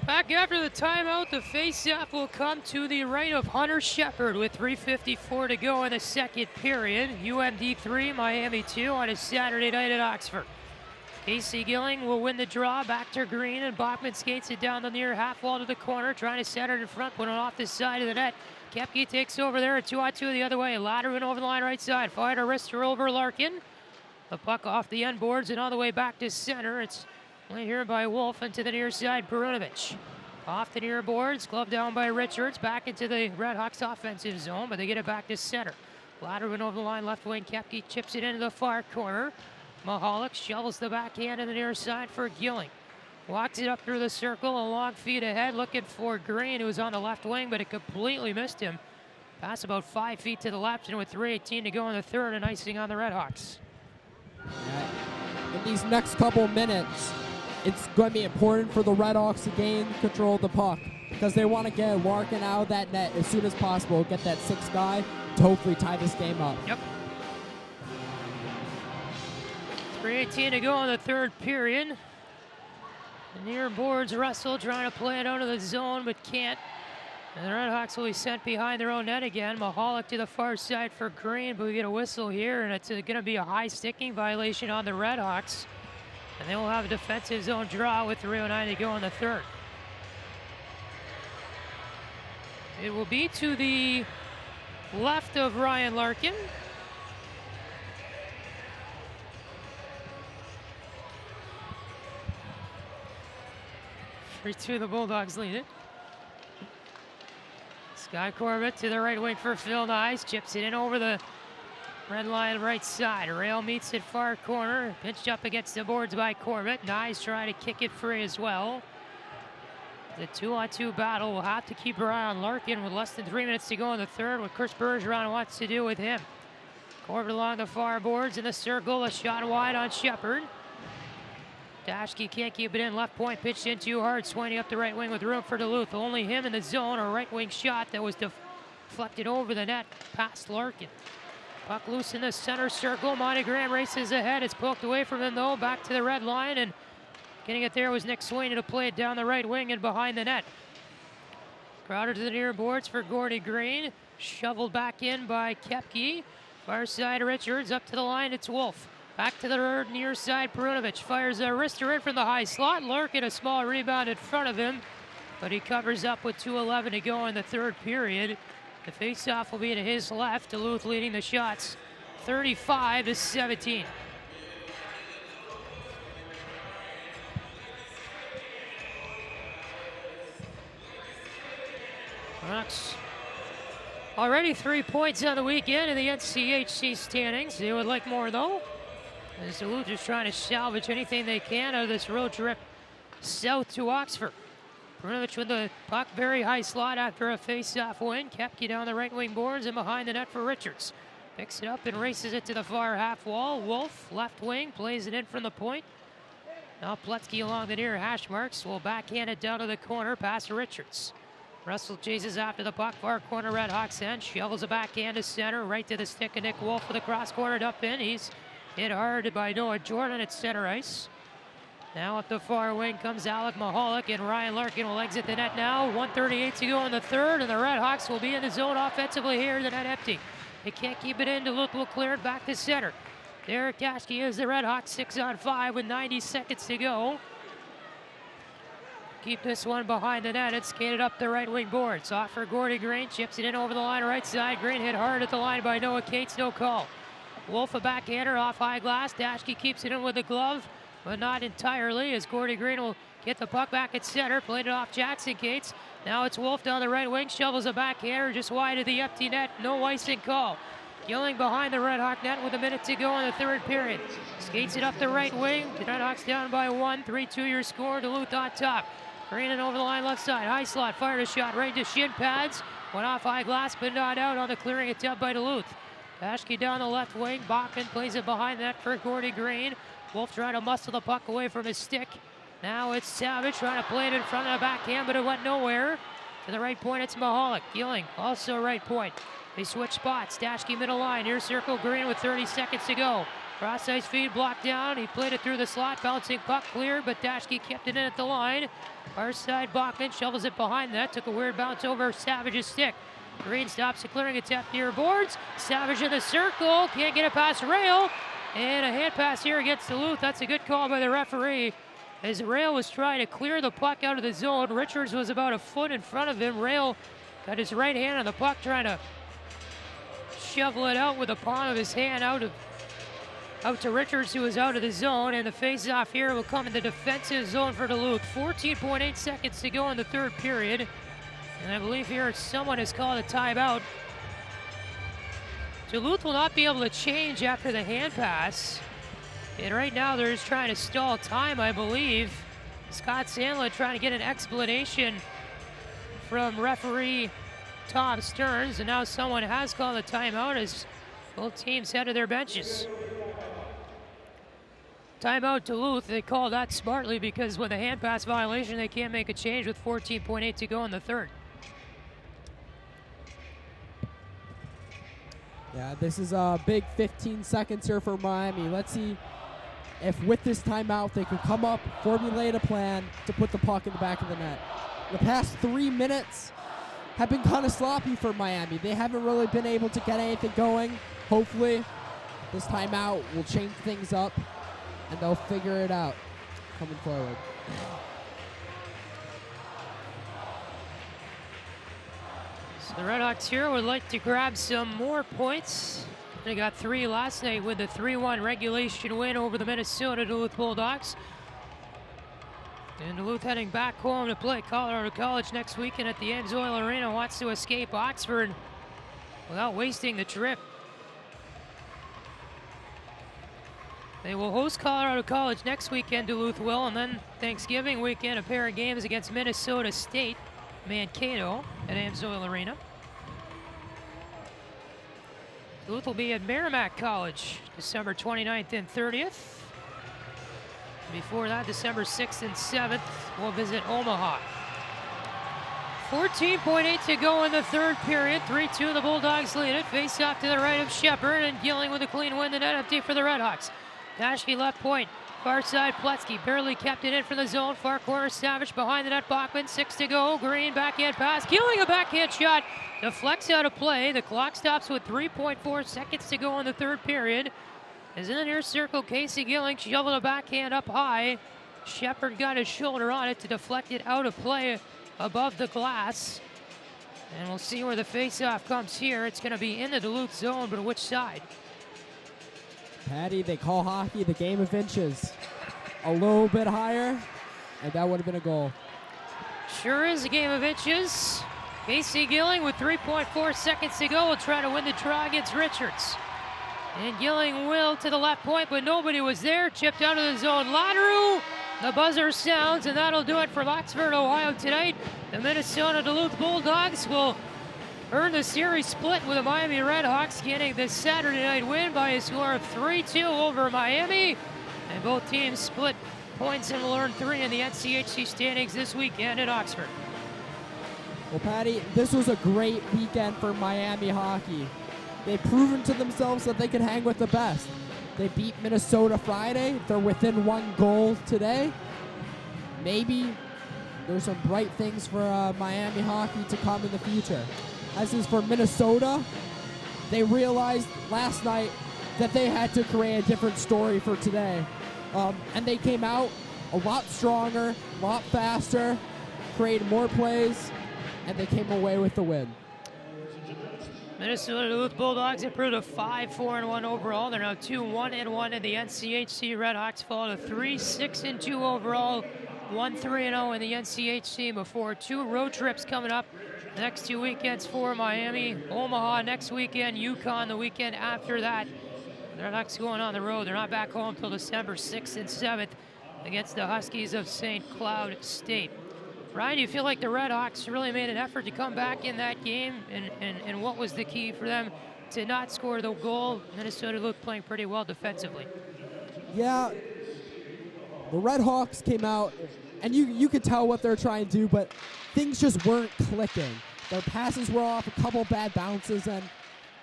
Back after the timeout, the face-off will come to the right of Hunter Shepard with 3:54 to go in the second period. UMD 3, Miami 2 on a Saturday night at Oxford. Casey Gilling will win the draw, back to Green, and Bachman skates it down the near half wall to the corner, trying to center it in front, put it off the side of the net. Koepke takes over there, a 2-on-2 the other way. Latterman over the line right side, fired a wrister over Larkin. The puck off the end boards and all the way back to center. It's played here by Wolf into the near side, Perunovic. Off the near boards, gloved down by Richards, back into the RedHawks offensive zone, but they get it back to center. Latterman over the line, left wing, Koepke chips it into the far corner. Mahalik shovels the backhand to the near side for Gilling. Walks it up through the circle, a long feet ahead, looking for Green, who was on the left wing, but it completely missed him. Pass about 5 feet to the left, and with 3:18 to go in the third, and icing on the RedHawks. In these next couple minutes, it's going to be important for the RedHawks to gain control of the puck because they want to get Larkin out of that net as soon as possible, get that sixth guy to hopefully tie this game up. Yep. 3:18 to go in the third period. The near boards, Russell trying to play it out of the zone, but can't. And the RedHawks will be sent behind their own net again. Mahalik to the far side for Green, but we get a whistle here, and it's going to be a high sticking violation on the RedHawks. And they will have a defensive zone draw with 3:09 to go in the third. It will be to the left of Ryan Larkin. To the Bulldogs lead it. Sky Corbett to the right wing for Phil Nyes. Chips it in over the red line right side. Rail meets it far corner. Pinched up against the boards by Corbett. Nyes trying to kick it free as well. The 2-on-2 battle will have to keep her eye on Larkin with less than 3 minutes to go in the third. What Chris Bergeron wants to do with him. Corbett along the far boards in the circle. A shot wide on Shepard. Dashke can't keep it in. Left point pitched in too hard. Sweeney up the right wing with room for Duluth. Only him in the zone. A right wing shot that was deflected over the net past Larkin. Puck loose in the center circle. Monty Graham races ahead. It's poked away from him though. Back to the red line, and getting it there was Nick Sweeney to play it down the right wing and behind the net. Crowder to the near boards for Gordy Green. Shoveled back in by Koepke. Far side Richards up to the line. It's Wolf. Back to the near side, Perunovic fires a wrister in from the high slot. Larkin a small rebound in front of him, but he covers up with 2:11 to go in the third period. The faceoff will be to his left. Duluth leading the shots 35-17. Hawks already 3 points on the weekend in the NCHC standings. They would like more though. As Duluth is trying to salvage anything they can out of this road trip south to Oxford. Perunovic with the puck, very high slot after a face-off win. Koepke down the right wing boards and behind the net for Richards. Picks it up and races it to the far half wall. Wolf, left wing, plays it in from the point. Now Pletzky along the near hash marks will backhand it down to the corner past Richards. Russell chases after the puck, far corner RedHawks end. Shovels a backhand to center, right to the stick of Nick Wolf with a cross-cornered up in. He's hit hard by Noah Jordan at center ice. Now up the far wing comes Alec Mahalik, and Ryan Larkin will exit the net now. 1:38 to go in the third, and the RedHawks will be in the zone offensively here. The net empty. They can't keep it in. Duluth will clear it back to center. Derek Dashke is the RedHawks 6-on-5 with 90 seconds to go. Keep this one behind the net. It's skated up the right wing boards. Off for Gordy Green. Chips it in over the line right side. Green hit hard at the line by Noah Cates. No call. Wolf a backhander off high glass. Dashke keeps it in with a glove, but not entirely, as Gordy Green will get the puck back at center. Played it off Jackson Cates. Now it's Wolf down the right wing. Shovels a backhander just wide of the empty net. No icing call. Gilling behind the RedHawk net with a minute to go in the third period. Skates it up the right wing. The RedHawks down by 1. 3-2 your score. Duluth on top. Green and over the line left side. High slot. Fired a shot right to shin pads. Went off high glass, but not out on the clearing attempt by Duluth. Dashke down the left wing. Bachman plays it behind the net for Gordy Green. Wolf trying to muscle the puck away from his stick. Now it's Savage trying to play it in front of the backhand, but it went nowhere. To the right point, it's Mahalik. Gilling, also right point. They switch spots. Dashke middle line. Near circle, Green with 30 seconds to go. Cross ice feed blocked down. He played it through the slot. Bouncing puck cleared, but Dashke kept it in at the line. Far side, Bachman shovels it behind that. Took a weird bounce over Savage's stick. Green stops it, clearing it tap near boards. Savage in the circle. Can't get it past Rail. And a hand pass here against Duluth. That's a good call by the referee. As Rail was trying to clear the puck out of the zone, Richards was about a foot in front of him. Rail got his right hand on the puck, trying to shovel it out with the palm of his hand out to Richards, who was out of the zone. And the face-off here will come in the defensive zone for Duluth. 14.8 seconds to go in the third period. And I believe here someone has called a timeout. Duluth will not be able to change after the hand pass. And right now they're just trying to stall time, I believe. Scott Sandlin trying to get an explanation from referee Tom Stearns. And now someone has called a timeout as both teams head to their benches. Timeout Duluth. They call that smartly because with a hand pass violation, they can't make a change with 14.8 to go in the third. Yeah, this is a big 15 seconds here for Miami. Let's see if with this timeout they can come up, formulate a plan to put the puck in the back of the net. The past 3 minutes have been kind of sloppy for Miami. They haven't really been able to get anything going. Hopefully this timeout will change things up and they'll figure it out coming forward. So the RedHawks here would like to grab some more points. They got 3 last night with the 3-1 regulation win over the Minnesota-Duluth Bulldogs. And Duluth heading back home to play Colorado College next weekend at the Amsoil Arena. Wants to escape Oxford without wasting the trip. They will host Colorado College next weekend, Duluth will, and then Thanksgiving weekend, a pair of games against Minnesota State, Mankato at Amsoil Arena. Duluth will be at Merrimack College December 29th and 30th. Before that, December 6th and 7th, we'll visit Omaha. 14.8 to go in the third period. 3-2, the Bulldogs lead it. Face off to the right of Shepard, and Gilling with a clean win, the net empty for the RedHawks. Dashke left point. Far side, Pletzky barely kept it in from the zone. Far corner, Savage behind the net. Bachman, 6 to go. Green backhand pass. Gilling a backhand shot. Deflects out of play. The clock stops with 3.4 seconds to go in the third period. As in the near circle, Casey Gilling shoveled a backhand up high. Shepard got his shoulder on it to deflect it out of play above the glass. And we'll see where the faceoff comes here. It's going to be in the Duluth zone, but which side? Patty, they call hockey the game of inches. A little bit higher, and that would have been a goal. Sure is a game of inches. Casey Gilling with 3.4 seconds to go will try to win the draw against Richards. And Gilling will to the left point, but nobody was there. Chipped out of the zone. Lateru, the buzzer sounds, and that'll do it from Oxford, Ohio tonight. The Minnesota-Duluth Bulldogs will earn the series split with the Miami RedHawks, getting the Saturday night win by a score of 3-2 over Miami. And both teams split points and will earn 3 in the NCHC standings this weekend in Oxford. Well, Patty, this was a great weekend for Miami hockey. They've proven to themselves that they can hang with the best. They beat Minnesota Friday. They're within 1 goal today. Maybe there's some bright things for Miami hockey to come in the future. As is for Minnesota, they realized last night that they had to create a different story for today. And they came out a lot stronger, a lot faster, created more plays, and they came away with the win. Minnesota-Duluth Bulldogs improved to 5-4-1 overall. They're now 2-1-1 in the NCHC. RedHawks fall to 3-6-2 overall, 1-3-0 in the NCHC before 2 road trips coming up the next 2 weekends for Miami. Omaha next weekend, Yukon the weekend after that. The RedHawks going on the road. They're not back home until December 6th and 7th against the Huskies of St. Cloud State. Ryan, do you feel like the RedHawks really made an effort to come back in that game? And what was the key for them to not score the goal? Minnesota looked playing pretty well defensively. Yeah, the RedHawks came out, and you could tell what they're trying to do, but things just weren't clicking. Their passes were off, a couple bad bounces, and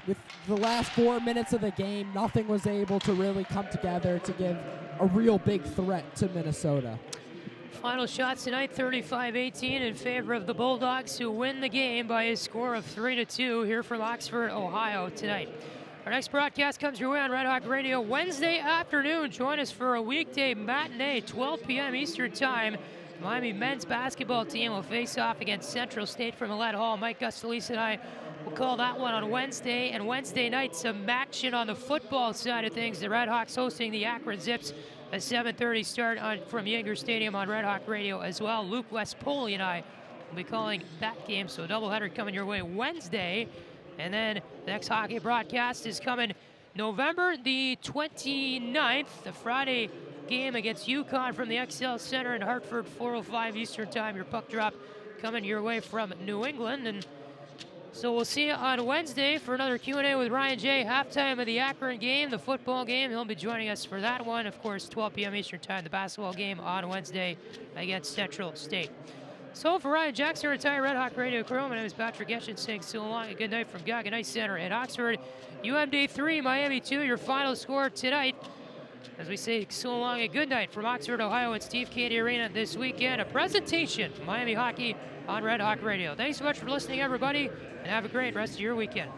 with the last 4 minutes of the game, nothing was able to really come together to give a real big threat to Minnesota. Final shots tonight, 35-18 in favor of the Bulldogs, who win the game by a score of 3-2 here from Oxford, Ohio tonight. Our next broadcast comes your way on Red Hawk Radio Wednesday afternoon. Join us for a weekday matinee, 12 p.m. Eastern Time. The Miami men's basketball team will face off against Central State from Millett Hall. Mike Gustalice and I will call that one on Wednesday. And Wednesday night, some action on the football side of things. The Red Hawks hosting the Akron Zips. A 7:30 start from Yanger Stadium on Red Hawk Radio as well. Luke Westpoli and I will be calling that game, so a doubleheader coming your way Wednesday. And then the next hockey broadcast is coming November the 29th, the Friday game against UConn from the XL Center in Hartford, 4:05 Eastern Time. Your puck drop coming your way from New England. And so we'll see you on Wednesday for another Q&A with Ryan J. Halftime of the Akron game, the football game. He'll be joining us for that one. Of course, 12 p.m. Eastern Time, the basketball game on Wednesday against Central State. So for Ryan Jackson, retired Red Hawk Radio crew, my name is Patrick Geshan saying so long. A good night from Gaga Ice Center at Oxford. UMD 3, Miami 2, your final score tonight. As we say so long, a good night from Oxford, Ohio at Steve Cady Arena this weekend. A presentation from Miami Hockey on Red Hawk Radio. Thanks so much for listening, everybody, and have a great rest of your weekend.